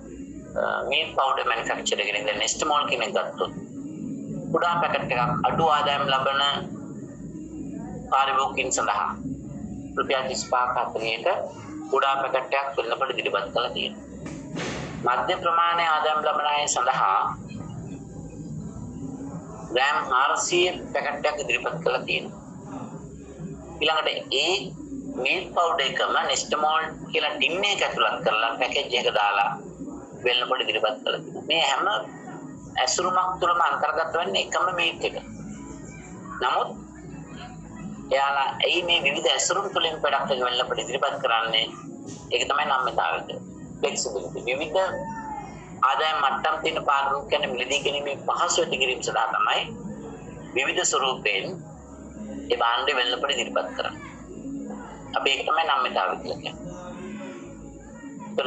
[SPEAKER 1] මීට් පවුඩර් මැනුෆැක්චරර් කෙනෙක් දැන් නෙස්ටමෝල් කෙනෙක් ගත්තොත් කුඩා පැකට් එකක් අඩු ආදායම් ලබන පාරිභෝගිකයන් සඳහා රුපියල් 35ක 40ක කුඩා පැකට් එකක් වෙළඳපොළට ඉදිරිපත් කළා තියෙනවා. මධ්‍ය ප්‍රමාණයේ ආදායම් ලබන අය සඳහා ග්‍රෑම් 400 පැකට් එකක් ඉදිරිපත් කළා තියෙනවා. ඊළඟට ඒ මීට් පවුඩර් එකම නෙස්ටමෝල් කියලා ටින් එක ඇතුළත් කරලා පැකේජ් එක දාලා වෙළඳපොළට ඉදිරිපත් කළා තියෙනවා. මේ හැම ඇසුරුමක් තුළම අන්තර්ගත වෙන්නේ එකම මීට් එක. නමුත් එයාලා ඇයි මේ විවිධ ඇසුරුම් තුළින් ප්‍රොඩක්ට් එක වෙළඳපොළට ඉදිරිපත් කරන්නේ? ඒක තමයි නම්‍යතාවය කියන්නේ. ෆ්ලෙක්සිබිලිටි. විවිධ ආදායම් මට්ටම් තියෙන පාරිභෝගිකයන් මිලදී ගැනීමේ පහසු ඇති කිරීම සඳහා තමයි විවිධ ස්වරූපයෙන් ඒ භාණ්ඩ වෙළඳපොළට ඉදිරිපත් කරන්නේ. අපි ඒක තමයි නම්‍යතාවය කියලා කියන්නේ.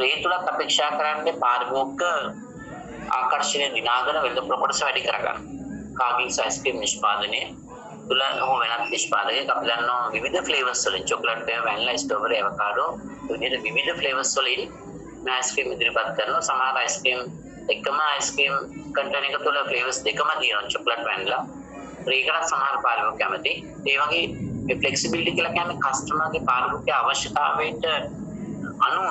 [SPEAKER 1] ඒ තුලත් අපේක්ෂා කරන්නේ පාරිභෝගික ආකර්ෂණය දිනාගෙන වෙළඳපොළ කොටස වැඩි කරගන්න. කාගින්ස් අයිස්ක්‍රීම් නිෂ්පාදනයේ තුල හෝ වෙනත් නිෂ්පාදකයෙක් අපි දන්නවා විවිධ ෆ්ලේවර්ස් වලින් චොකලට් ෆ්ලේවර්, වැනිලා, ස්ට්‍රෝබෙරි, ඇවෝකාඩෝ විවිධ ෆ්ලේවර්ස් වලින් අයිස්ක්‍රීම් ඉදිරිපත් කරනවා. සමහර අයිස්ක්‍රීම් එකම අයිස්ක්‍රීම් කන්ටේනර් එක තුල ෆ්ලේවර්ස් දෙකම තියෙනවා චොකලට්, වැනිලා. ඒකට සමහර පාරිභෝගිකයෝ කැමති. ඒ වගේ මේ ෆ්ලෙක්සිබිලිටි කියලා කියන්නේ කස්ටමර්ගේ පාරිභෝගික අවශ්‍යතාවයට අනුව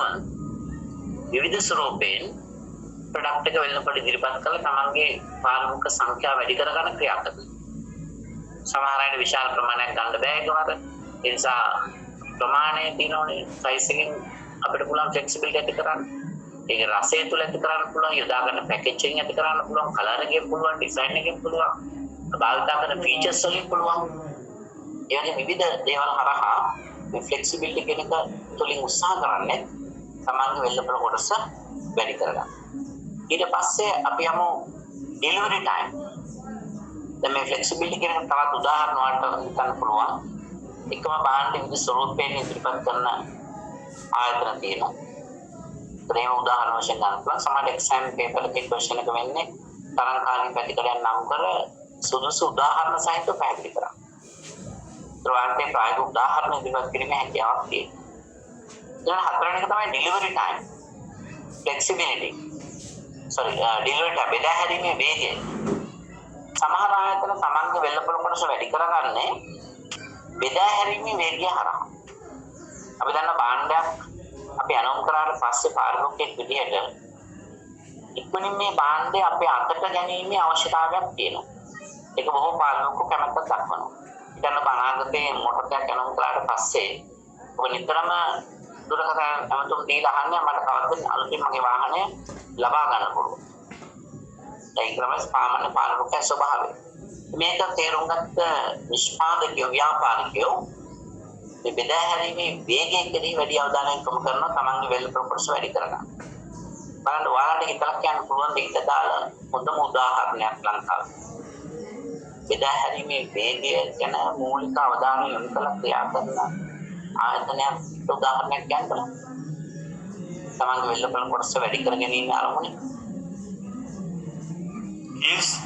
[SPEAKER 1] විවිධ ස්වරූපයෙන් ප්‍රොඩක්ට් එක වෙළඳපොළට ඉදිරිපත් කරලා තමන්ගේ පාරිභෝගික සංඛ්‍යාව වැඩි කරගන්න ක්‍රියා කරනවා. සමහර අයට විශාල ප්‍රමාණයක් ගන්න බෑ ඒකවල. ඒ නිසා ප්‍රමාණය තියෙනෝනේ සයිස් එකෙන් අපිට පුළුවන් ෆ්ලෙක්සිබිලිටි ඇති කරන්න. ඒක රසය තුල ඇති කරන්න පුළුවන්, යොදා ගන්න පැකේජින් ඇති කරන්න පුළුවන්, කලර් එකෙන් පුළුවන්, ඩිසයින් එකෙන් පුළුවන්, භාවිතා කරන ෆීචර්ස් වලින් පුළුවන්. ඒ වගේ විවිධ දේවල් හරහා මේ ෆ්ලෙක්සිබිලිටි කියන එක තුලින් උත්සාහ කරන්නේ තමන්ගේ වෙළඳපොළ කොටස වැඩි කරගන්න. ඊට පස්සේ අපි යමු ඩෙලිවරි ටයිම්. දැන් මේ ෆ්ලෙක්සිබිලිටි කියන තවත් උදාහරණ වලට හිතන්න පුළුවන්. එකම භාණ්ඩ විවිධ ස්වරූපයෙන් ඉදිරිපත් කරන ආයතන තියෙනවා. ප්‍රේම උදාහරණ වශයෙන් ගන්න පුළුවන්. සමහර එක්සෑම් පේපර් එකේ ක්වෙස්චන් එක වෙන්නේ තරංකාරී පැතිකඩයක් නම් කර සුදුසු උදාහරණ සහිතව පැහැදිලි කරා. ත්‍රාන්තේ ප්‍රායෝගික උදාහරණ ඉදිරිපත් කිරීමේ හැකියාවක් තියෙනවා. ඊළඟ හතරවෙනි එක තමයි delivery time. Flexibility. Delivery time බෙදා හැරීමේ වේගය. සමහර ආයතන සමන්ගේ වෙළඳපොළ කොටස වැඩි කරගන්නේ බෙදා හැරීමේ වේගය හරහා. අපි දන්න භාණ්ඩයක් අපි අනුම් කරාට පස්සේ පාරිභෝගිකයෙක් විදිහට ඉක්මනින් මේ භාණ්ඩය අපේ අතට ගැනීමේ අවශ්‍යතාවයක් තියෙනවා. ඒක බොහෝ පාරිභෝගිකයෝ කැමැත්ත දක්වනවා. ඊටන අනාගතයේ මොටර් එකක් අනුම් කරාට පස්සේ ඔබ නිතරම දුරකථන ඇමතුම් දීලා අහන්නේ මට කවද්ද අලුතින් මගේ වාහනය ලබා ගන්න පුළුවන්. ඒක තමයි සාමාන්‍ය පාලකගේ ස්වභාවය. මේක තේරුම් ගත්ත නිෂ්පාදකයෝ ව්‍යාපාරිකයෝ මේ බෙදා හැරීමේ වේගය කෙරෙහි වැඩි අවධානයක් යොමු කරනවා තමන්ගේ වෙල් ප්‍රොපර්ට්ස් වැඩි කරගන්න. බලන්න ඔයාලට හිතලා කියන්න පුළුවන් දෙයක දාලා හොඳම උදාහරණයක් ලංකාවේ. බෙදා හැරීමේ වේගය ගැන මූලික අවධානය යොමු කළ ක්‍රියා කරන ආයතනයක් උදාහරණයක් ගන්න බලන්න. තමන්ගේ වෙල් ප්‍රොපර්ට්ස් වැඩි කරගෙන ඉන්න අරමුණේ.
[SPEAKER 2] Yes.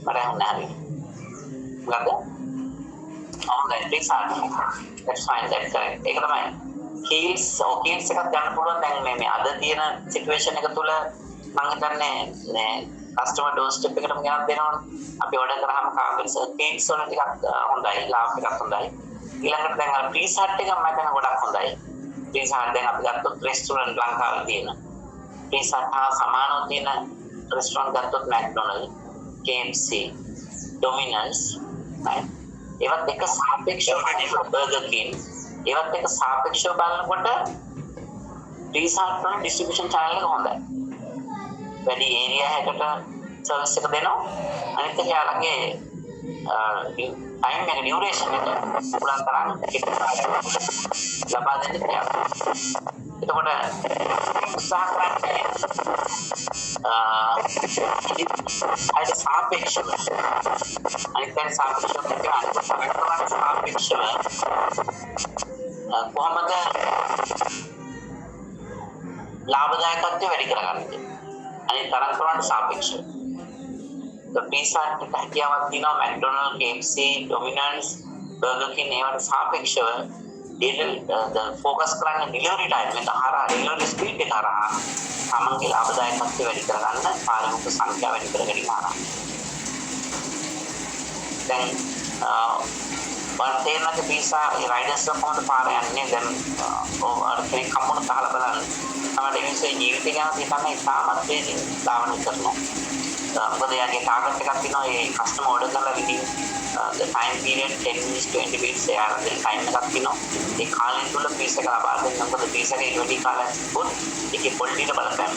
[SPEAKER 1] Marahon Nari. Got that? On that big side. That's fine, that's correct. ඒක තමයි. Heels එකක් ගන්න පුළුවන් දැන් මේ අද තියෙන සිටුේෂන් එක තුල මම හිතන්නේ මේ කස්ටමර් ඩෝර් ස්ටෙප් එකටම ගෙනත් දෙනවනේ. අපි ඕඩර් කරාම කාපිටස් කේක්ස් වල ටිකක් හොඳයි, ලාභ එකක් හොඳයි. ඊළඟට දැන් අර ප්‍රීසට් එක මම හිතන ගොඩක් හොඳයි. ප්‍රීසට් දැන් අපි ගත්තොත් රෙස්ටුරන්ට් ලංකාවේ තියෙන. ප්‍රීසට් හා සමානව තියෙන රෙස්ටුරන්ට් ගත්තොත් McDonald, KFC, Domino's, right? ඒවත් එක සාපේක්ෂව Burger King, ඒවත් එක සාපේක්ෂව බලනකොට රිසර්ච් වල ඩිස්ට්‍රිබියුෂන් channel එක හොඳයි. වැඩි ඒරියා එකකට සර්විස් එක දෙනවා. අනිත් එක යාළගේ ටයිම් එක ඩියුරේෂන් එක පුරාන් තරම් ලබා දෙන්න කියලා. එතකොට උත්සාහ කරන්නේ අයිට සාපේක්ෂව අනිත් සාපේක්ෂව කියන්නේ සාපේක්ෂව කොහොමද ලාභදායකත්වය වැඩි කරගන්නේ අනිත් තරම් කරන්නේ සාපේක්ෂව පීසා එක හැකියාවක් තියෙනවා McDonald, KFC, Domino's, Burger King ඒවට සාපේක්ෂව focus කරන්නේ delivery time එක හරහා delivery speed එක හරහා තමන්ගේ ලාභදායකත්වය වැඩි කරගන්න පාරිභෝගික සංඛ්‍යාව වැඩි කරගෙන යනවා. දැන් වර්තේනක පීසා රයිඩර්ස් කොහොමද පාර යන්නේ දැන් ඔය කෙනෙක් කම්මුණ තහලා බලන්න තමයි මිනිස්සේ ජීවිතය ගැන හිතන්න ඉතාමත් වේදින් ධාවන කරනවා. මොකද යාගේ ටාගට් එකක් තියෙනවා ඒ කස්ටමර් ඕඩර් කරලා within the time period 10 minutes 20 minutes යාගේ ටයිම් එකක් තියෙනවා. ඒ කාලය තුල පීස් එක ලබා දෙන්න මොකද පීස් එකේ ඉන්වර්ටි කාලයක් තිබුත් ඒකේ පොලිටිට බලපෑම.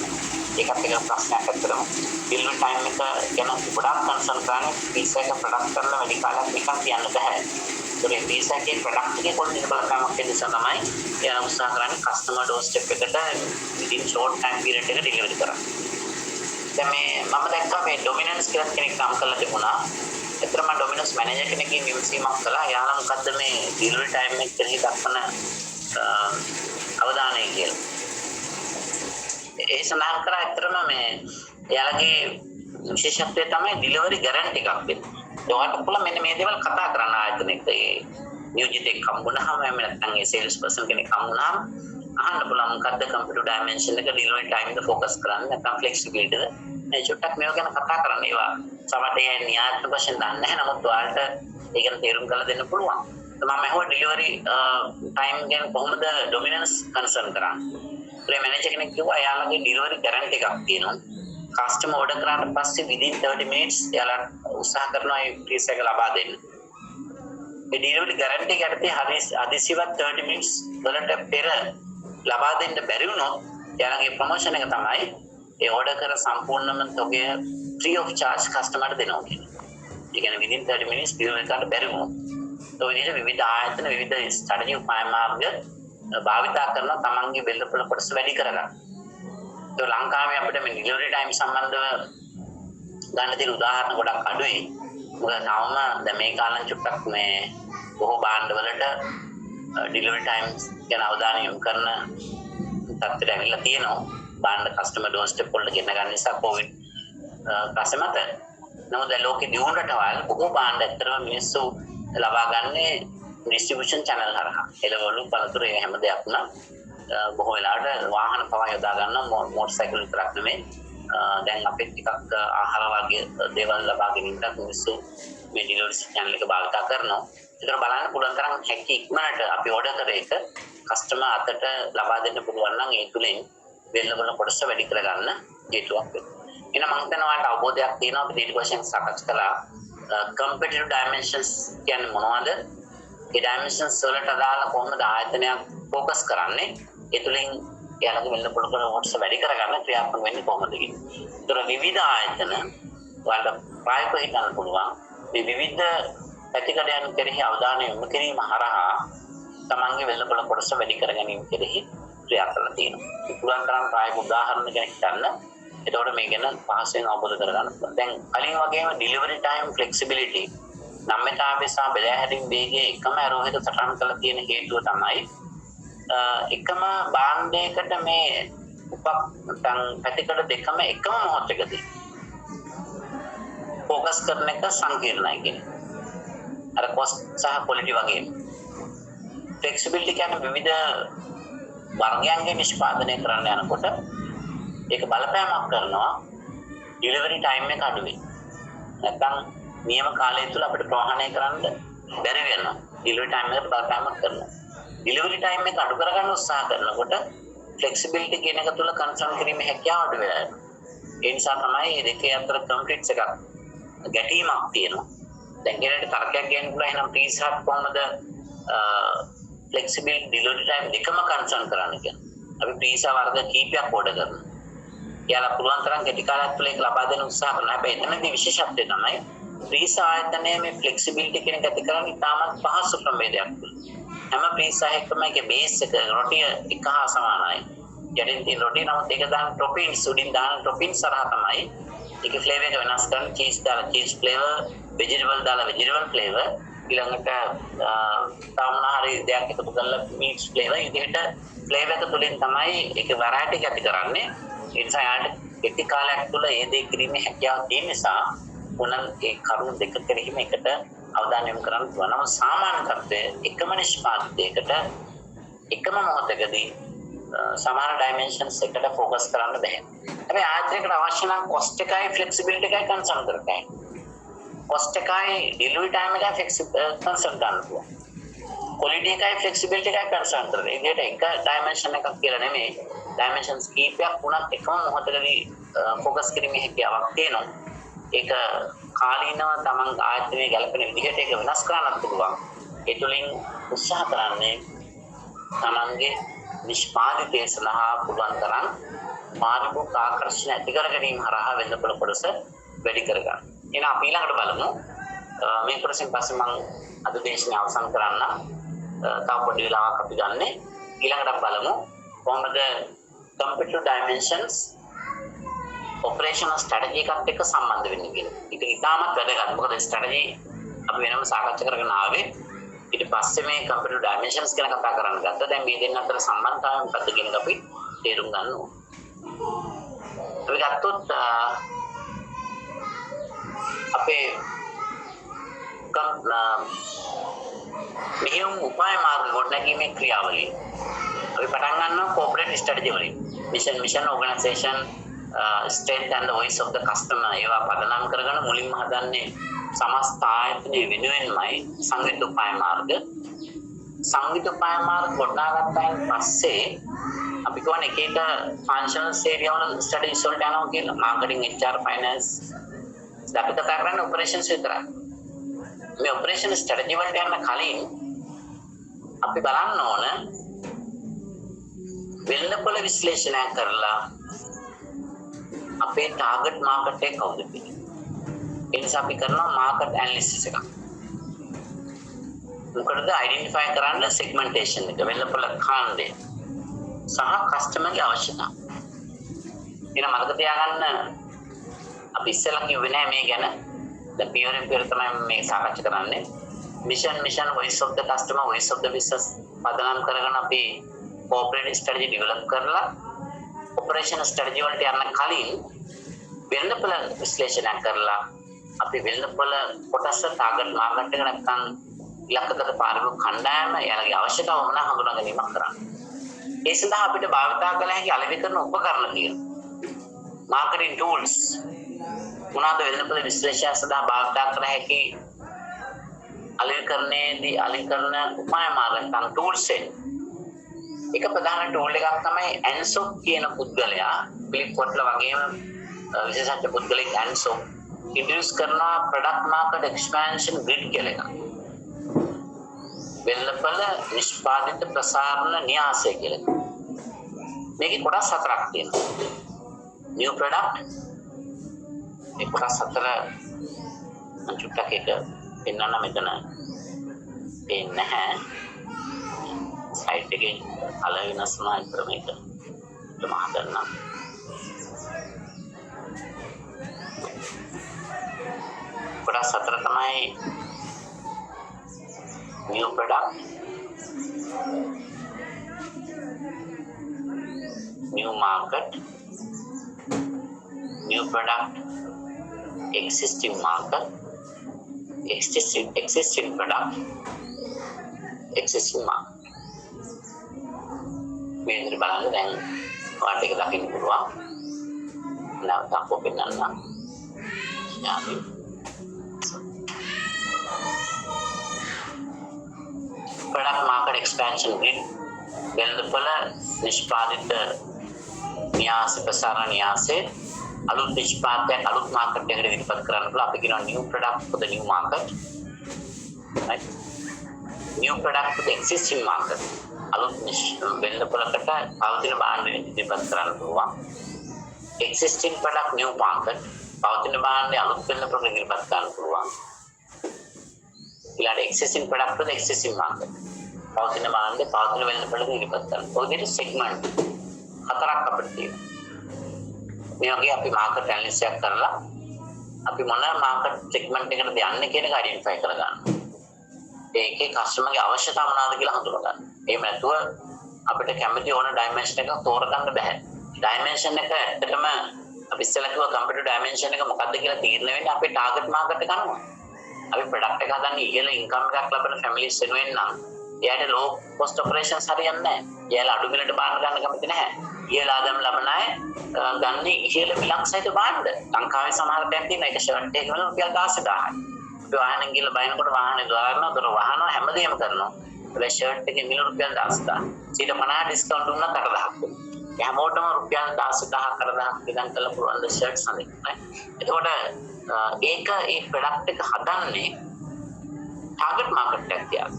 [SPEAKER 1] ඒකත් එක ප්‍රශ්නයක් අත්තරම ඩිලිවරි ටයිම් එක ගැන ගොඩාක් කන්සර්න් කරන්නේ පීස් එක ප්‍රොඩක්ට් කරලා වැඩි කාලයක් නිකන් තියන්න බෑ. ඒ පීස් එකේ ප්‍රොඩක්ට් එකේ පොලිටිට බලපෑමක් වෙන නිසා තමයි එයා උත්සාහ කරන්නේ කස්ටමර් ඩෝර් ස්ටෙප් එකට within short time period එක ඩිලිවරි කරන්න. දැන් මේ මම දැක්කා මේ ඩොමිනන්ස් කියලා කෙනෙක් නම් කරලා තිබුණා. ඒතරම ඩොමිනන්ස් මැනේජර් කෙනෙක්ගේ විමසීමක් කළා. යාළුවා මොකද්ද මේ ඩිලිවරි ටයිම් එක කෙරෙහි දක්වන අවධානය කියලා. ඒ සඳහන් කරා ඇත්තටම මේ එයාලගේ විශේෂත්වය තමයි ඩිලිවරි ගැරන්ටි එකක් දෙන්නේ. ඒකට පුළුවන් මෙන්න මේ දේවල් කතා කරන්න ආයතනෙක ඒ නියෝජිතෙක් හම්බුනහම එහෙම නැත්නම් ඒ සේල්ස් පර්සන් කෙනෙක් හම්බුනහම අහන්න පුළුවන් මොකද්ද කම්පියුටර් ඩයිමෙන්ෂන් එක ඩිලිවරි ටයිම් එක ફોකස් කරන්නේ නැත්නම් ෆ්ලෙක්සිබිලිටිද මේ චුට්ටක් මේව ගැන කතා කරන්න ඒවා සමහරට ඒ න්‍යායාත්මක වශයෙන් දන්නේ නැහැ නමුත් ඔයාලට ඒක ගැන තේරුම් කරලා දෙන්න පුළුවන් මම අහුව ඩිලිවරි ටයිම් ගැන කොහොමද ඩොමිනන්ස් කන්සර්න් කරන්නේ ඒ මැනේජර් කෙනෙක් කිව්වා එයාලගේ ඩිලිවරි ගැරන්ටි එකක් තියෙනවා කස්ටමර් ඕඩර් කරාට පස්සේ within 30 minutes එයාලා උත්සාහ කරනවා ඒ ප්‍රයිස් එක ලබා දෙන්න ඒ ඩිලිවරි ගැරන්ටි එක යටතේ හදිසියවත් 30 minutes වලට පෙර ලබා දෙන්න බැරි වුණොත් එයාලගේ ප්‍රොමෝෂන් එක තමයි ඒ ඕඩර් කර සම්පූර්ණම තොගය free of charge කස්ටමර්ට දෙනවා කියන්නේ. ඒ කියන්නේ within 30 minutes ඩිලිවරි කරන්න බැරි වුණොත්. ඒ විදිහට විවිධ ආයතන විවිධ ස්ට්‍රැටජි උපාය මාර්ග භාවිතා කරන තමන්ගේ බෙල්ලපොළ කොටස වැඩි කරගන්න. ඒ ලංකාවේ අපිට මේ ඩිලිවරි ටයිම් සම්බන්ධව ගන්න තියෙන උදාහරණ ගොඩක් අඩුයි. මොකද තාම දැන් මේ කාලෙන් චුට්ටක් මේ බොහෝ භාණ්ඩවලට ඩිලිවරි ටයිම්ස් ගැන අවධානය යොමු කරන තත්ත්වයට ඇවිල්ලා තියෙනවා. භාණ්ඩ කස්ටමර් ඩෝර් ස්ටෙප් වලට ගෙන ගන්න නිසා කොවිඩ් පස්සේ මත. නමුත් දැන් ලෝකෙ දියුණුවට වල් බොහෝ භාණ්ඩ ඇත්තටම මිනිස්සු ලබා ගන්නේ ඩිස්ට්‍රිබියුෂන් channel හරහා. එළවලු පළතුරු හැම දෙයක්ම බොහෝ වෙලාවට වාහන පවා යොදා ගන්නවා මෝටර් සයිකල් විතරක් නෙමෙයි. දැන් අපිත් ටිකක් ආහාර වගේ දේවල් ලබාගෙන ඉන්න මිනිස්සු මේ ඩිලිවරි channel එක භාවිත කරනවා. ඒතර බලන්න පුළුවන් තරම් හැකි ඉක්මනට අපි ඕඩර් කරේ එක කස්ටමර් අතට ලබා දෙන්න පුළුවන් නම් ඒ තුලින් වෙළවල කොටස වැඩි කරගන්න හේතුවක් වෙනවා. එහෙනම් මම හිතනවා ඔයාලට අවබෝධයක් තියෙනවා අපි ඊට වශයෙන් සාකච්ඡා කළා. competitive dimensions කියන්නේ මොනවද? ඒ dimensions වලට අදාළ කොහොමද ආයතනයක් ફોකස් කරන්නේ? ඒ තුලින් එයාලගේ වෙළඳපොළ කොටස වැඩි කරගන්න ක්‍රියාත්මක වෙන්නේ කොහොමද කියන්නේ. ඒතර විවිධ ආයතන වල ප්‍රායෝගිකව හිතන්න පුළුවන්. මේ විවිධ පැතිකඩයන් කෙරෙහි අවධානය යොමු කිරීම හරහා තමන්ගේ වෙළඳපොළ කොටස වැඩි කර ගැනීම කෙරෙහි ක්‍රියා කරලා තියෙනවා. පුළුවන් තරම් ප්‍රායෝගික උදාහරණ ගැන හිතන්න. එතකොට මේ ගැන පහසුවෙන් අවබෝධ කරගන්න පුළුවන්. දැන් කලින් වගේම ඩෙලිවරි ටයිම් ෆ්ලෙක්සිබිලිටි නම්‍යතාවය සහ බෙදා හැරීම් වේගයේ එකම ආරෝහිත සටහන් කරලා තියෙන හේතුව තමයි එකම භාණ්ඩයකට මේ පැතිකඩ දෙකම එකම මොහොතකදී ફોકસ කරන එක සංකීර්ණයි කියන්නේ. අර කොස්ට් සහ ක්වොලිටි වගේ. ෆ්ලෙක්සිබිලිටි කියන්නේ විවිධ වර්ගයන්ගේ නිෂ්පාදනය කරන්න යනකොට ඒක බලපෑමක් කරනවා ඩෙලිවරි ටයිම් එක අඩු වෙයි. නැත්නම් නියම කාලය තුල අපිට ප්‍රවාහනය කරන්න බැරි වෙනවා. ඩෙලිවරි ටයිම් එකට බලපෑමක් කරනවා. ඩෙලිවරි ටයිම් එක අඩු කරගන්න උත්සාහ කරනකොට ෆ්ලෙක්සිබිලිටි කියන එක තුල කන්සර්න් කිරීමේ හැකියාව අඩු වෙලා යනවා. ඒ නිසා තමයි මේ දෙකේ අතර කොන්ෆ්ලික්ට්ස් එකක් ගැටීමක් තියෙනවා. දැන් කෙනෙක්ට තර්කයක් ගන්න පුළුවන් එහෙනම් ප්‍රීසහත් කොහමද ෆ්ලෙක්සිබල් ඩෙලිවරි ටයිම් දෙකම කන්සර්න් කරන්න කියලා. අපි ප්‍රීසා වර්ග කීපයක් ඕඩර් කරනවා. එයාලා පුළුවන් තරම් කෙටි කාලයක් තුළ ඒක ලබා දෙන්න උත්සාහ කරනවා. හැබැයි එතනදී විශේෂත්වය තමයි ප්‍රීසා ආයතනයේ මේ ෆ්ලෙක්සිබිලිටි කියන එක ඇති කරන්නේ ඉතාමත් පහසු ක්‍රමවේදයක් තුළ. හැම ප්‍රීසා එකම ඒකේ බේස් එක රොටිය එක හා සමානයි. යටින් තියෙන රොටිය නමුත් ඒක දාන ටොපින්ස් උඩින් දාන ටොපින්ස් සරහා තමයි ඒකේ ෆ්ලේවර් එක වෙනස් කරන්නේ. චීස් දාලා චීස් ෆ්ලේවර්, වෙජිටබල් දාලා වෙජිටබල් ෆ්ලේවර්, ඊළඟට තාමනාරි දෙයක් එකතු කරලා මීට් ෆ්ලේවර් විදිහට ෆ්ලේවර් එක තුලින් තමයි ඒක වැරයිටි එක ඇති කරන්නේ. ඒ නිසා යාට කෙටි කාලයක් තුළ ඒ දේ කිරීමේ හැකියාව තියෙන නිසා උනන් ඒ කරුණු දෙක කෙරෙහිම එකට අවධානය යොමු කරන්න පුළුවන්. නමුත් සාමාන්‍ය තත්ත්වයේ එකම නිෂ්පාදිතයකට එකම මොහොතකදී සමාන ඩයිමෙන්ෂන්ස් එකට ફોકસ කරන්න බෑ. හැබැයි ආයතනයකට අවශ්‍ය නම් කොස්ට් එකයි ෆ්ලෙක්සිබිලිටි එකයි කන්සර්න් කරගන්න. කොස්ට් එකයි ඩෙලිවරි ටයිම් එකයි කන්සර්න් ගන්න පුළුවන්. ක්වොලිටි එකයි ෆ්ලෙක්සිබිලිටි එකයි කන්සර්න් කරලා. ඒ විදිහට එක ඩයිමෙන්ෂන් එකක් කියලා නෙමෙයි. ඩයිමෙන්ෂන්ස් කීපයක් වුණත් එකම මොහොතකදී ફોકસ කිරීමේ හැකියාවක් තියෙනවා. ඒක කාලීනව තමන් ආයතනයේ ගැලපෙන විදිහට ඒක වෙනස් කරන්නත් පුළුවන්. ඒ තුලින් උත්සාහ කරන්නේ තමන්ගේ නිෂ්පාදිතය සඳහා පුළුවන් තරම් මානසික ආකර්ෂණ ඇති කර ගැනීම හරහා වෙළඳපොළ කොටස වැඩි කරගන්න. එහෙනම් අපි ඊළඟට බලමු මේ කොටසෙන් පස්සේ මම අද දේශනාව අවසන් කරන්න. තව පොඩි වෙලාවක් අපි ගන්නෙ. ඊළඟට බලමු කොහොමද computer dimensions operational strategy එකත් එක්ක සම්බන්ධ වෙන්නේ කියලා. ඒක ඉතාමත් වැදගත්. මොකද strategy අපි වෙනම සාකච්ඡා කරගෙන ආවේ. ඊට පස්සේ මේ computer dimensions ගැන කතා කරන්න ගත්තා. දැන් මේ දෙන්න අතර සම්බන්ධතාවය මොකක්ද කියන එක අපි තේරුම් ගන්න ඕනේ. අපි ගත්තොත් අපේ මෙහෙයුම් උපාය මාර්ග ගොඩනැගීමේ ක්‍රියාවලිය. අපි පටන් ගන්නවා corporate strategy වලින්. mission organization strength and the voice of the customer ඒවා පදනම් කරගෙන මුලින්ම හදන්නේ සමස්ත ආයතනයේ වෙනුවෙන්මයි සංගීත උපාය මාර්ග. සංගීත උපාය මාර්ග ගොඩනගාගත්තාන් පස්සේ අපි කියන්නේ එක එක ෆන්ක්ෂනල් ඒරියා වල ස්ටඩීස් වලට යනවා කියලා. මාකටිං, HR, ෆයිනෑන්ස් අපි කතා කරන්නේ ඔපරේෂන්ස් විතරයි. මේ ඔපරේෂන් ස්ට්‍රැටජි වලට යන්න කලින් අපි බලන්න ඕන වෙළඳපොළ විශ්ලේෂණය කරලා අපේ ටාගට් මාකට් එක කවුද කියලා. ඒ නිසා අපි කරනවා මාකට් ඇනලිසිස් එකක්. මොකටද අයිඩෙන්ටිෆයි කරන්න සෙග්මන්ටේෂන් එක, වෙළඳපොළ කාණ්ඩය සහ කස්ටමර්ගේ අවශ්‍යතාව. ඊට මතක තියාගන්න අපි ඉස්සෙල්ලා කිව්වේ නෑ මේ ගැන. දැන් පියවරෙන් පියවර තමයි මේ සාකච්ඡා කරන්නේ. mission voice of the customer, voice of the business පදනම් කරගෙන අපි corporate strategy develop කරලා operation strategy වලට යන්න කලින් වෙළඳපොළ විශ්ලේෂණය කරලා අපි වෙළඳපොළ කොටස target market එක නැත්නම් ඉලක්කගත පාරිභෝගික කණ්ඩායම යාලගේ අවශ්‍යතාව මොනවා හඳුනා ගැනීමක් කරන්න. ඒ සඳහා අපිට භාවිතා කළ හැකි අලෙවි කරන උපකරණ තියෙනවා. marketing tools මොනවාද වෙළඳපොළ විශ්ලේෂණය සඳහා භාවිතා කළ හැකි අලෙවිකරණයේදී අලෙවිකරණ උපාය මාර්ග නැත්නම් tools එක ප්‍රධාන tool එකක් තමයි ANSOP කියන පුද්ගලයා ෆිලිප් කොට්ල වගේම විශේෂඥ පුද්ගලෙක් ANSOP ඉන්ට්‍රොඩියුස් කරන product market expansion grid කියලා එකක්. වෙළඳපොළ නිෂ්පාදිත ප්‍රසාරණ න්‍යාසය කියලා එකක්. මේකේ කොටස් හතරක් තියෙනවා. new product මේ කොටස් හතර මම චුට්ටක් එක පෙන්නන්න මෙතන පේන්නේ නැහැ. සයිට් එකේ කලර් වෙනස් වුණා විතර මේක මම හදන්නම්. කොටස් හතර තමයි new product, new market, new product, existing market, existing product, existing market. මේ විදිහට බලන්න දැන් ඔයාලට ඒක දකින්න පුළුවන්. නැවත අපෝ පෙන්නන්න. යාවි. product market expansion grid වෙළඳපොළ නිෂ්පාදිත න්‍යාස ප්‍රසාර න්‍යාසයේ අලුත් නිෂ්පාදනයක් අලුත් මාකට් එකකට ඉදිරිපත් කරන්න පුළුවන්. අපි කියනවා new product for the new market, right? new product for the existing market. අලුත් වෙළඳපොළකට පවතින භාණ්ඩ ඉදිරිපත් කරන්න පුළුවන්. existing product new market පවතින භාණ්ඩ අලුත් වෙළඳපොළකට ඉදිරිපත් කරන්න පුළුවන්. ඊළඟ existing product for the existing market පවතින භාණ්ඩ පවතින වෙළඳපොළකට ඉදිරිපත් කරන්න. ඔය විදිහට segment හතරක් අපිට තියෙනවා. මේ වගේ අපි මාකට් ඇනලිසිස් එකක් කරලා අපි මොන මාකට් සෙග්මන්ට් එකකටද යන්නේ කියන එක අයිඩෙන්ටිෆයි කරගන්නවා. ඒකේ කස්ටමර්ගේ අවශ්‍යතාව මොනවද කියලා හඳුනගන්න. එහෙම නැතුව අපිට කැමති ඕන ඩයිමන්ෂන් එකක් තෝරගන්න බෑ. ඩයිමන්ෂන් එක ඇත්තටම අපි ඉස්සෙල්ලා කිව්වා කම්පියුටර් ඩයිමන්ෂන් එක මොකක්ද කියලා තීරණය වෙන්නේ අපේ ටාගට් මාකට් එක අනුව. අපි ප්‍රොඩක්ට් එක හදන්නේ ඉහළ ඉන්කම් එකක් ලබන ෆැමිලිස් වෙනුවෙන් නම් එයාට ලෝ කොස්ට් ඔපරේෂන්ස් හරියන්නේ නැහැ. එයාලා අඩු මිලට බාන්න ගන්න කැමති නැහැ. ඉහළ ආදායම් ලබන අය ගන්න ඉහළ මිලක් සහිත බාන්න. ලංකාවේ සමහර තැන් තියෙන එක ෂර්ට් එක වල රුපියල් 10000යි. අපි වාහනෙන් ගිහලා බයිනකොට වාහනේ දොරනවා දොර වහනවා හැමදේම කරනවා. ඒ ෂර්ට් එකේ මිල රුපියල් 10000. 50% ඩිස්කවුන්ට් දුන්නා 4000ක්. හැමෝටම රුපියල් 10000 4000ක් විඳන් කළ පුළුවන් ෂර්ට්ස් හදන්න. එතකොට ඒක ඒ ප්‍රොඩක්ට් එක හදන්නේ ටාගට් මාකට් එකක් තියා.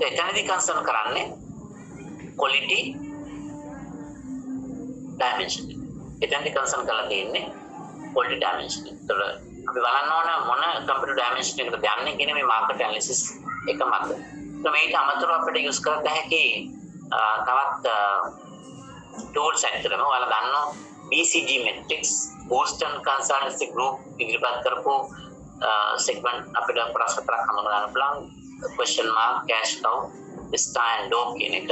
[SPEAKER 1] එතනදී කන්සර්න් කරන්නේ quality dimension. එතනදී කන්සර්න් කරලා තියෙන්නේ quality dimension. ඒතර අපි බලන්න ඕන මොන කම්පියුටර් dimension එකකටද යන්නේ කියන මේ market analysis එක මත. ඒත් මේක අමතරව අපිට use කරන්න හැකි තවත් tools ඇත්තටම ඔයාලා දන්නවා BCG metrics, Boston Consultancy Group ඉදිරිපත් කරපු segment අපිට කොටස් හතරක් හඳුනා ගන්න පුළුවන්. question mark, cash cow, star and dog කියන එක.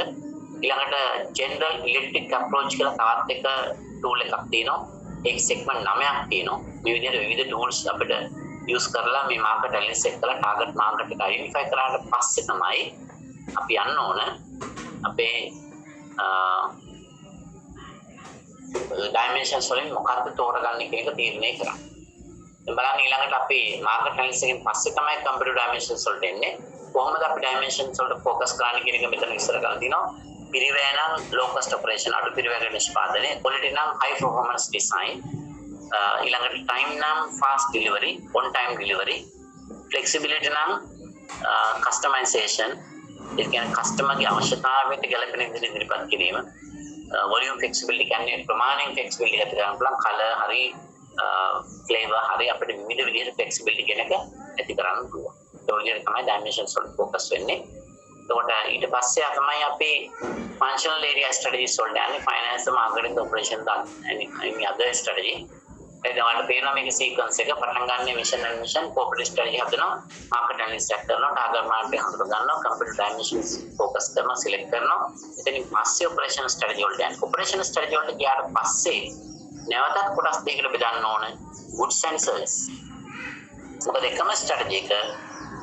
[SPEAKER 1] ඊළඟට general electric approach කියලා තවත් එක tool එකක් තියෙනවා. ඒක segment 9ක් තියෙනවා. මේ විදිහට විවිධ tools අපිට use කරලා මේ market analysis එක කරලා target market එක identify කරාට පස්සේ තමයි අපි යන්න ඕන අපේ dimensions වලින් මොකක්ද තෝරගන්නේ කියන එක තීරණය කරන්න. දැන් බලන්න ඊළඟට අපි market analysis එකෙන් පස්සේ තමයි computer dimensions වලට එන්නේ. කොහොමද අපි dimensions වලට focus කරන්නේ කියන එක මෙතන විස්තර කරලා තිනවා. පිරිවැය නම් low cost operation අඩු පිරිවැයක නිෂ්පාදනය, quality නම් high performance design, ඊළඟට time නම් fast delivery, on time delivery, flexibility නම් customization, ඒ කියන්නේ customer ගේ අවශ්‍යතාවයට ගැලපෙන විදිහට ඉදිරිපත් කිරීම, volume flexibility කියන්නේ ප්‍රමාණයෙන් flexibility ඇති කරන්න පුළුවන්, color හරි flavor හරි අපිට විවිධ විදිහට flexibility කියන එක ඇති කරන්න පුළුවන්. ඒ වගේ තමයි dimensions වලට focus වෙන්නේ. එතකොට ඊට පස්සේ තමයි අපි functional area strategies වලට යන්නේ, finance, marketing, operation and any other strategy. දැන් ඔයාලට පේනවා මේකේ sequence එක පටන් ගන්න mission and mission, corporate strategy හදනවා, market analysis කරනවා, target market හඳුනා ගන්නවා, computer dimensions focus කරනවා, select කරනවා. එතනින් පස්සේ operation strategy වලට යනවා. operation strategy වලට ගියාට පස්සේ නැවතත් කොටස් දෙකකට බෙදන්න ඕන, goods and service. මොකද එකම strategy එක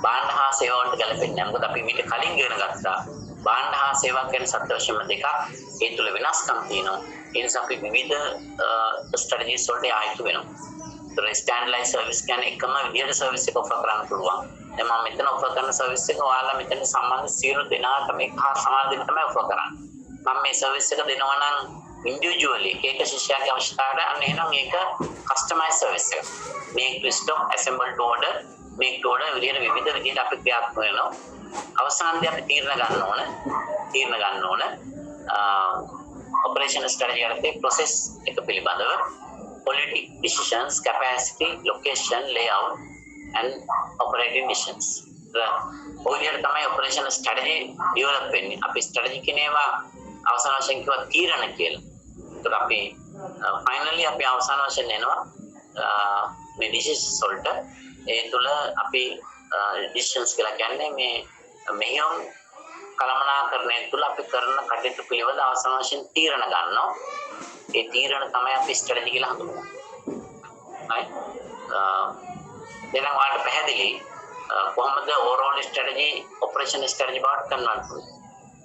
[SPEAKER 1] භාණ්ඩ හා සේවා වලට ගැලපෙන්නේ නැහැ. මොකද අපි මීට කලින් ඉගෙන ගත්තා භාණ්ඩ හා සේවා කියන සත්‍ය වශයෙන්ම දෙකක්. ඒ තුල වෙනස්කම් තියෙනවා. ඒ නිසා අපි විවිධ ස්ට්‍රැටජිස් වලට ආයතු වෙනවා. ඒතර ස්ටෑන්ඩඩයිස් සර්විස් කියන්නේ එකම විදිහට සර්විස් එක ඔෆර් කරන්න පුළුවන්. දැන් මම මෙතන ඔෆර් කරන සර්විස් එක ඔයාලා මෙතන සම්බන්ධ සියලු දෙනාට මේක හා සමාන දෙන්න තමයි ඔෆර් කරන්නේ. මම මේ සර්විස් එක දෙනවා නම් ඉන්ඩිවිජුවලි එක ශිෂ්‍යයාගේ අවශ්‍යතාවයට අන්න එහෙනම් ඒක කස්ටමයිස් සර්විස් එක. මේක to stock, assemble to order, make to order විදිහට විවිධ විදිහට අපි ක්‍රියාත්මක වෙනවා. අවසානයේදී අපි තීරණ ගන්න ඕන ඔපරේෂන් ස්ට්‍රැටජි යටතේ process එක පිළිබඳව politic decisions, capacity, location, layout and operating decisions. ඔය විදිහට තමයි ඔපරේෂන් ස්ට්‍රැටජි ඩෙවලොප් වෙන්නේ. අපි ස්ට්‍රැටජි කියන ඒවා අවසාන වශයෙන් කිව්වා තීරණ කියලා. ඒකට අපි ෆයිනලි අපි අවසාන වශයෙන් එනවා මේ decisions වලට. ඒ තුල අපි decisions කියලා කියන්නේ මේ මෙහෙයුම් කළමනාකරණය තුල අපි කරන කටයුතු පිළිවෙල අවසාන වශයෙන් තීරණ ගන්නවා. ඒ තීරණ තමයි අපි ස්ට්‍රැටජි කියලා හඳුන්වන්නේ. හරි. දැන් ඔයාලට පැහැදිලි කොහොමද ඕවරෝල් ස්ට්‍රැටජි ඔපරේෂන් ස්ට්‍රැටජි බවට කන්වර්ට් වෙන්නේ.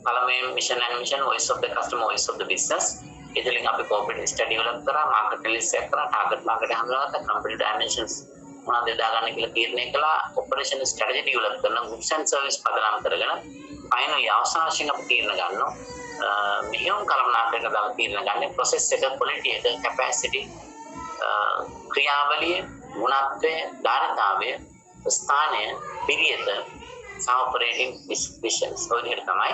[SPEAKER 1] පළමුවෙන් mission and mission voice of the customer voice of the business. ඉතින් අපි කෝපරේටිව් ස්ට්‍රැටජි ඩෙවලොප් කරා, මාකට් ඇනලිසිස් කරා, ටාගට් මාකට් හඳුනාගත්තා, කම්පිටිටිව් ඩයිමන්ෂන්ස් මොනවද දාගන්න කියලා තීරණය කළා. ඔපරේෂන් ස්ට්‍රැටජි ඩෙවලොප් කරන ගුඩ්ස් ඇන්ඩ් සර්විස් පදනම් කරගෙන ෆයිනලි අවසාන වශයෙන් අපි තීරණ ගන්නවා. මෙහෙයුම් කළමනාකරණය දාලා තීරණ ගන්න ප්‍රොසෙස් එක, ක්වොලිටි එක, කැපැසිටි, ක්‍රියාවලිය, ගුණත්වය, ධාරිතාවය, ස්ථානය, පිළියෙත සහ ඔපරේටිංగ్ විෂන්ස්. ඔය විදිහට තමයි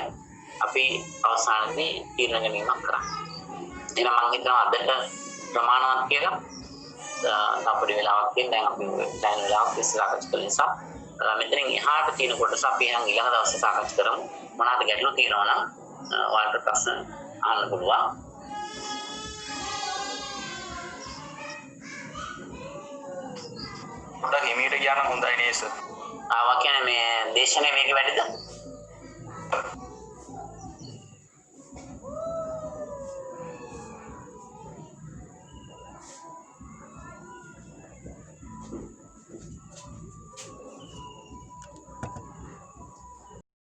[SPEAKER 1] අපි අවසානයේදී තීරණ ගැනීමක් කරන්නේ. එහෙනම් මම හිතනවා අදට ප්‍රමාණවත් කියලා. අපේ වෙලාවක් තියෙන දැන් අපි දැන් වෙලාවක් ඉස්සරහට කළ නිසා මෙතනින් එහාට තියෙන කොටස අපි එහෙනම් ඊළඟ දවසේ සාකච්ඡා කරමු. මොනවාද ගැටලු තියෙනවා නම් ඔයාලට ප්‍රශ්න අහන්න පුළුවන්.
[SPEAKER 2] පොඩ්ඩක් හිමීට ගියා නම් හොඳයි නේද සර්?
[SPEAKER 1] ආවා කියන්නේ මේ දේශනේ මේක වැඩිද?